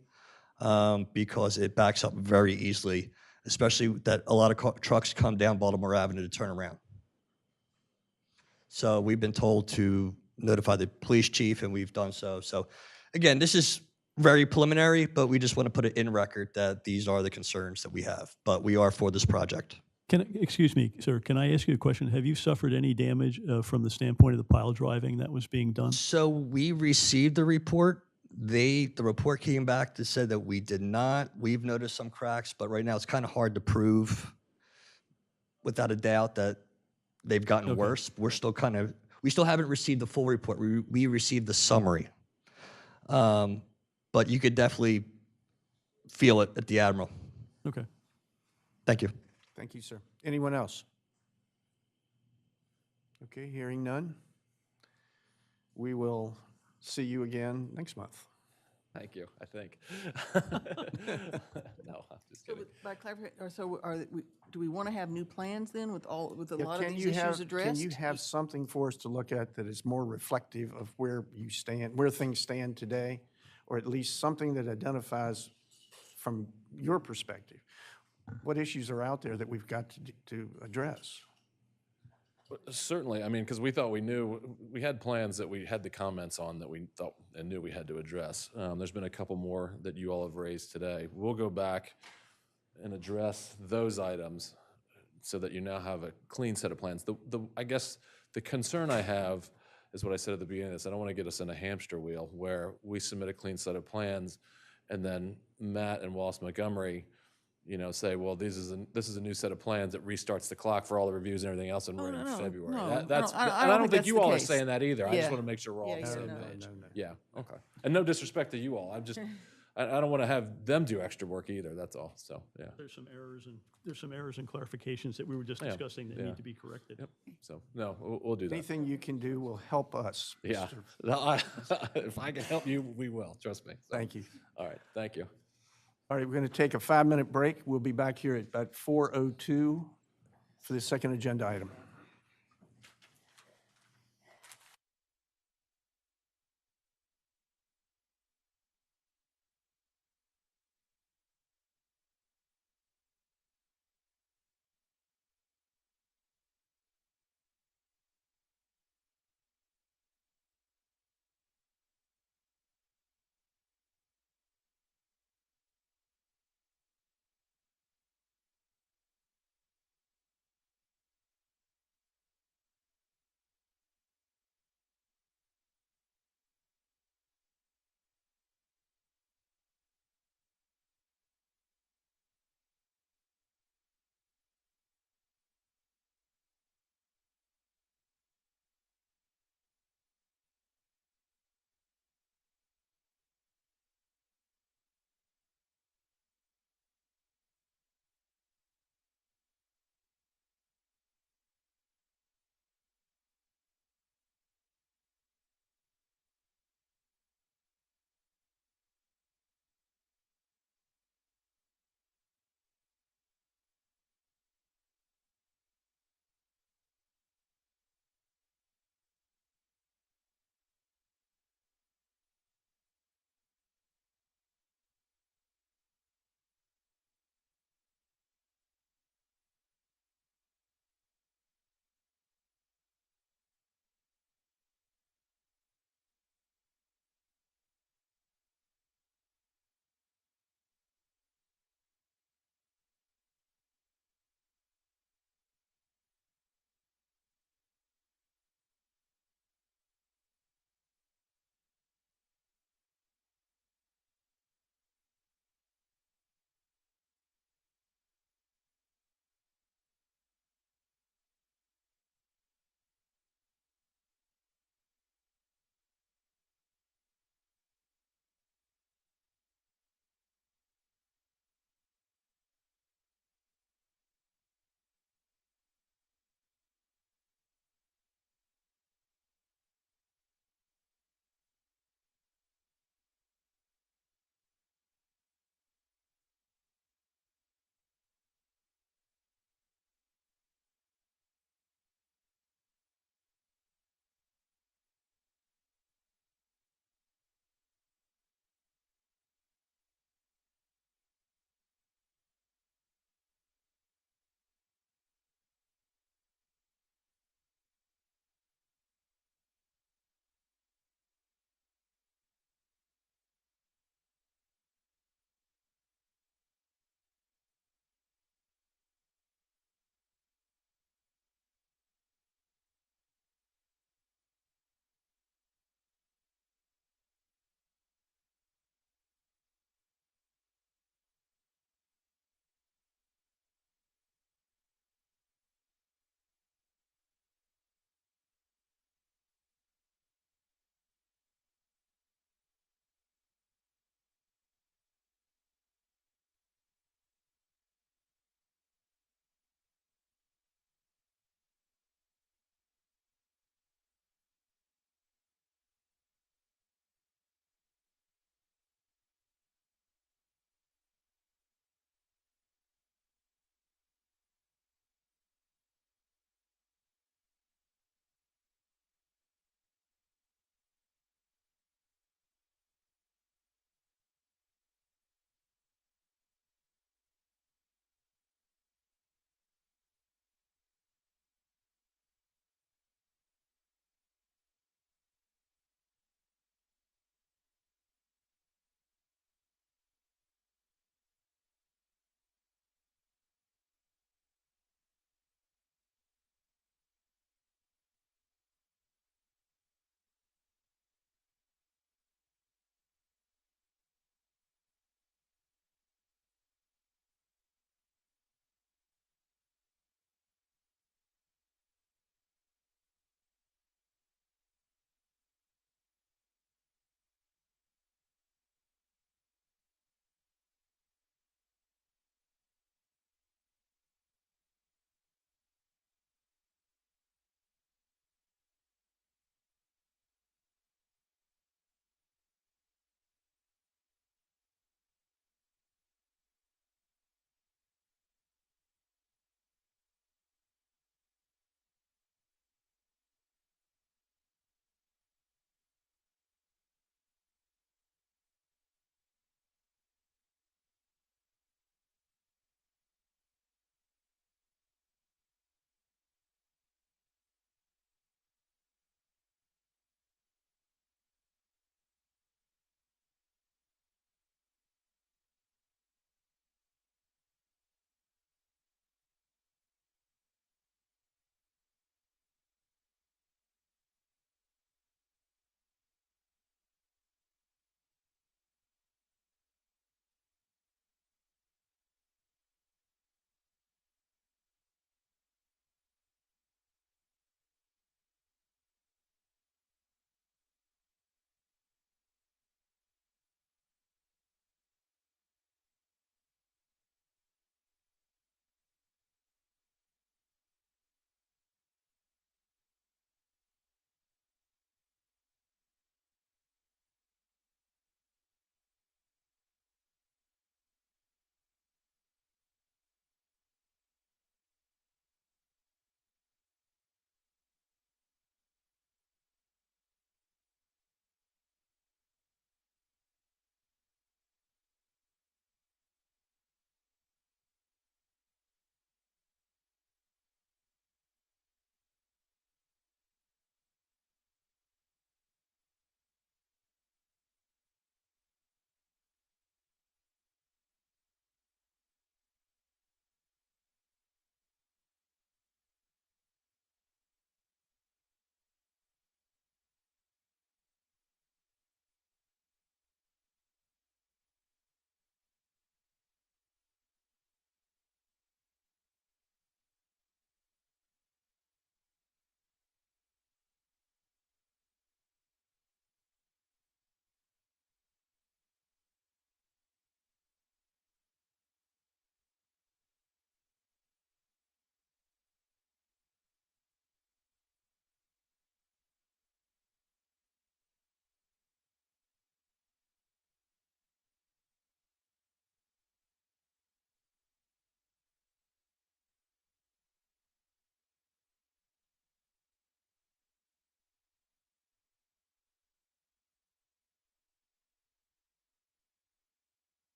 because it backs up very easily, especially that a lot of trucks come down Baltimore Avenue to turn around. So we've been told to notify the police chief, and we've done so. So again, this is very preliminary, but we just want to put it in record that these are the concerns that we have. But we are for this project. Excuse me, sir, can I ask you a question? Have you suffered any damage from the standpoint of the pile driving that was being done? So we received the report. The report came back that said that we did not. We've noticed some cracks, but right now it's kind of hard to prove without a doubt that they've gotten worse. We still haven't received the full report. We received the summary. But you could definitely feel it at the Admiral. Okay. Thank you. Thank you, sir. Anyone else? Okay, hearing none. We will see you again next month. Thank you, I think. No, I'm just So kidding. by clarification, do we want to have new plans then with a Yeah, lot of these issues addressed? Can you have something for us to look at that is more reflective of where you stand, where things stand today, or at least something that identifies from your perspective what issues are out there that we've got to address? Certainly, I mean, because we thought we knew, we had plans that we had the comments on that we thought and knew we had to address. There's been a couple more that you all have raised today. We'll go back and address those items so that you now have a clean set of plans. I guess the concern I have is what I said at the beginning of this. I don't want to get us in a hamster wheel where we submit a clean set of plans and then Matt and Wallace Montgomery, say, well, this is a new set of plans that restarts the clock for all the reviews and everything else, and we're in February. And I don't think you all are saying that either. I just want to make sure we're all on the same page. Yeah, okay. And no disrespect to you all. I don't want to have them do extra work either. That's all. So yeah. There's some errors and clarifications that we were just discussing that need to be corrected. Yep. So no, we'll do that. Anything you can do will help us. Yeah. If I can help you, we will. Trust me. So, thank you. All right. Thank you. All right, we're going to take a 5-minute break. We'll be back here at about 4:02 for the second agenda item.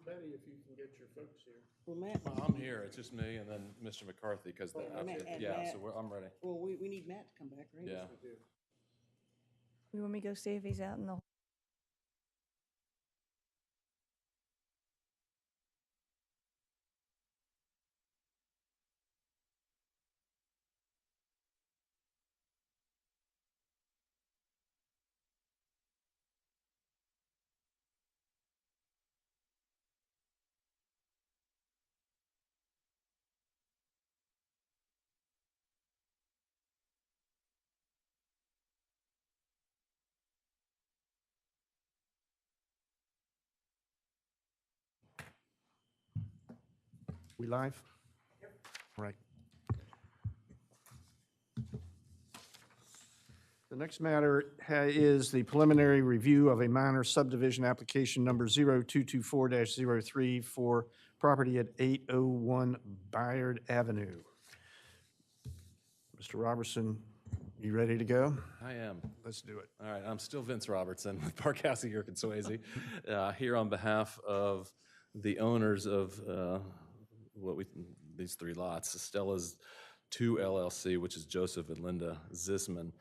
Betty, if you can get your folks here. Well, Matt, Well, I'm here, it's just me and then Mr. McCarthy, because the, and yeah, Matt- so I'm ready. well, we need Matt to come back, right? Yeah. You want me to go see if he's out in the We live? Right. The next matter is the preliminary review of a minor subdivision application number 0224-03 for property at 801 Bayard Avenue. Mr. Robertson, you ready to go? I am. Let's do it. All right, I'm still Vince Robertson with Parcel, York, and Swayze, here on behalf of the owners of these three lots, Stella's 2 LLC, which is Joseph and Linda Zisman.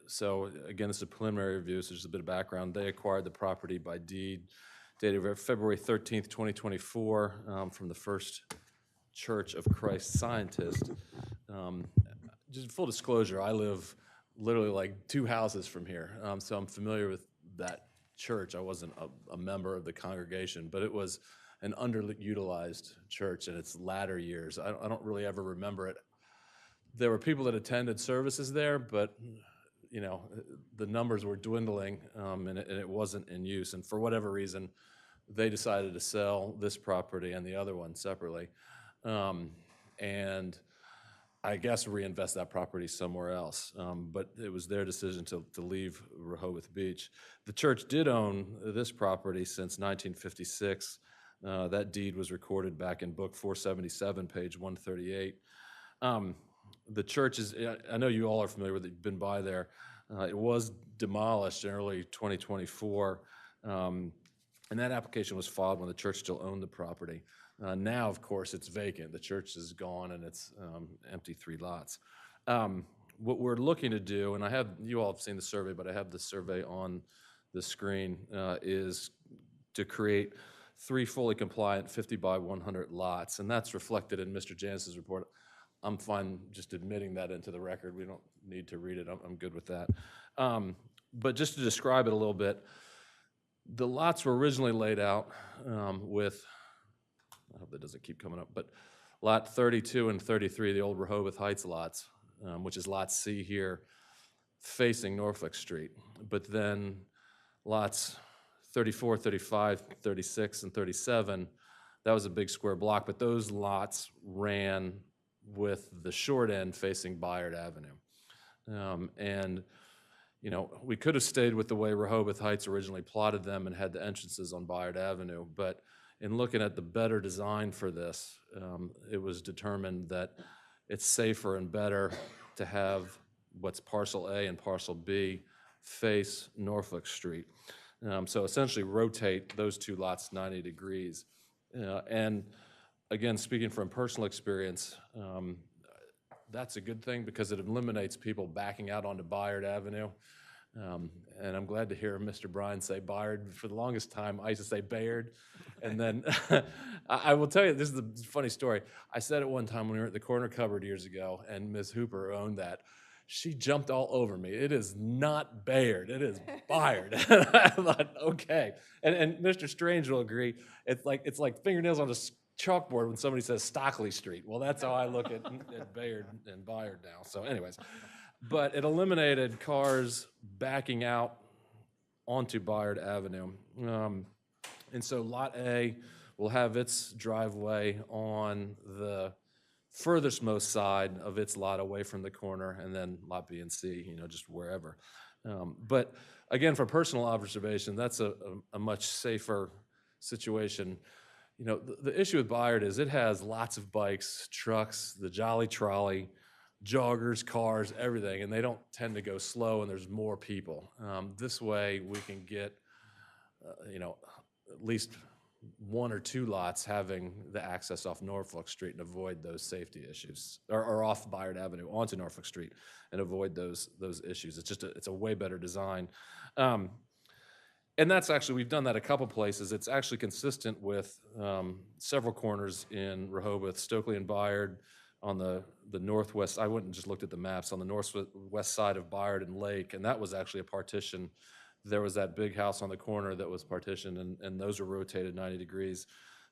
So again, this is a preliminary review, so just a bit of background. They acquired the property by deed dated February 13th, 2024, from the First Church of Christ Scientist. Just full disclosure, I live literally like 2 houses from here, so I'm familiar with that church. I wasn't a member of the congregation, but it was an underutilized church in its latter years. I don't really ever remember it. There were people that attended services there, but you know, the numbers were dwindling, and it wasn't in use. And for whatever reason, they decided to sell this property and the other one separately, and I guess reinvest that property somewhere else. But it was their decision to leave Rehoboth Beach. The church did own this property since 1956. That deed was recorded back in book 477, page 138. The church is, I know you all are familiar with it, you've been by there. It was demolished in early 2024, and that application was filed when the church still owned the property. Now, of course, it's vacant. The church is gone and it's empty 3 lots. What we're looking to do, and you all have seen the survey, but I have the survey on the screen, is to create 3 fully compliant 50 by 100 lots, and that's reflected in Mr. Janus's report. I'm fine just admitting that into the record. We don't need to read it. I'm good with that. But just to describe it a little bit, the lots were originally laid out with, I hope that doesn't keep coming up, but lot 32 and 33, the old Rehoboth Heights lots, which is lot C here, facing Norfolk Street. But then lots 34, 35, 36, and 37, that was a big square block, but those lots ran with the short end facing Bayard Avenue. And, you know, we could have stayed with the way Rehoboth Heights originally plotted them and had the entrances on Bayard Avenue, but in looking at the better design for this, it was determined that it's safer and better to have what's Parcel A and Parcel B face Norfolk Street. So essentially rotate those 2 lots 90 degrees. And again, speaking from personal experience, that's a good thing because it eliminates people backing out onto Bayard Avenue. And I'm glad to hear Mr. Bryan say Bayard. For the longest time, I used to say Bayard. And then I will tell you, this is a funny story. I said it one time when we were at the corner cupboard years ago, and Ms. Hooper owned that. She jumped all over me. It is not Bayard, it is Bayard. I thought, okay. And Mr. Strange will agree. It's like fingernails on a chalkboard when somebody says Stockley Street. Well, that's how I look at Bayard and Bayard now. So anyways, but it eliminated cars backing out onto Bayard Avenue. And so Lot A will have its driveway on the furthest most side of its lot away from the corner, and then Lot B and C, you know, just wherever. But again, from personal observation, that's a much safer situation. You know, the issue with Bayard is it has lots of bikes, trucks, the Jolly Trolley, joggers, cars, everything, and they don't tend to go slow, and there's more people. This way we can get, you know, at least one or two lots having the access off Norfolk Street and avoid those safety issues, or off Bayard Avenue onto Norfolk Street and avoid those issues. It's just it's a way better design. And that's actually, we've done that a couple places. It's actually consistent with several corners in Rehoboth, Stokely and Bayard on the northwest. I went and just looked at the maps on the northwest side of Bayard and Lake, and that was actually a partition. There was that big house on the corner that was partitioned, and those were rotated 90 degrees.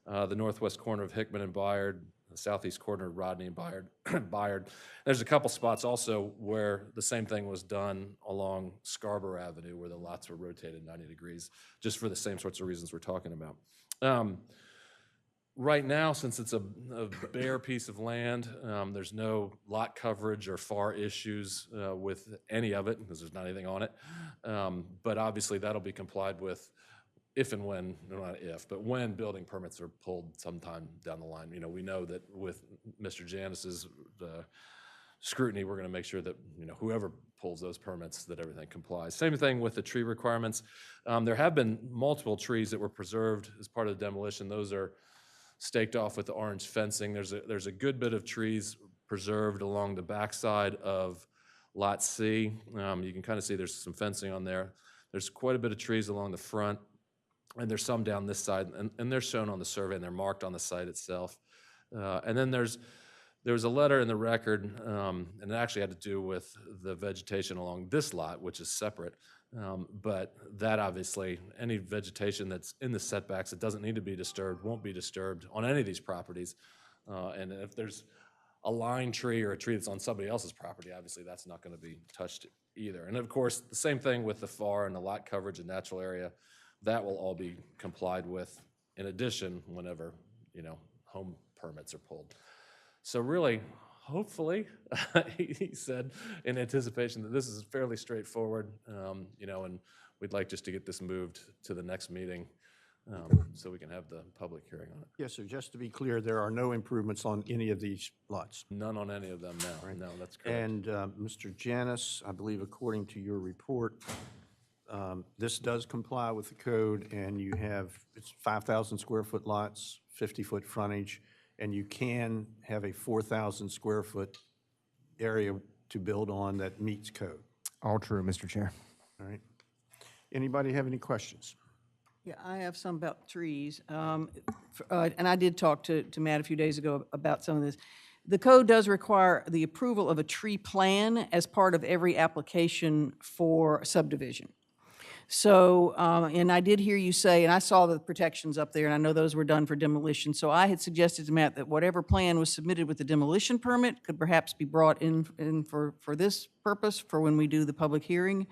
The northwest corner of Hickman and Bayard, the southeast corner of Rodney and Bayard. There's a couple spots also where the same thing was done along Scarborough Avenue, where the lots were rotated 90 degrees, just for the same sorts of reasons we're talking about. Right now, since it's a bare piece of land, there's no lot coverage or FAR issues with any of it, because there's not anything on it. But obviously, that'll be complied with if and when, not if, but when building permits are pulled sometime down the line. We know that with Mr. Janis's scrutiny, we're going to make sure that whoever pulls those permits, that everything complies. Same thing with the tree requirements. There have been multiple trees that were preserved as part of the demolition. Those are staked off with the orange fencing. There's a good bit of trees preserved along the backside of Lot C. You can kind of see there's some fencing on there. There's quite a bit of trees along the front, and there's some down this side, and they're shown on the survey, and they're marked on the site itself. And then there was a letter in the record, and it actually had to do with the vegetation along this lot, which is separate. But that obviously, any vegetation that's in the setbacks, it doesn't need to be disturbed, won't be disturbed on any of these properties. And if there's a line tree or a tree that's on somebody else's property, obviously that's not going to be touched either. And of course, the same thing with the FAR and the lot coverage and natural area, that will all be complied with in addition whenever, home permits are pulled. So really, hopefully, he said in anticipation that this is fairly straightforward, and we'd like just to get this moved to the next meeting so we can have the public hearing on it. Yes, sir, just to be clear, there are no improvements on any of these lots. None on any of them now. Right. No, that's correct. And Mr. Janis, I believe according to your report, this does comply with the code, and you have, it's 5,000 square foot lots, 50-foot frontage, and you can have a 4,000 square foot area to build on that meets code. All true, Mr. Chair. All right. Anybody have any questions? Yeah, I have some about trees. And I did talk to Matt a few days ago about some of this. The code does require the approval of a tree plan as part of every application for subdivision. So, and I did hear you say, and I saw the protections up there, and I know those were done for demolition. So I had suggested to Matt that whatever plan was submitted with the demolition permit could perhaps be brought in for this purpose, for when we do the public hearing.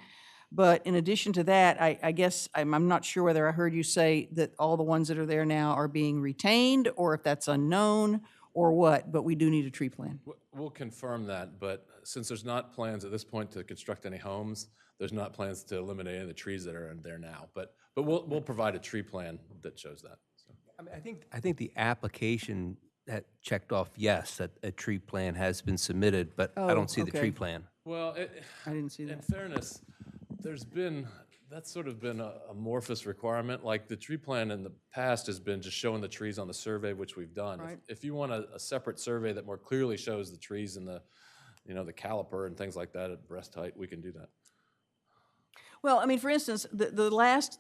But in addition to that, I guess I'm not sure whether I heard you say that all the ones that are there now are being retained, or if that's unknown, or what, but we do need a tree plan. We'll confirm that, but since there's not plans at this point to construct any homes, there's not plans to eliminate any of the trees that are in there now. But we'll provide a tree plan that shows that. So. I mean, I think the application that checked off yes, that a tree plan has been submitted, but I don't see the tree plan. Well, I didn't see that. In fairness, that's sort of been a amorphous requirement. Like the tree plan in the past has been just showing the trees on the survey, which we've done. Right. If you want a separate survey that more clearly shows the trees and the caliper and things like that at breast height, we can do that. Well, I mean, for instance, the last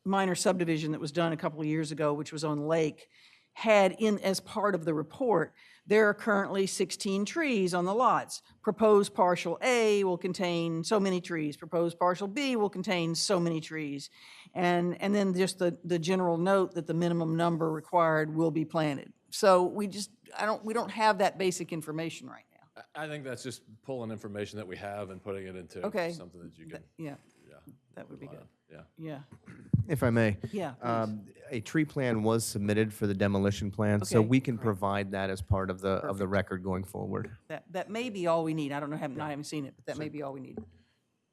minor subdivision that was done a couple of years ago, which was on Lake, had as part of the report, there are currently 16 trees on the lots. Proposed partial A will contain so many trees. Proposed partial B will contain so many trees. And then just the general note that the minimum number required will be planted. So we don't have that basic information right now. I think that's just pulling information that we have and putting it into something that you can. Yeah, that would be good. Yeah. If I may. Yeah, A tree plan was submitted for the demolition plan, so Okay, we can provide that as part of the record going forward. That may be all we need. I don't know, I haven't seen it, but that may be all we need.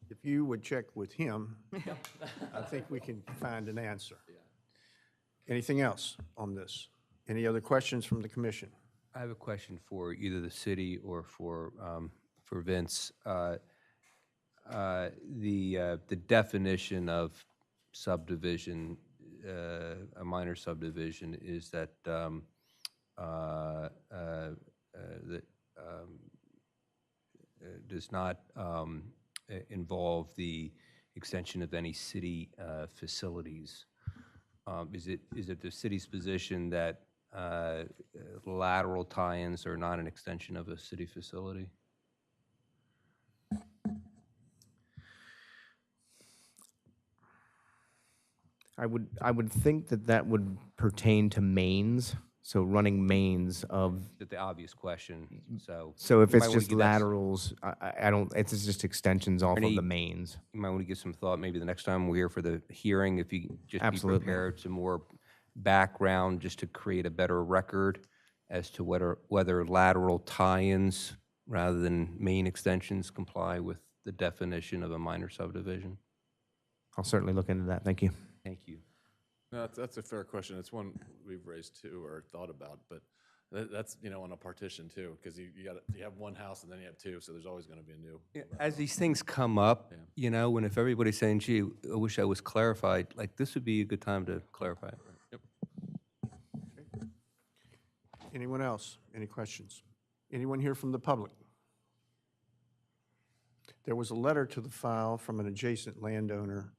If you would check with him, I think we can find an answer. Anything else on this? Any other questions from the commission? I have a question for either the city or for Vince. the definition of subdivision, a minor subdivision, is that does not involve the extension of any city facilities. Is it the city's position that lateral tie-ins are not an extension of a city facility? I would think that that would pertain to mains, so running mains of. That's the obvious question, so. So if you it's might wanna just give that s- laterals, I don't, it's just extensions off of Any- the mains. You might want to give some thought, maybe the next time we're here for the hearing, if you just be Absolutely. prepared, some more background, just to create a better record as to whether lateral tie-ins rather than main extensions comply with the definition of a minor subdivision. I'll certainly look into that. Thank you. Thank you. No, that's a fair question. It's one we've raised too or thought about, but that's, on a partition too, because you have one house and then you have two, so there's always going to be a new. As these things come up, and if everybody's saying, gee, I wish I was clarified, like, this would be a good time to clarify it. Yep. Anyone else? Any questions? Anyone here from the public? There was a letter to the file from an adjacent landowner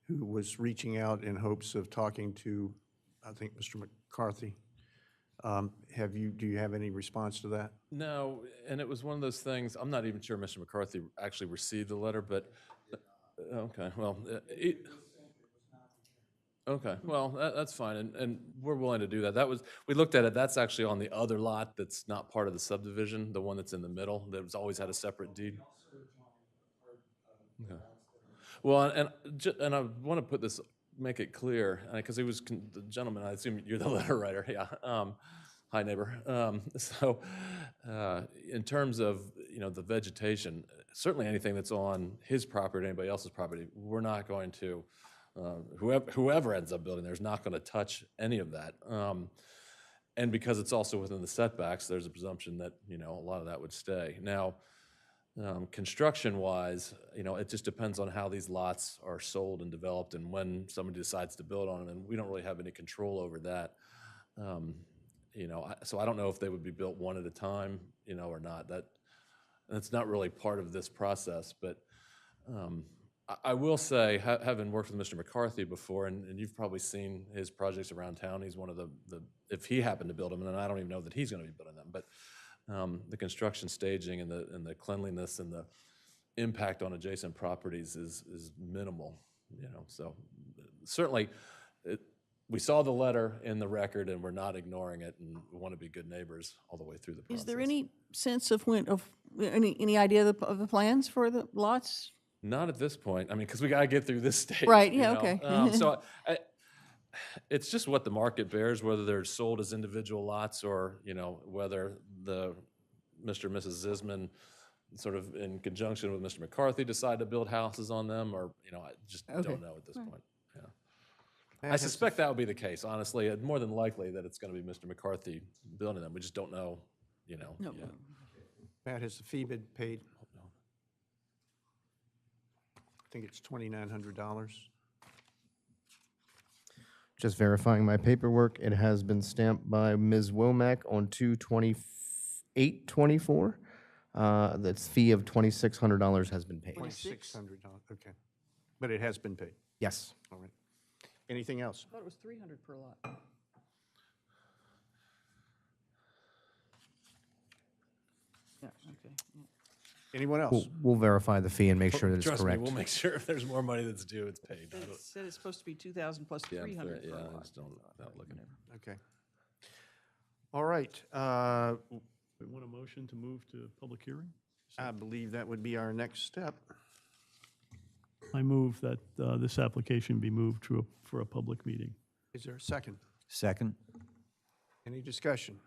who was reaching out in hopes of talking to, I think, Mr. McCarthy. Do you have any response to that? No, and it was one of those things, I'm not even sure Mr. McCarthy actually received the letter, but, okay, well, okay, well, that's fine, and we're willing to do that. We looked at it, that's actually on the other lot that's not part of the subdivision, the one that's in the middle, that's always had a separate deed. Okay. Well, and I want to put this, make it clear, because he was, the gentleman, I assume you're the letter writer, yeah. Hi, neighbor. In terms of, the vegetation, certainly anything that's on his property, anybody else's property, we're not going to, whoever ends up building there is not going to touch any of that. And because it's also within the setbacks, there's a presumption that, a lot of that would stay. Now, construction-wise, it just depends on how these lots are sold and developed and when somebody decides to build on them, and we don't really have any control over that. So I don't know if they would be built one at a time, or not. That's not really part of this process, but I will say, having worked with Mr. McCarthy before, and you've probably seen his projects around town, he's one of the if he happened to build them, and I don't even know that he's going to be building them, but the construction staging and the cleanliness and the impact on adjacent properties is minimal, so certainly we saw the letter in the record and we're not ignoring it, and we want to be good neighbors all the way through the process. Is there any sense of any idea of the plans for the lots? Not at this point. I mean, because we got to get through this stage. Right, yeah, okay. So it's just what the market bears, whether they're sold as individual lots or, whether Mr. and Mrs. Zisman sort of in conjunction with Mr. McCarthy decide to build houses on them, or, I just don't know at this point. Yeah. I suspect that would be the case, honestly. It's more than likely that it's going to be Mr. McCarthy building them. We just don't know, yet. Matt, has the fee been paid? I think it's $2,900. Just verifying my paperwork. It has been stamped by Ms. Womack on 2/28/24. The fee of $2,600 has been paid. $2,600, okay. But it has been paid? Yes. All right. Anything else? I thought it was $300 per lot. Yeah, okay. Yeah. Anyone else? We'll verify the fee and make sure that it's Trust correct. me, we'll make sure if there's more money that's due, it's paid. It said it's supposed to be 2,000 plus Yeah, 300 per yeah, I lot. just don't, not looking. Okay. All right. We want a motion to move to public hearing? I believe that would be our next step. I move that this application be moved for a public meeting. Is there a second? Second. Any discussion?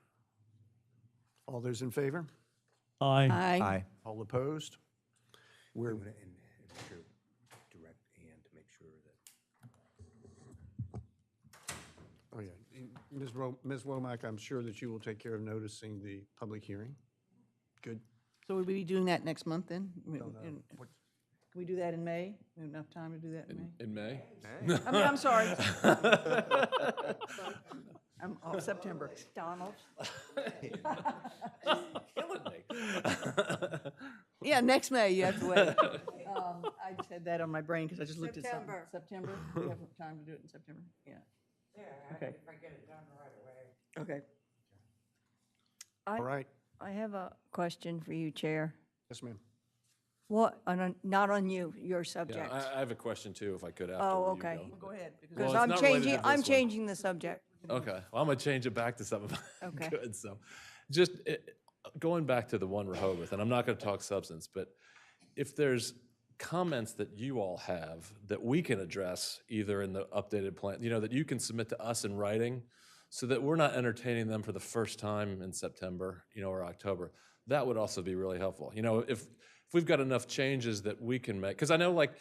All those in favor? Aye. Aye. All opposed? We're, Direct Ann to make sure that. oh yeah, Ms. Womack, I'm sure that you will take care of noticing the public hearing. Good. So we'll be doing that next month then? Can we do that in May? We have enough time to do that in May? In May? I mean, I'm sorry. I'm off September. Donald? Yeah, next May, you have to wait. I just had that on my brain because I just looked at something. September. We have time to do it in September? Yeah. Yeah, Okay. if I get it done right away. Okay. All right. I have a question for you, Chair. Yes, ma'am. What, not on you, your Yeah, subject. I have a question too, if I could after Oh, you okay. go. Go ahead. Because Well, it's not related to I'm this one. changing the subject. Okay, well, I'm gonna change it back to something Okay. good, so. Just going back to the one Rehoboth, and I'm not gonna talk substance, but if there's comments that you all have that we can address either in the updated plan, that you can submit to us in writing, so that we're not entertaining them for the first time in September, or October, that would also be really helpful. If we've got enough changes that we can make, because I know, like,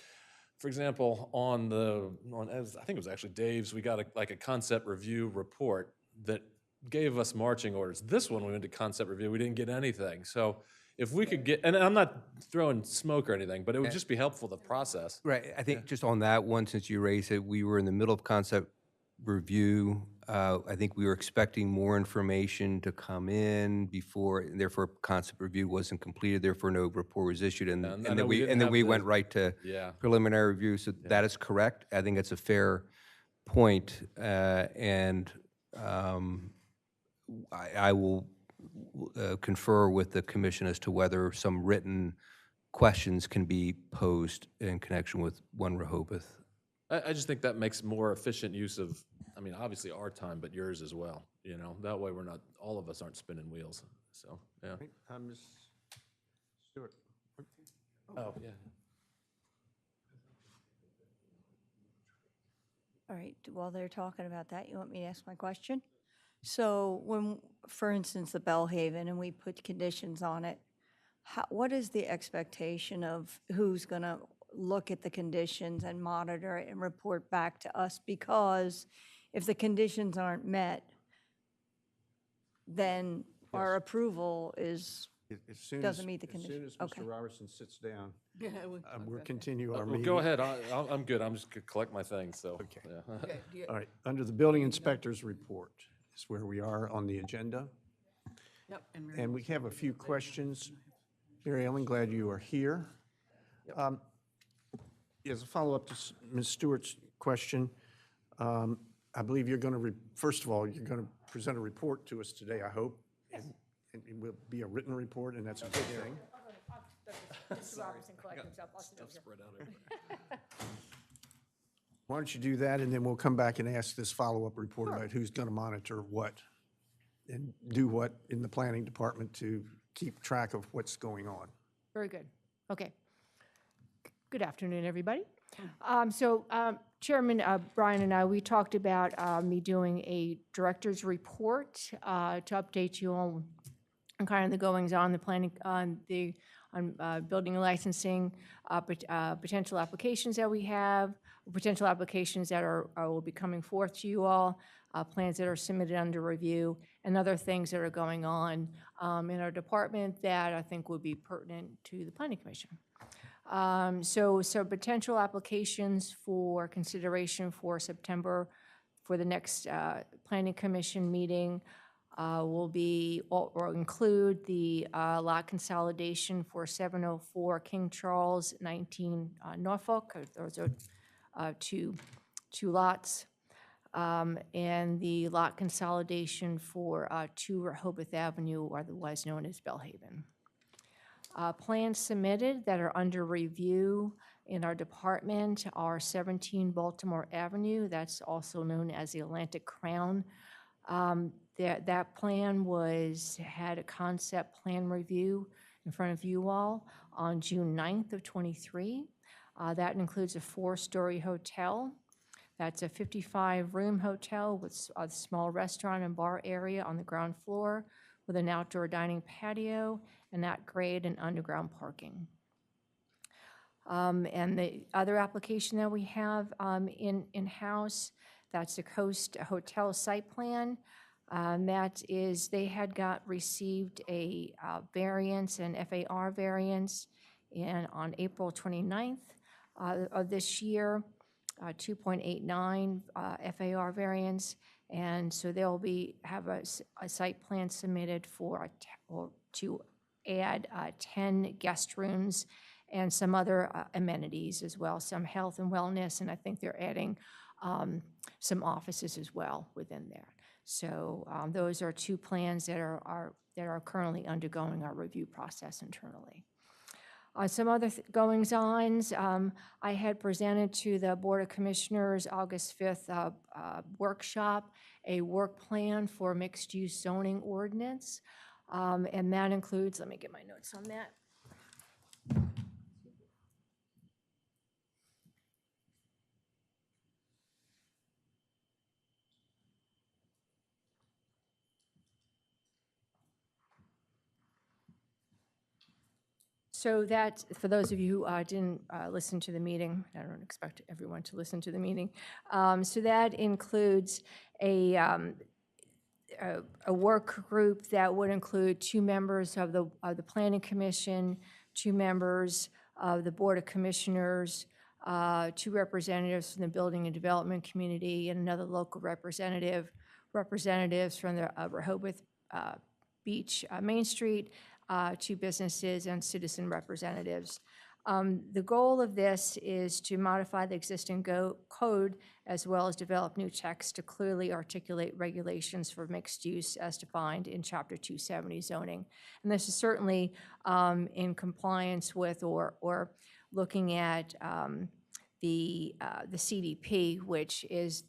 for example, I think it was actually Dave's, we got a concept review report that gave us marching orders. This one, we went to concept review, we didn't get anything. So if we could get, and I'm not throwing smoke or anything, but it would just be helpful, the process. Right, I think just on that one, since you raised it, we were in the middle of concept review. I think we were expecting more information to come in before, and therefore concept review wasn't completed, therefore no report was issued, and I then know we we, didn't and then have we the- went right to Yeah. preliminary review, so that is correct. I think it's a fair point, and I will confer with the commission as to whether some written questions can be posed in connection with one Rehoboth. I just think that makes more efficient use of, obviously our time, but yours as well, That way all of us aren't spinning wheels, so, yeah. Ms. Stewart. Oh, yeah. All right, while they're talking about that, you want me to ask my question? So when, for instance, the Bellhaven, and we put conditions on it, what is the expectation of who's going to look at the conditions and monitor it and report back to us? Because if the conditions aren't met, then our approval doesn't meet the conditions. As soon as Mr. Robertson sits down, Yeah, we'll continue our Well, meeting. go ahead, I'm good, I'm just gonna collect my things, so. Okay. Yeah. All right, under the building inspector's report is where we are on the agenda. Yep. And we have a few questions. Mary Ellen, glad you are here. As a follow-up to Ms. Stewart's question, I believe you're going to, first of all, you're going to present a report to us today, I hope. And it will be a written report, and that's a good thing. Mr. Robertson collect himself. I'll sit over here. Spread out everywhere. Why don't you do that, and then we'll come back and ask this follow-up report about who's going to monitor what and do what in the planning department to keep track of what's going on. Very good. Okay. Good afternoon, everybody. Chairman Brian and I, we talked about me doing a director's report to update you on kind of the goings on, the planning, on building and licensing, potential applications that we have, potential applications that will be coming forth to you all, plans that are submitted under review, and other things that are going on in our department that I think would be pertinent to the Planning Commission. So potential applications for consideration for September for the next Planning Commission meeting will include the lot consolidation for 704 King Charles, 19 Norfolk. Those are two lots. And the lot consolidation for 2 Rehoboth Avenue, otherwise known as Bellhaven. Plans submitted that are under review in our department are 17 Baltimore Avenue, that's also known as the Atlantic Crown. That plan had a concept plan review in front of you all on June 9th of '23. That includes a 4-story hotel. That's a 55-room hotel with a small restaurant and bar area on the ground floor with an outdoor dining patio and at-grade and underground parking. And the other application that we have in-house, that's the Coast Hotel Site Plan. That is, they had received a variance, an FAR variance, on April 29th of this year, 2.89 FAR variance. And so they'll have a site plan submitted to add 10 guest rooms and some other amenities as well, some health and wellness, and I think they're adding some offices as well within there. So those are two plans that are currently undergoing our review process internally. Some other goings-ons, I had presented to the Board of Commissioners August 5th workshop, a work plan for mixed-use zoning ordinance, and that includes, let me get my notes on that. So that, for those of you who didn't listen to the meeting, I don't expect everyone to listen to the meeting. So that includes a work group that would include 2 members of the Planning Commission, 2 members of the Board of Commissioners, 2 representatives from the Building and Development community, and another local representative, representatives from the Rehoboth Beach Main Street, 2 businesses, and citizen representatives. The goal of this is to modify the existing code as well as develop new text to clearly articulate regulations for mixed use as defined in Chapter 270 zoning. And this is certainly in compliance with or looking at the CDP, which is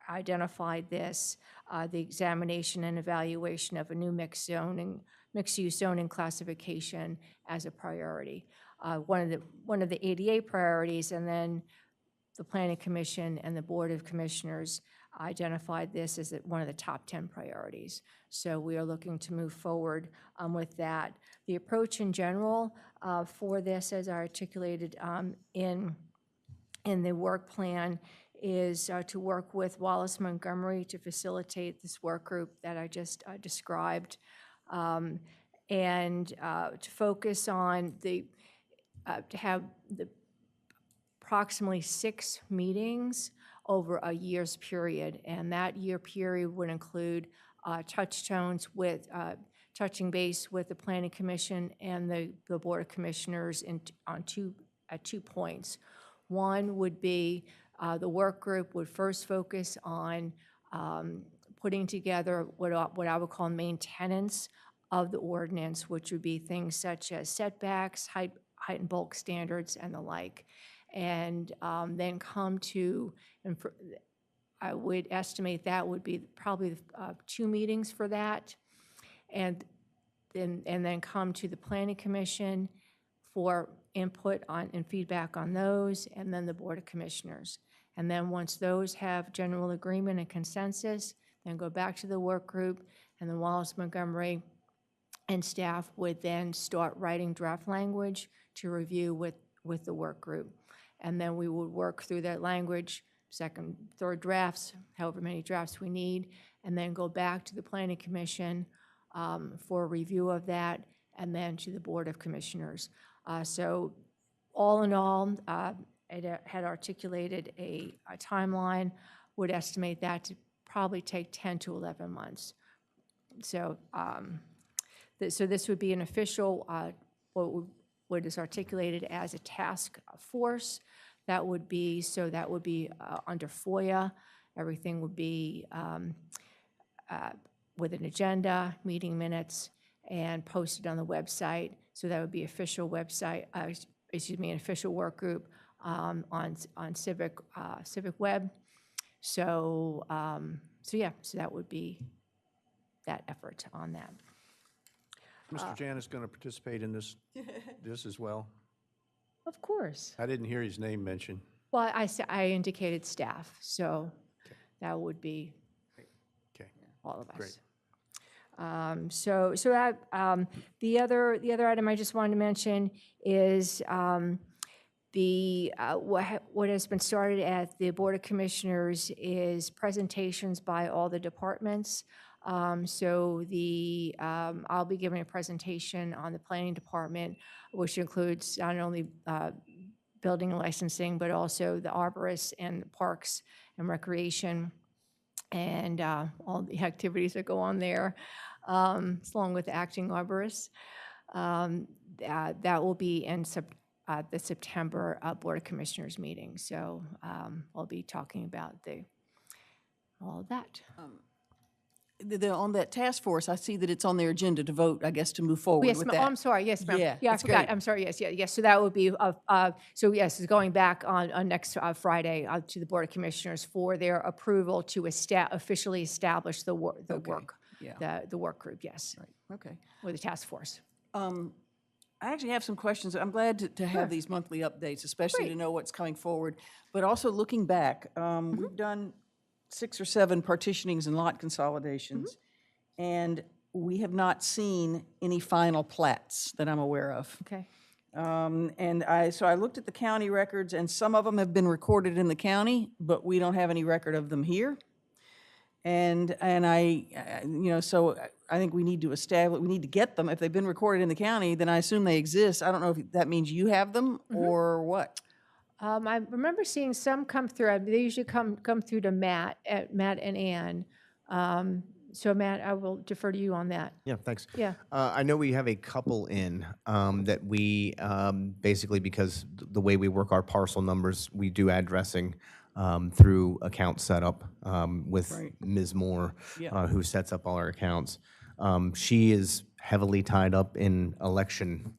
identified this, the examination and evaluation of a new mixed-use zoning classification as a priority. One of the ADA priorities, and then the Planning Commission and the Board of Commissioners identified this as one of the top 10 priorities. So we are looking to move forward with that. The approach in general for this, as articulated in the work plan, is to work with Wallace Montgomery to facilitate this work group that I just described, and to focus on to have the approximately 6 meetings over a year's period, and that year period would include touching base with the Planning Commission and the Board of Commissioners at 2 points. One would be the work group would first focus on putting together what I would call main tenets of the ordinance, which would be things such as setbacks, height and bulk standards, and the like. And then come to, and I would estimate that would be probably 2 meetings for that. And then come to the Planning Commission for input on and feedback on those, and then the Board of Commissioners. And then once those have general agreement and consensus, then go back to the work group, and then Wallace Montgomery and staff would then start writing draft language to review with the work group. And then we would work through that language, second, third drafts, however many drafts we need, and then go back to the Planning Commission for a review of that, and then to the Board of Commissioners. So all in all, it had articulated a timeline, would estimate that to probably take 10 to 11 months. So, so this would be an official, what is articulated as a task force. That would be, under FOIA. Everything would be with an agenda, meeting minutes, and posted on the website. So that would be official website, an official work group on Civic Web. So that would be that effort on that. Mr. Jan is going to participate in this as well? Of course. I didn't hear his name mentioned. Well, I indicated staff, so that would be all of us. Great. So that the other item I just wanted to mention is What has been started at the Board of Commissioners is presentations by all the departments. So I'll be giving a presentation on the planning department, which includes not only building and licensing, but also the arborists and parks and recreation and all the activities that go on there, along with the acting arborists. That will be in the September Board of Commissioners meeting. So I'll be talking about all of that. On that task force, I see that it's on their agenda to vote, I guess, to move forward Yes, with ma'am. that. Oh, I'm sorry. Yes, ma'am. Yeah, I that's forgot. great. I'm sorry. Yes, yes. So that would be, so yes, it's going back on next Friday to the Board of Commissioners for their approval to officially establish the work, Yeah. the work group, yes. Okay. Or the task force. I actually have some questions. I'm glad to have these monthly updates, especially to know what's coming forward. But also looking back, we've done 6 or 7 partitionings and lot consolidations, and we have not seen any final plats that I'm aware of. Okay. So I looked at the county records, and some of them have been recorded in the county, but we don't have any record of them here. And so I think we need to get them. If they've been recorded in the county, then I assume they exist. I don't know if that means you have them or what. I remember seeing some come through. They usually come through to Matt and Ann. So Matt, I will defer to you on that. Yeah, thanks. Yeah. I know we have a couple in that we basically, because the way we work our parcel numbers, we do addressing through account setup with Ms. Moore, who sets up all our accounts. She is heavily tied up in election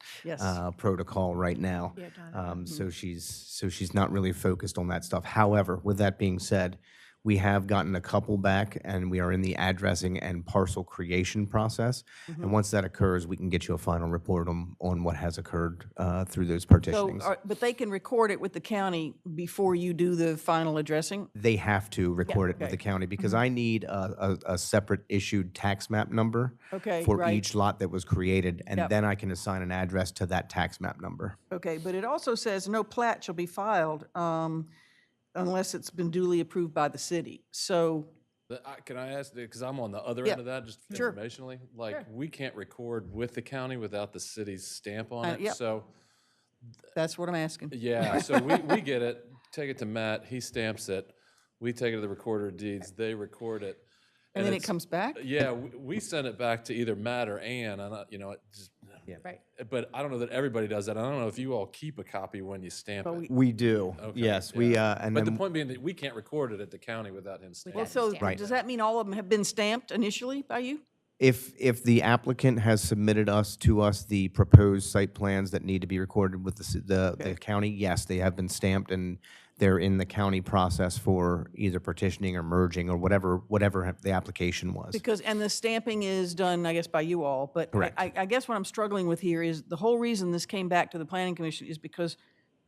protocol right now. So she's not really focused on that stuff. However, with that being said, we have gotten a couple back, and we are in the addressing and parcel creation process. And once that occurs, we can get you a final report on what has occurred through those partitionings. But they can record it with the county before you do the final addressing? They have to record it with the county because I need a separate issued tax map number for each lot that was created, and then I can assign an address to that tax map number. Okay, but it also says no plat shall be filed unless it's been duly approved by the city. So Can I ask, because I'm on the other end of that, just informationally, like, we can't record with the county without the city's stamp on it, so. That's what I'm asking. Yeah, so we get it, take it to Matt, he stamps it, we take it to the recorder of deeds, they record it. And then it it's- comes back? Yeah, we send it back to either Matt or Ann, and it just. Right. But I don't know that everybody does that. I don't know if you all keep a copy when you stamp it. We do, Okay, yes. yeah. And But the then point being that we can't record it at the county without him stamping. Well, so Right. does that mean all of them have been stamped initially by you? if the applicant has submitted to us the proposed site plans that need to be recorded with the county, yes, they have been stamped, and they're in the county process for either petitioning or merging or whatever the application was. And the stamping is done, I guess, by you all, but Correct. I guess what I'm struggling with here is the whole reason this came back to the planning commission is because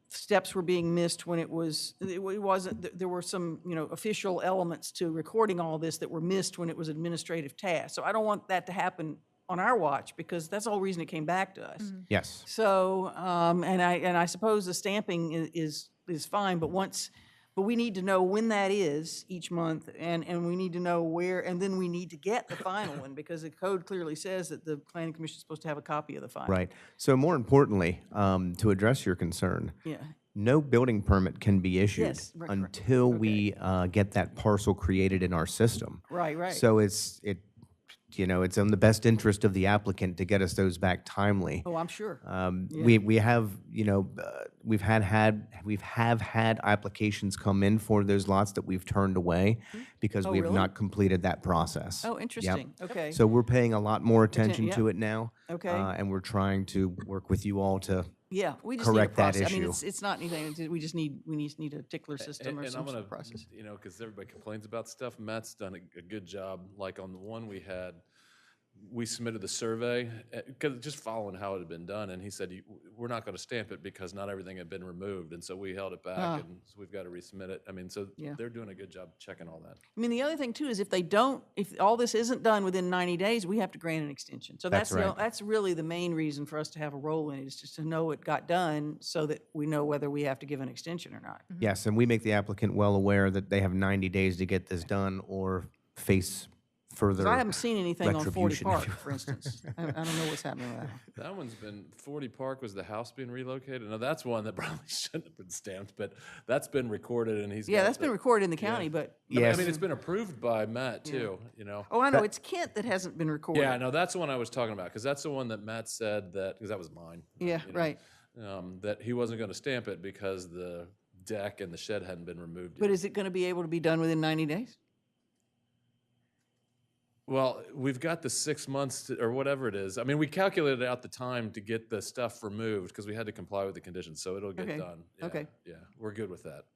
steps were being missed when it wasn't, there were some, official elements to recording all this that were missed when it was administrative tasks. So I don't want that to happen on our watch, because that's the whole reason it came back to us. Yes. So, and I suppose the stamping is fine, but we need to know when that is each month, and we need to know where, and then we need to get the final one, because the code clearly says that the planning commission is supposed to have a copy of the final. Right. So more importantly, to address your concern, no building permit can be issued Yes, right, until we get that parcel created in our system. Right. So it's in the best interest of the applicant to get us those back timely. Oh, I'm sure. We have had applications come in for those lots that we've turned away because Oh, we have really? not completed that process. Oh, interesting. Okay. So we're paying a lot more attention to yeah. it now. Okay. And we're trying to work with you all to Yeah, we just need a correct that process. I mean, issue. it's not anything, we just need a tickler system or And some I'm sort gonna, of process. because everybody complains about stuff, Matt's done a good job. Like on the one we had, we submitted the survey, because just following how it had been done, and he said, we're not going to stamp it because not everything had been removed, and so we held it back, and so we've got to resubmit it. I mean, so Yeah. they're doing a good job checking all that. I mean, the other thing too is if all this isn't done within 90 days, we have to grant an extension. So That's right. that's really the main reason for us to have a role in it, is just to know it got done so that we know whether we have to give an extension or not. Yes, and we make the applicant well aware that they have 90 days to get this done or face further 'Cause I haven't seen anything on 40 retribution, if Park, you for instance. I don't know what's happening with that. That one's been, 40 Park was the house being relocated. Now, that's one that probably shouldn't have been stamped, but that's been recorded, and he's Yeah, got that's been the- recorded in the yeah. county, but. I mean, it's been approved by Matt, too, you know? Oh, I know, it's Kent that hasn't been recorded. Yeah, no, that's the one I was talking about, because that's the one that Matt said that, because that was mine. Yeah, you know, right. That he wasn't going to stamp it because the deck and the shed hadn't been removed But yet. is it going to be able to be done within 90 days? Well, we've got the 6 months or whatever it is. I mean, we calculated out the time to get the stuff removed because we had to comply with the conditions, so it'll get Okay, done. Yeah, okay. Yeah, we're good with that.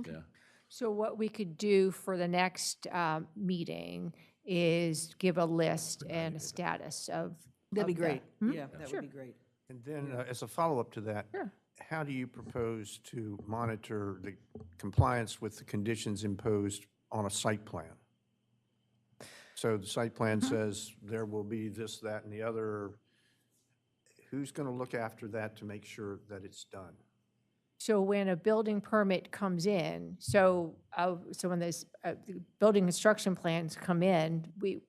Yeah. So what we could do for the next meeting is give a list and a status of. That'd be of the- great. Hmm? Yeah, that Sure. would be great. And then, as a follow-up to that, Sure. how do you propose to monitor the compliance with the conditions imposed on a site plan? So the site plan says there will be this, that, and the other. Who's going to look after that to make sure that it's done? So when a building permit comes in, so when those the building construction plans come in, we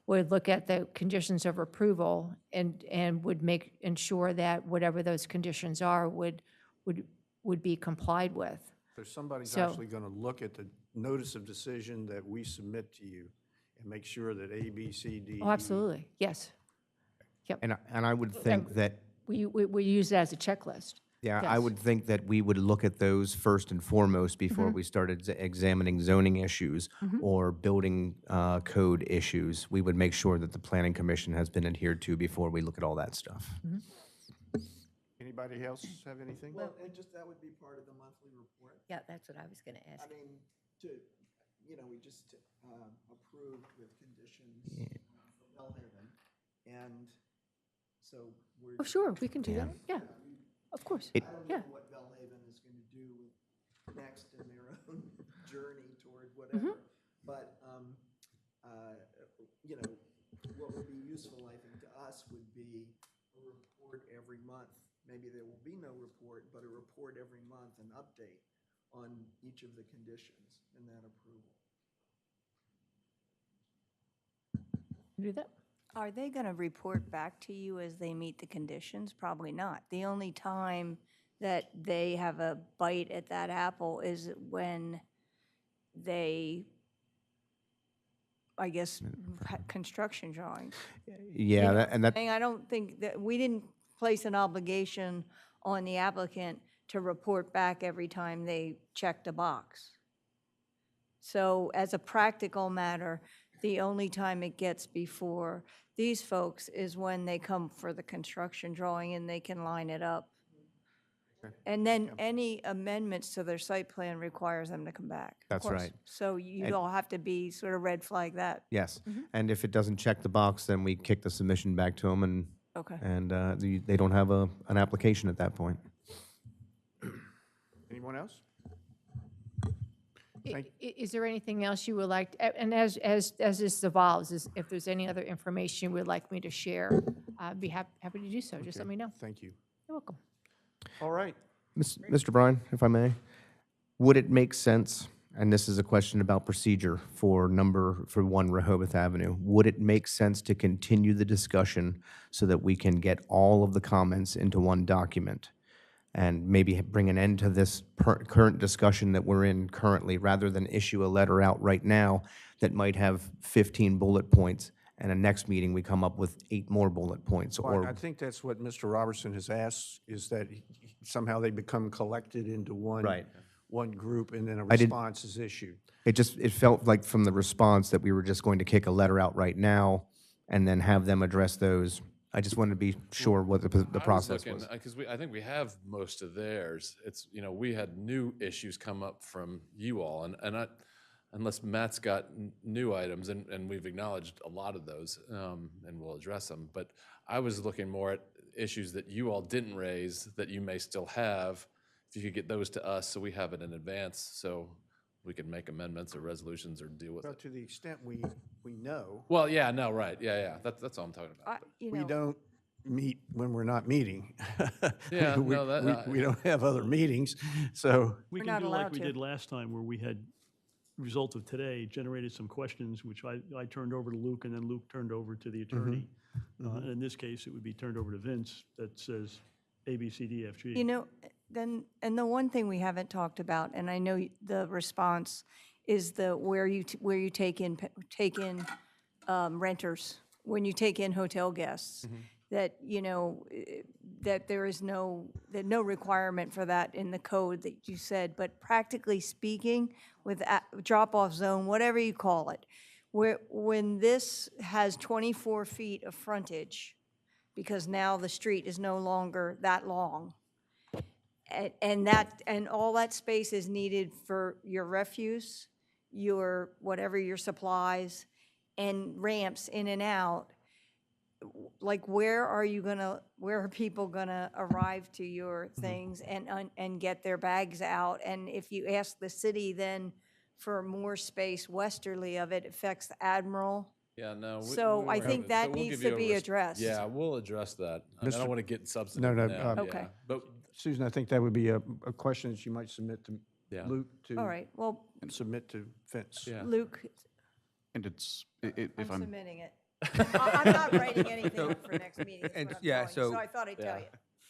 would look at the conditions of approval and would ensure that whatever those conditions are would be complied with. So somebody's So- actually going to look at the notice of decision that we submit to you and make sure that A, B, C, D, Oh, absolutely, yes. Yep. And I would think that, We use that as a checklist. yeah, I Yes. would think that we would look at those first and foremost before we started examining zoning issues or building code issues. We would make sure that the planning commission has been adhered to before we look at all that stuff. Anybody else have anything? Well, and just, that would be part of the monthly report. Yeah, that's what I was going to I ask. mean, we just approved with conditions for Bellhaven, and so we're. Oh, sure, we can do that, yeah, of course, I don't know yeah. what Bellhaven is going to do next in their own journey toward whatever, but, what would be useful, I think, to us would be a report every month. Maybe there will be no report, but a report every month, an update on each of the conditions in that approval. Do that? Are they going to report back to you as they meet the conditions? Probably not. The only time that they have a bite at that apple is when they, I guess, construction drawings. Yeah, that, I don't think that, we didn't place an obligation on the applicant to report back every time they checked a box. So as a practical matter, the only time it gets before these folks is when they come for the construction drawing and they can line it up. And then any amendments to their site plan requires them to come back. of That's course. right. So you And- all have to be sort of red flag that. yes. And if it doesn't check the box, then we kick the submission back to them and Okay. they don't have an application at that point. Anyone else? Is there anything else you would like, and as this evolves, if there's any other information you would like me to share, I'd be happy to do so. Just let me know. Thank you. You're welcome. All right. Mr. Bryan, if I may, would it make sense, and this is a question about procedure for 1 Rehoboth Avenue, would it make sense to continue the discussion so that we can get all of the comments into one document and maybe bring an end to this current discussion that we're in currently, rather than issue a letter out right now that might have 15 bullet points, and a next meeting we come up with 8 more bullet points? Well, Or I think that's what Mr. Robertson has asked, is that somehow they become collected into one. Right. One group, and then a I did- response is issued. it felt like from the response that we were just going to kick a letter out right now and then have them address those. I just wanted to be sure what the process was. Because I think we have most of theirs. It's, we had new issues come up from you all, and unless Matt's got new items, and we've acknowledged a lot of those, and we'll address them. But I was looking more at issues that you all didn't raise that you may still have. If you could get those to us, so we have it in advance, so we can make amendments or resolutions or deal with Well, it. to the extent we know, Well, yeah, no, right, yeah, that's all I'm talking about. we don't meet when we're not meeting. Yeah, We- no, that- we don't have other meetings, so. We can do like we did last time, where we had, result of today, generated some questions, which I turned over to Luke, and then Luke turned over to the attorney. And in this case, it would be turned over to Vince that says A, B, C, D, F, G. You know, then, and the one thing we haven't talked about, and I know the response is the where you take in renters, when you take in hotel guests, that, you know, that there is no requirement for that in the code that you said, but practically speaking, with drop-off zone, whatever you call it, when this has 24 feet of frontage, because now the street is no longer that long, and all that space is needed for your refuse, your, whatever your supplies, and ramps in and out, like where are people gonna arrive to your things and get their bags out? And if you ask the city then for more space westerly of it, affects the Admiral. Yeah, no. So I think that but we'll needs give to you a be addressed. Yeah, we'll address that. I mean, I Mr. don't want to get substantive No, now. no, yeah. Okay. But Susan, I think that would be a question that you might submit to Yeah. Luke to. All right, well, Submit to Vince. Yeah. Luke, And it's, I'm if I'm, submitting it. I'm not writing anything up for next meeting, is And what I'm yeah, telling you, so- so I thought I'd tell you.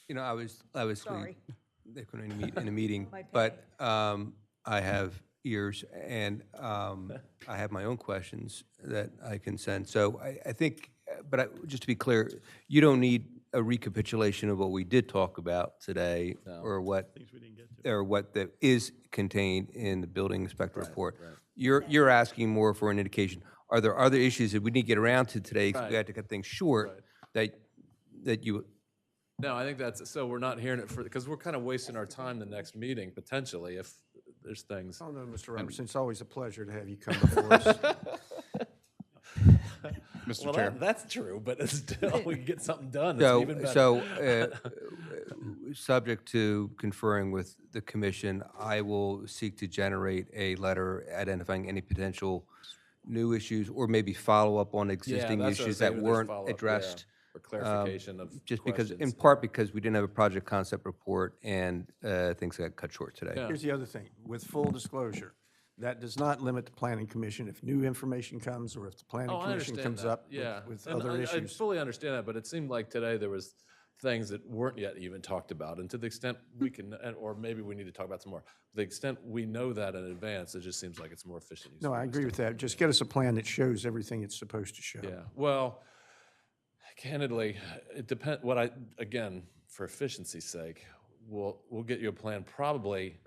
You know, I was Sorry. they couldn't meet in a meeting, My but I have ears, and I have my own questions that I can send. So I think, just to be clear, you don't need a recapitulation of what we did talk about today, or what that is contained in the building inspector report. You're asking more for an indication. Are there other issues that we need to get around to today, because we had to cut things short, that you? No, I think that's, so we're not hearing it because we're kind of wasting our time the next meeting, potentially, if there's things. Oh, no, Mr. Robertson, it's always a pleasure to have you come before us. Mr. Well, Chair. that's true, but still, we can get something done. It's So, even better. Subject to conferring with the commission, I will seek to generate a letter identifying any potential new issues, or maybe follow up on existing that's what I was issues saying, that if there's weren't follow-up, yeah, addressed. or clarification of Just because, in questions. part because we didn't have a project concept report, and things got cut short today. Here's the other thing, with full disclosure, that does not limit the planning commission if new information comes, or if the planning Oh, I commission understand comes that, up yeah. with And other I issues. fully understand that, but it seemed like today there was things that weren't yet even talked about, and to the extent we can, or maybe we need to talk about some more. To the extent we know that in advance, it just seems like it's more efficient. use No, of I time. agree with that. Just get us a plan that shows everything it's supposed to show. Yeah, well, candidly, it depends, again, for efficiency's sake, we'll get you a plan probably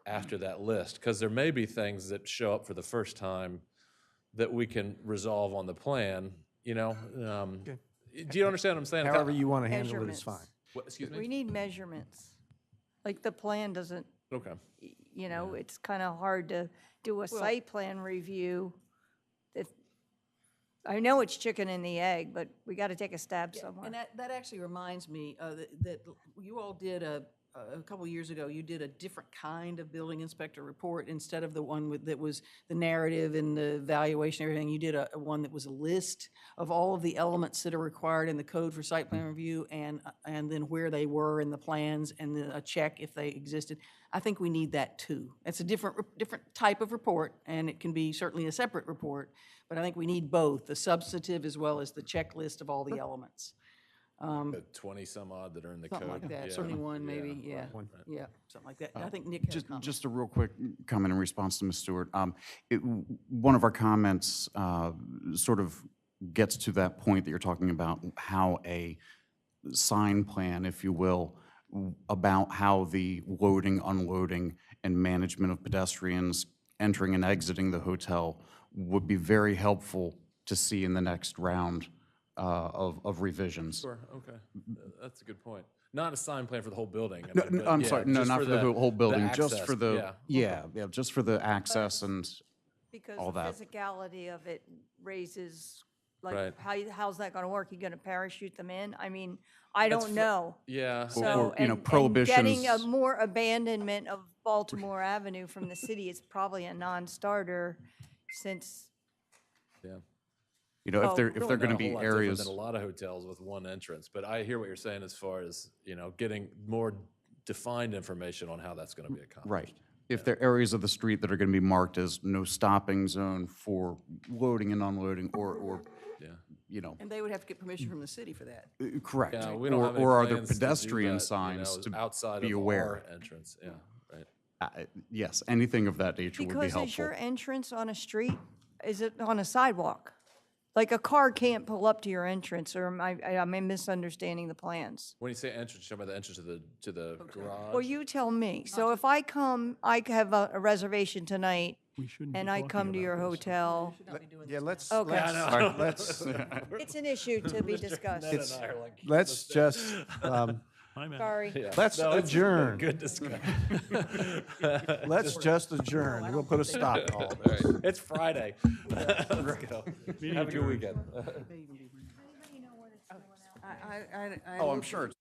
after that list, because there may be things that show up for the first time that we can resolve on the plan, you know? Do you understand what I'm saying? However you want to handle it is Measurements. fine. What, excuse We me? need measurements. Like the plan doesn't, Okay. you know, it's kind of hard to do a site plan review. That I know it's chicken and the egg, but we got to take a stab somewhere. And that actually reminds me that you all did a couple years ago, you did a different kind of building inspector report instead of the one that was the narrative and the evaluation, everything. You did a one that was a list of all of the elements that are required in the code for site plan review, and then where they were in the plans, and then a check if they existed. I think we need that too. It's a different type of report, and it can be certainly a separate report, but I think we need both, the substantive as well as the checklist of all the elements. The 20 some odd that are in the code. Something like that, Yeah. 21 maybe, yeah, Right. yeah, something like that. And I think Nick has a comment. just a real quick comment in response to Ms. Stewart. One of our comments sort of gets to that point that you're talking about, how a sign plan, if you will, about how the loading, unloading, and management of pedestrians entering and exiting the hotel would be very helpful to see in the next round of revisions. Sure, okay. That's a good point. Not a sign plan for the whole building. I No, mean, but I'm yeah, sorry, no, just not for the whole building, just access, for the, yeah, just for the access and Because all the that. physicality of it raises, like, Right. how's that gonna work? You gonna parachute them in? I mean, I That's don't fr- know. Yeah. So, you know, and getting prohibitions. more abandonment of Baltimore Avenue from the city is probably a non-starter since, Yeah. You know, Oh, if they're Really not going to a whole be lot different areas. than a lot of hotels with one entrance, but I hear what you're saying as far as, getting more defined information on how that's going to be accomplished. Right. If there are areas of the street that are going to be marked as no stopping zone for loading and unloading, or Yeah. you know, And they would have to get permission from the city for that. correct. Yeah, we don't or have any or are there plans to do pedestrian that, signs to outside be of aware? our entrance. Yeah, right. Yes, anything of that nature would be because helpful. is your entrance on a street, is it on a sidewalk? Like, a car can't pull up to your entrance, or am I misunderstanding the plans? When you say entrance, you're talking about the entrance to the garage? Well, you tell me. So if I come, I have a reservation tonight, and I come to your hotel. Yeah, let's, Okay. let's, Yeah, all right, let's, It's an issue to be discussed. let's just, Sorry. let's adjourn. Good discussion. Let's just adjourn. We'll put a stop to all this. It's Friday. Let's go. Have a good weekend. I Oh, I'm sure it's